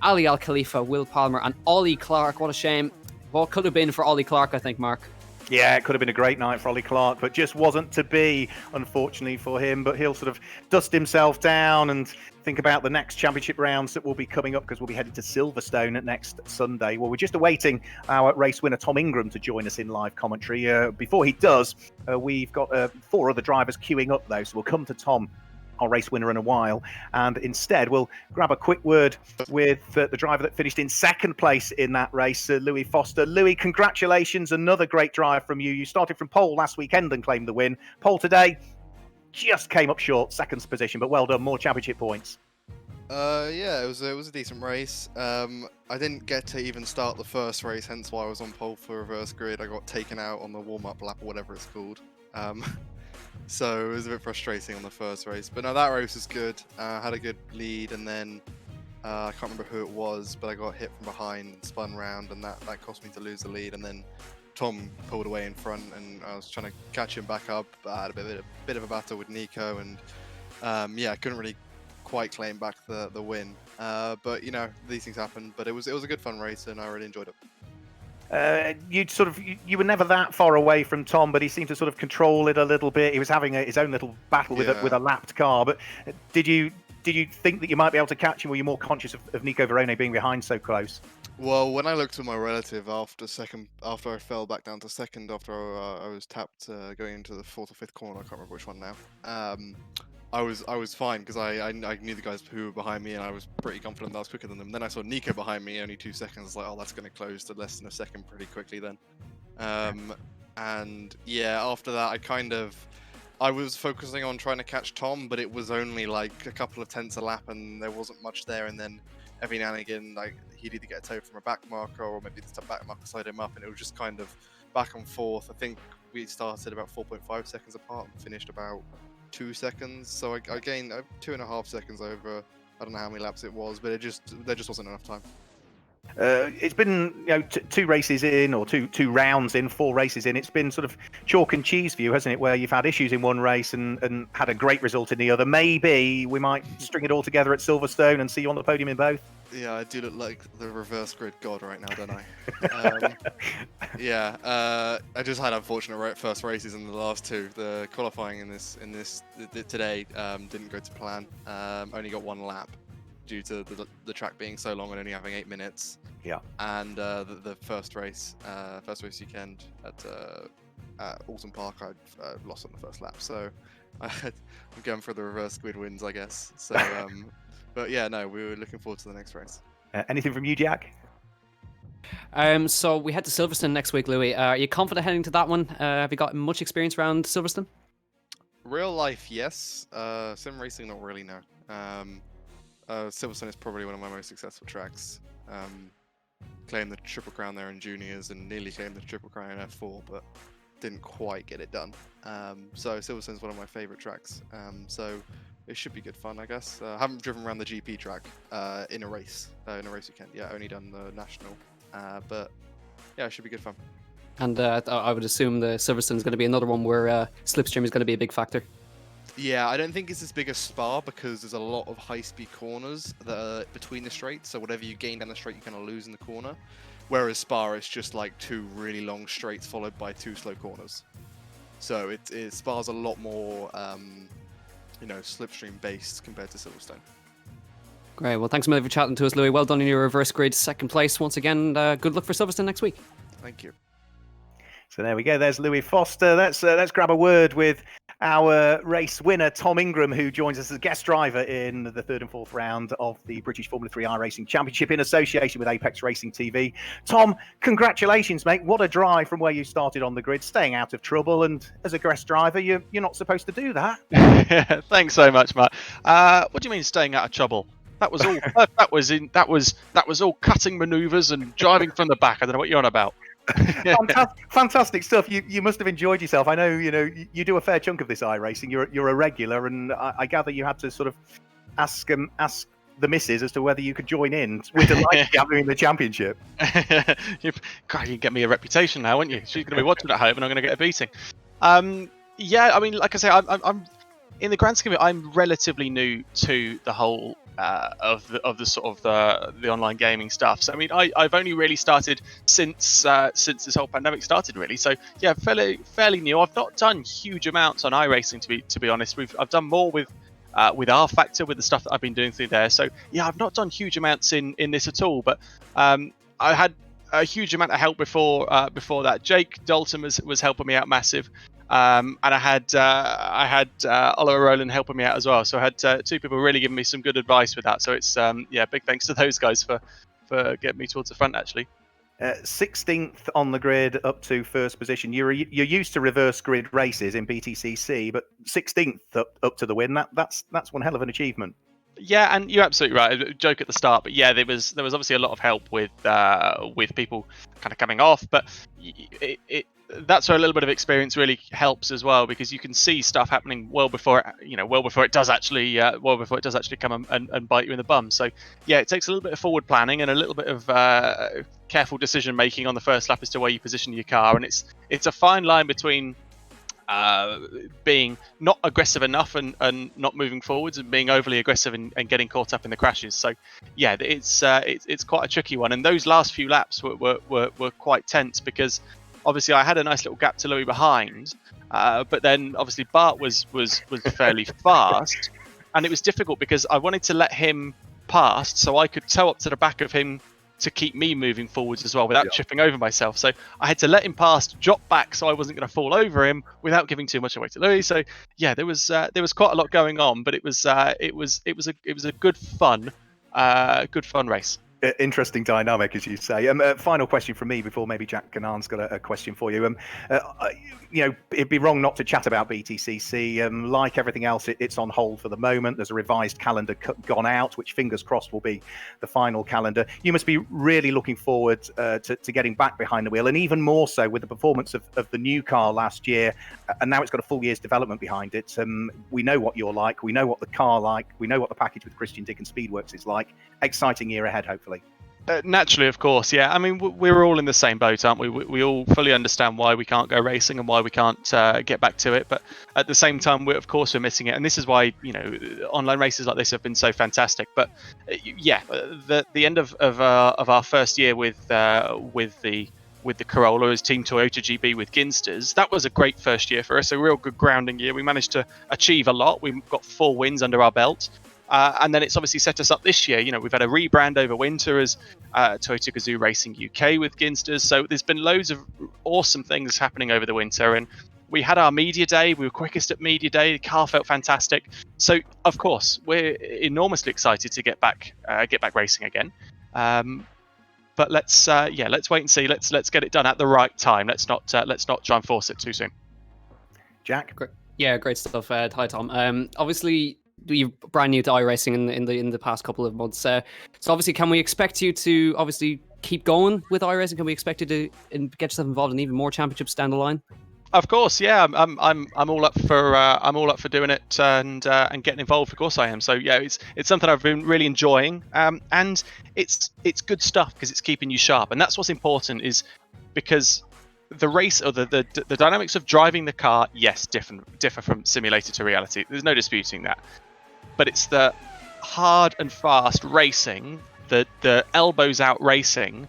Ali Al Khalifa, Will Palmer, and Ollie Clark. What a shame. What could have been for Ollie Clark, I think, Mark. Yeah, it could have been a great night for Ollie Clark, but just wasn't to be, unfortunately, for him. But he'll sort of dust himself down and think about the next championship rounds that will be coming up, because we'll be headed to Silverstone next Sunday. Well, we're just awaiting our race winner, Tom Ingram, to join us in live commentary. Before he does, we've got 4 other drivers queuing up, though, so we'll come to Tom, our race winner, in a while, and instead we'll grab a quick word with the driver that finished in second place in that race, Louis Foster. Louis, congratulations, another great drive from you. You started from pole last weekend and claimed the win. Pole today just came up short, second position, but well done, more championship points. Yeah, it was a decent race. I didn't get to even start the first race, hence why I was on pole for reverse grid. I got taken out on the warm-up lap or whatever it's called. So it was a bit frustrating on the first race. But no, that race was good. Had a good lead, and then I can't remember who it was, but I got hit from behind and spun round, and that cost me to lose the lead. And then Tom pulled away in front, and I was trying to catch him back up. I had a bit of a battle with Nico, and I couldn't really quite claim back the win. But these things happen. But it was a good fun race, and I really enjoyed it. You were never that far away from Tom, but he seemed to sort of control it a little bit. He was having his own little battle with a lapped car. But did you think that you might be able to catch him? Were you more conscious of Nico Verone being behind so close? Well, when I looked at my relative after I fell back down to second, after I was tapped going into the 4th or 5th corner, I can't remember which one now. I was fine because I knew the guys who were behind me, and I was pretty confident that I was quicker than them. Then I saw Nico behind me, only 2 seconds. I was like, oh, that's going to close to less than a second pretty quickly then. And yeah, after that, I was focusing on trying to catch Tom, but it was only like a couple of tenths a lap, and there wasn't much there. And then every now and again, like, he'd either get a tow from a back marker, or maybe the back marker side him up, and it was just kind of back and forth. I think we started about 4.5 seconds apart and finished about 2 seconds. So I gained 2.5 seconds over. I don't know how many laps it was, but there just wasn't enough time. It's been two races in, or two rounds in, 4 races in. It's been sort of chalk and cheese for you, hasn't it? Where you've had issues in one race and had a great result in the other. Maybe we might string it all together at Silverstone and see you on the podium in both. Yeah, I do look like the reverse grid god right now, don't I? I just had unfortunate first races in the last 2. The qualifying in this today didn't go to plan. Only got 1 lap due to the track being so long and only having 8 minutes. Yeah. And the first race weekend at Oulton Park, I lost on the first lap. So I'm going for the reverse squid wins, I guess. So, but yeah, no, we were looking forward to the next race. Anything from you, Jack? So we head to Silverstone next week, Louis. Are you confident heading to that one? Have you got much experience around Silverstone? Real life, yes. Sim racing, not really, no. Silverstone is probably one of my most successful tracks. Claimed the Triple Crown there in juniors and nearly claimed the Triple Crown in F4, but didn't quite get it done. So Silverstone is one of my favourite tracks. So it should be good fun, I guess. I haven't driven around the GP track in a race weekend. Yeah, only done the national. But yeah, it should be good fun. And I would assume the Silverstone is going to be another one where slipstream is going to be a big factor. Yeah, I don't think it's as big as Spa because there's a lot of high-speed corners that are between the straights. So whatever you gain down the straight, you kind of lose in the corner. Whereas Spa, it's just like 2 really long straights followed by 2 slow corners. So Spa's a lot more, slipstream based compared to Silverstone. Great. Well, thanks a million for chatting to us, Louis. Well done in your reverse grid, 2nd place once again. Good luck for Silverstone next week. Thank you. So there we go. There's Louis Foster. Let's grab a word with our race winner, Tom Ingram, who joins us as a guest driver in the 3rd and 4th round of the British Formula 3 iRacing Championship in association with Apex Racing TV. Tom, congratulations, mate. What a drive from where you started on the grid, staying out of trouble. And as a guest driver, you're not supposed to do that. Thanks so much, Matt. What do you mean staying out of trouble? That was all. that was all cutting manoeuvres and driving from the back. I don't know what you're on about. Fantastic stuff. You must have enjoyed yourself. I know you do a fair chunk of this iRacing. You're a regular, and I gather you had to sort of ask the missus as to whether you could join in. We're delighted to have you in the championship. God, you get me a reputation now, wouldn't you? She's going to be watching at home, and I'm going to get a beating. Yeah, I mean, like I say, I'm in the grand scheme of it, I'm relatively new to the whole of the sort of the online gaming stuff. So I mean, I've only really started since this whole pandemic started, really. So yeah, fairly new. I've not done huge amounts on iRacing to be honest. I've done more with R Factor, with the stuff that I've been doing through there. So yeah, I've not done huge amounts in this at all. But I had a huge amount of help before that. Jake Dalton was helping me out massive. And I had Oliver Rowland helping me out as well. So I had 2 people really giving me some good advice with that. So it's big thanks to those guys for getting me towards the front actually. 16th on the grid up to 1st position. You're used to reverse grid races in BTCC, but 16th up to the win. That's one hell of an achievement. Yeah, and you're absolutely right. Joke at the start, but yeah, there was obviously a lot of help with people kind of coming off, but that's where a little bit of experience really helps as well, because you can see stuff happening well before it does actually come and bite you in the bum. So yeah, it takes a little bit of forward planning and a little bit of careful decision making on the first lap as to where you position your car, and it's a fine line between being not aggressive enough and not moving forwards, and being overly aggressive and getting caught up in the crashes. So yeah, it's quite a tricky one, and those last few laps were quite tense, because obviously I had a nice little gap to Louis behind, but then obviously Bart was fairly fast, and it was difficult because I wanted to let him pass so I could tow up to the back of him to keep me moving forwards as well without tripping over myself. So I had to let him pass, drop back so I wasn't going to fall over him without giving too much away to Louis. So yeah, there was quite a lot going on, but it was a good fun race. Interesting dynamic, as you say. Final question from me before maybe Jack Ganan's got a question for you. It'd be wrong not to chat about BTCC. Like everything else, it's on hold for the moment. There's a revised calendar gone out, which fingers crossed will be the final calendar. You must be really looking forward to getting back behind the wheel, and even more so with the performance of the new car last year, and now it's got a full year's development behind it. We know what you're like. We know what the car like. We know what the package with Christian Dick and Speedworks is like. Exciting year ahead, hopefully. Naturally, of course, yeah. I mean, we're all in the same boat, aren't we? We all fully understand why we can't go racing and why we can't get back to it. But at the same time, we're missing it, and this is why online races like this have been so fantastic. But the end of our first year with the Corolla as Team Toyota GB with Ginsters, that was a great first year for us. A real good grounding year. We managed to achieve a lot. We got 4 wins under our belt. And then it's obviously set us up this year. We've had a rebrand over winter as Toyota Gazoo Racing UK with Ginsters. So there's been loads of awesome things happening over the winter. And we had our media day. We were quickest at media day. The car felt fantastic. So of course we're enormously excited to get back racing again. But let's wait and see. Let's get it done at the right time. Let's not try and force it too soon. Jack, great stuff. Hi Tom. Obviously, you're brand new to iRacing in the past couple of months. So obviously, can we expect you to obviously keep going with iRacing? Can we expect you to get yourself involved in even more championships down the line? Of course, yeah. I'm all up for doing it and getting involved. Of course, I am. So yeah, it's something I've been really enjoying. And it's good stuff because it's keeping you sharp, and that's what's important. Is because the race or the dynamics of driving the car, yes, differ from simulator to reality. There's no disputing that. But it's the hard and fast racing, the elbows out racing,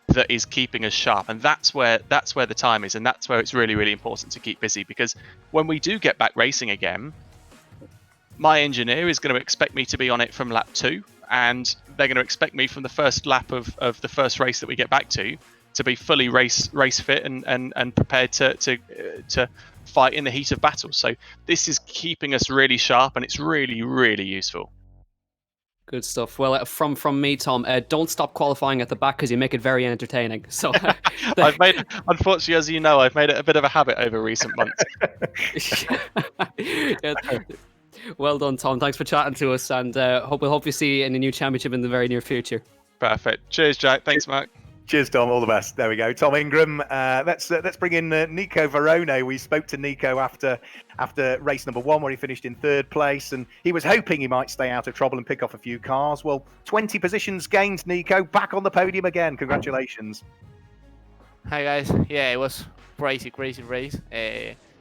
that is keeping us sharp, and that's where the time is, and that's where it's really, really important to keep busy. Because when we do get back racing again, my engineer is going to expect me to be on it from lap 2, and they're going to expect me from the first lap of the first race that we get back to be fully race fit and prepared to fight in the heat of battle. So this is keeping us really sharp, and it's really, really useful. Good stuff. Well, from me, Tom, don't stop qualifying at the back because you make it very entertaining. So unfortunately, as you know, I've made it a bit of a habit over recent months. Yeah. Well done, Tom. Thanks for chatting to us, and hope you see you in the new championship in the very near future. Perfect. Cheers, Jack. Thanks, Mark. Cheers, Tom. All the best. There we go. Tom Ingram. Let's bring in Nico Varone. We spoke to Nico after race number 1, where he finished in 3rd place, and he was hoping he might stay out of trouble and pick off a few cars. Well, 20 positions gained, Nico. Back on the podium again. Congratulations. Hi guys. Yeah, it was crazy race.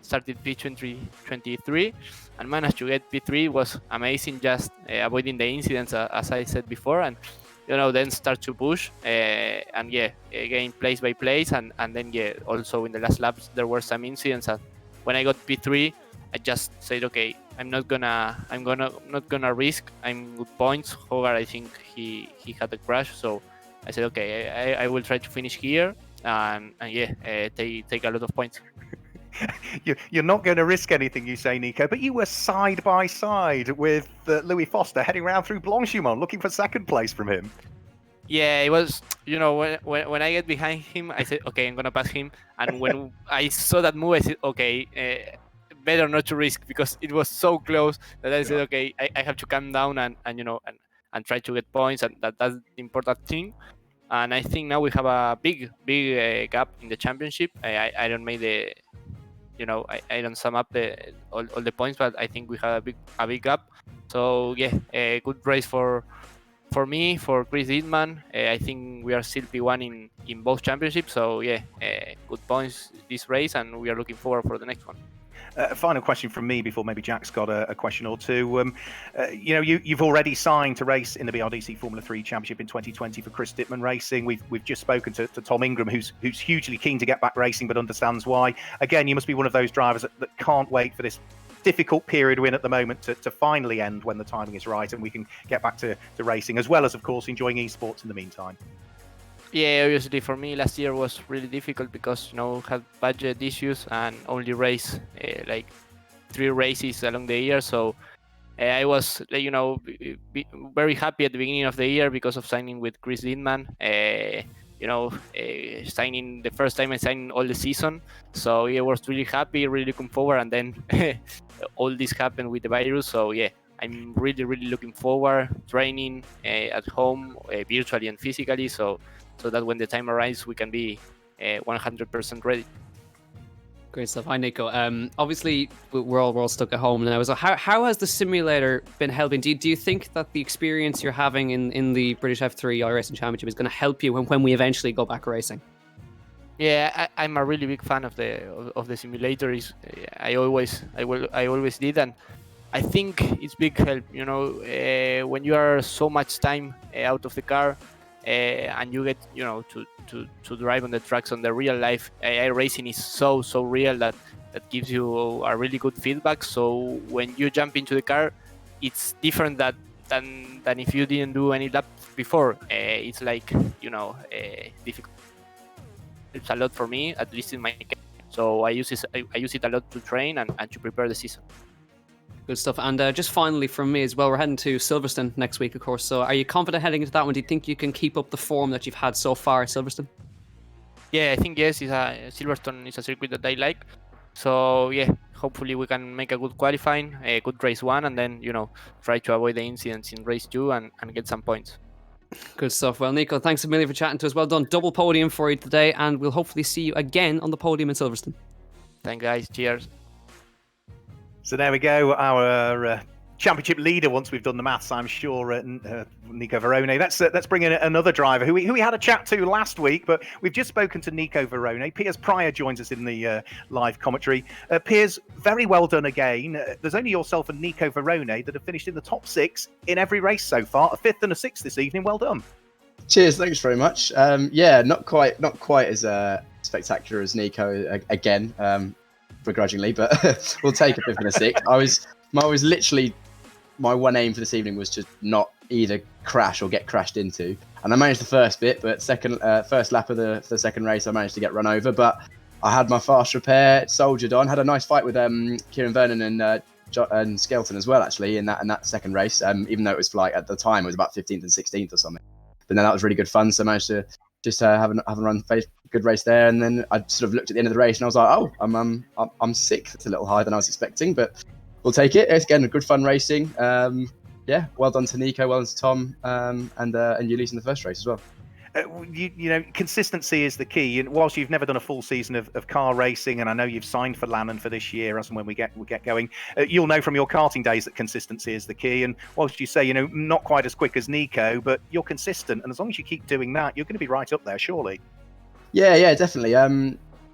Started P23 and managed to get P3. It was amazing, just avoiding the incidents as I said before, and then start to push and again place by place, and then also in the last laps there were some incidents, and when I got P3 I just said, okay, I'm not gonna risk. I'm good points. Hogar, I think he had a crash, so I said, okay, I will try to finish here and take a lot of points. You're not going to risk anything, you say, Nico, but you were side by side with Louis Foster heading around through Blanchimont looking for 2nd place from him. Yeah, it was, when I get behind him, I said, okay, I'm going to pass him. And when I saw that move, I said, okay, better not to risk, because it was so close that I said, okay, I have to calm down and try to get points, and that's the important thing. And I think now we have a big gap in the championship. I don't make the... I don't sum up all the points, but I think we have a big gap. So a good race for me, for Chris Dittman. I think we are still P1 in both championships. So good points this race, and we are looking forward for the next one. Final question from me before maybe Jack's got a question or two. You've already signed to race in the BRDC Formula 3 Championship in 2020 for Chris Dittman Racing. We've just spoken to Tom Ingram, who's hugely keen to get back racing but understands why. Again, you must be one of those drivers that can't wait for this difficult period we're in at the moment to finally end when the timing is right and we can get back to racing, as well as, of course, enjoying esports in the meantime. Yeah, obviously for me last year was really difficult because had budget issues and only race like 3 races along the year. So I was, very happy at the beginning of the year because of signing with Chris Lindman. Signing the first time I signed all the season. So yeah, I was really happy, really looking forward, and then all this happened with the virus. So yeah, I'm really, really looking forward, training at home, virtually and physically, so that when the time arrives, we can be 100% ready. Great stuff. Hi, Nico. Obviously, we're all stuck at home now. So how has the simulator been helping? Do you think that the experience you're having in the British F3 iRacing Championship is going to help you when we eventually go back racing? Yeah, I'm a really big fan of the simulator. I always did, and I think it's big help. When you are so much time out of the car, and you get to drive on the tracks on the real life. iRacing is so real that gives you a really good feedback. So when you jump into the car, it's different than if you didn't do any laps before. It's like difficult. It's a lot for me, at least in my case. So I use it a lot to train and to prepare the season. Good stuff. And just finally from me as well, we're heading to Silverstone next week, of course. So are you confident heading into that one? Do you think you can keep up the form that you've had so far at Silverstone? Yeah, I think yes. Silverstone is a circuit that I like. So yeah, hopefully we can make a good qualifying, a good race 1, and then try to avoid the incidents in race 2 and get some points. Good stuff. Well, Nico, thanks a million for chatting to us. Well done. Double podium for you today, and we'll hopefully see you again on the podium in Silverstone. Thanks, guys. Cheers. So there we go, our championship leader. Once we've done the maths, I'm sure, Nico Verone. Let's bring in another driver who we had a chat to last week, but we've just spoken to Nico Verone. Piers Pryor joins us in the live commentary. Piers, very well done again. There's only yourself and Nico Verone that have finished in the top 6 in every race so far. A 5th and a 6th this evening. Well done. Cheers, thanks very much. Not quite as spectacular as Nico again. Begrudgingly, but we'll take a 5th and a 6th. My one aim for this evening was to not either crash or get crashed into, and I managed the first bit, but first lap of the second race I managed to get run over, but I had my fast repair soldiered on, had a nice fight with Kieran Vernon and Skelton as well, actually, in that second race, even though it was at the time it was about 15th and 16th or something, but then that was really good fun, so I managed to just have a run, good race there, and then I sort of looked at the end of the race and I was like, oh, I'm 6th. It's a little higher than I was expecting, but we'll take it. It's again a good fun racing. Well done to Nico, well done to Tom, and Ulysse in the first race as well. Consistency is the key. And whilst you've never done a full season of car racing, and I know you've signed for Lannon for this year, as and when we get going, you'll know from your karting days that consistency is the key. And whilst you say, not quite as quick as Nico, but you're consistent, and as long as you keep doing that, you're going to be right up there, surely. Yeah, definitely.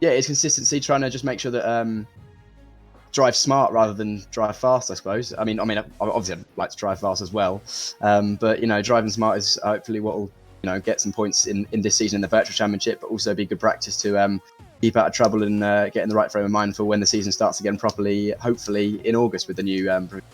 It's consistency, trying to just make sure that drive smart rather than drive fast, I suppose. I mean, obviously I'd like to drive fast as well, but driving smart is hopefully what will get some points in this season in the virtual championship, but also be good practice to keep out of trouble and get in the right frame of mind for when the season starts again properly, hopefully in August with the new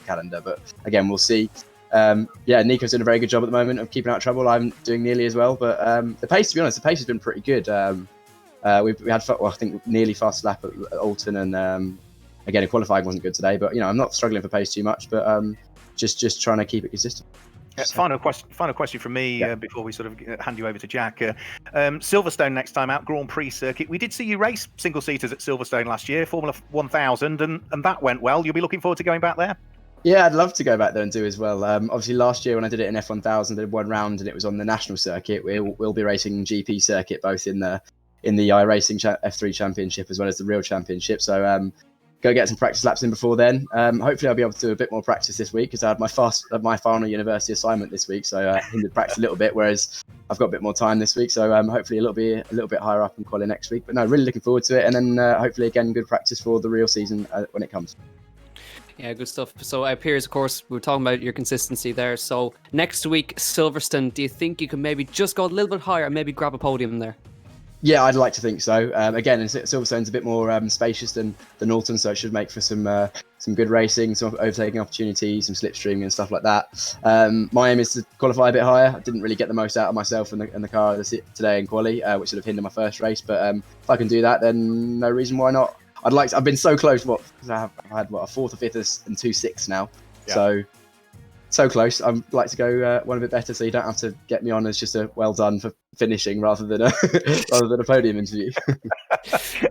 calendar. But again, we'll see. Nico's doing a very good job at the moment of keeping out of trouble. I'm doing nearly as well, but the pace, to be honest, has been pretty good. We had, I think, nearly fast lap at Oulton, and again, qualifying wasn't good today, but I'm not struggling for pace too much, but just trying to keep it consistent. Final question from me before we sort of hand you over to Jack. Silverstone next time out, Grand Prix circuit. We did see you race single seaters at Silverstone last year, Formula 1000, and that went well. You'll be looking forward to going back there? Yeah, I'd love to go back there and do as well. Obviously, last year when I did it in F1000, I did one round and it was on the national circuit. We'll be racing GP circuit both in the iRacing F3 Championship as well as the real championship. So go get some practice laps in before then. Hopefully I'll be able to do a bit more practice this week because I had my final university assignment this week, so hindered practice a little bit, whereas I've got a bit more time this week, so hopefully a little bit higher up in quali next week. But no, really looking forward to it, and then hopefully again good practice for the real season when it comes. Yeah, good stuff. So Piers, of course, we were talking about your consistency there. So next week, Silverstone, do you think you can maybe just go a little bit higher and maybe grab a podium there? Yeah, I'd like to think so. Again, Silverstone's a bit more spacious than Oulton, so it should make for some good racing, some overtaking opportunities, some slipstreaming and stuff like that. My aim is to qualify a bit higher. I didn't really get the most out of myself and the car today in quali, which sort of hindered my first race. But if I can do that, then no reason why not. I've been so close. I've had a 4th, a 5th, and 2 6ths now. Yeah. So so close. I'd like to go one a bit better, so you don't have to get me on as just a well done for finishing rather than a podium interview.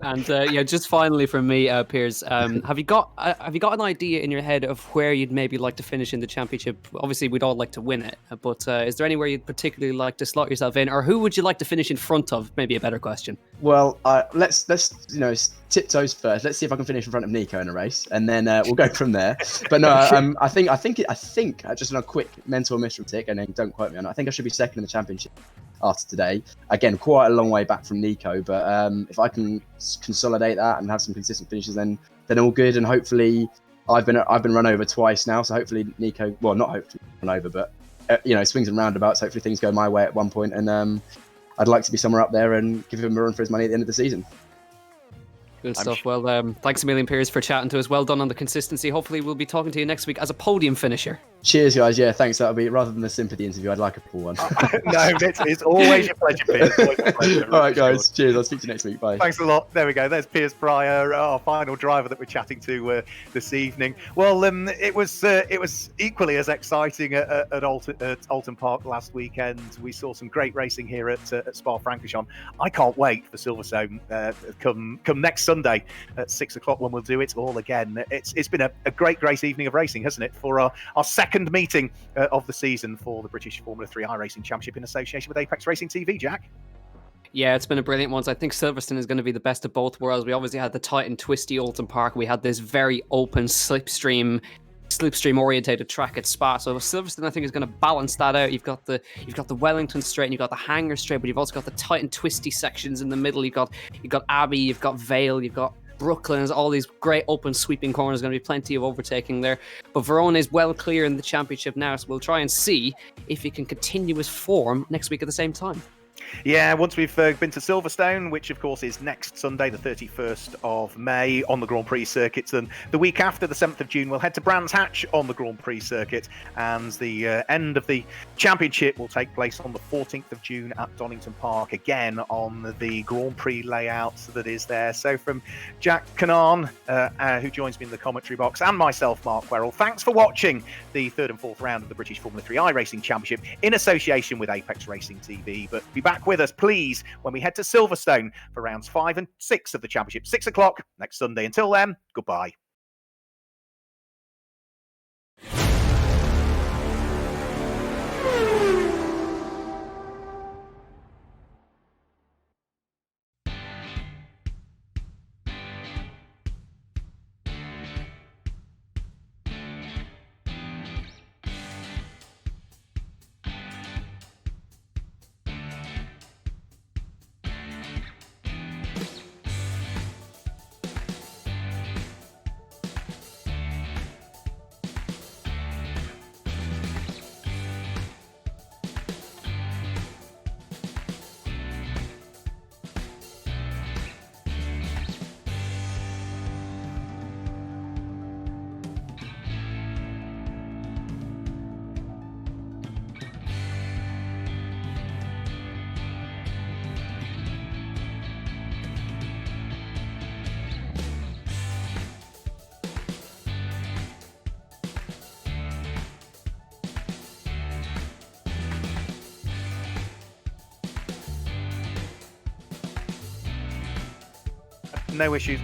And just finally from me, Piers, have you got an idea in your head of where you'd maybe like to finish in the championship? Obviously, we'd all like to win it, but is there anywhere you'd particularly like to slot yourself in, or who would you like to finish in front of? Maybe a better question. Well, let's tiptoes first. Let's see if I can finish in front of Nico in a race, and then we'll go from there. But no, I think just on a quick mental arithmetic, and then don't quote me on it. I think I should be second in the championship after today. Again, quite a long way back from Nico, but if I can consolidate that and have some consistent finishes, then all good. And hopefully, I've been run over twice now, so hopefully Nico, well, not hopefully run over, but swings and roundabouts. Hopefully things go my way at one point, and I'd like to be somewhere up there and give him a run for his money at the end of the season. Good stuff. Well, thanks a million, Piers, for chatting to us. Well done on the consistency. Hopefully, we'll be talking to you next week as a podium finisher. Cheers, guys. Yeah, thanks. That'll be, rather than the sympathy interview, I'd like a full one. No, it's always a pleasure, Piers. Always a pleasure. All right, guys. Cheers. I'll speak to you next week. Bye. Thanks a lot. There we go. There's Piers Pryor, our final driver that we're chatting to this evening. Well, it was equally as exciting at Oulton Park last weekend. We saw some great racing here at Spa-Francorchamps. I can't wait for Silverstone come next Sunday at 6 o'clock when we'll do it all again. It's been a great evening of racing, hasn't it? For our second meeting of the season for the British Formula 3 iRacing Championship in association with Apex Racing TV, Jack. Yeah, it's been a brilliant one. So I think Silverstone is going to be the best of both worlds. We obviously had the tight and twisty Oulton Park. We had this very open slipstream orientated track at Spa. So Silverstone, I think, is going to balance that out. You've got the Wellington straight, and you've got the Hangar straight, but you've also got the tight and twisty sections in the middle. You've got Abbey, you've got Vale, you've got Brooklyn. There's all these great open sweeping corners. Going to be plenty of overtaking there. But Verona is well clear in the championship now, so we'll try and see if he can continue his form next week at the same time. Yeah, once we've been to Silverstone, which of course is next Sunday, the 31st of May on the Grand Prix circuit, then the week after, the 7th of June, we'll head to Brands Hatch on the Grand Prix circuit, and the end of the championship will take place on the 14th of June at Donington Park, again on the Grand Prix layout that is there. So from Jack Canaan, who joins me in the commentary box, and myself, Mark Werrell, thanks for watching the third and fourth round of the British Formula 3 iRacing Championship in association with Apex Racing TV. But be back with us, please, when we head to Silverstone for rounds 5 and 6 of the championship, 6 o'clock next Sunday. Until then, goodbye. No issues.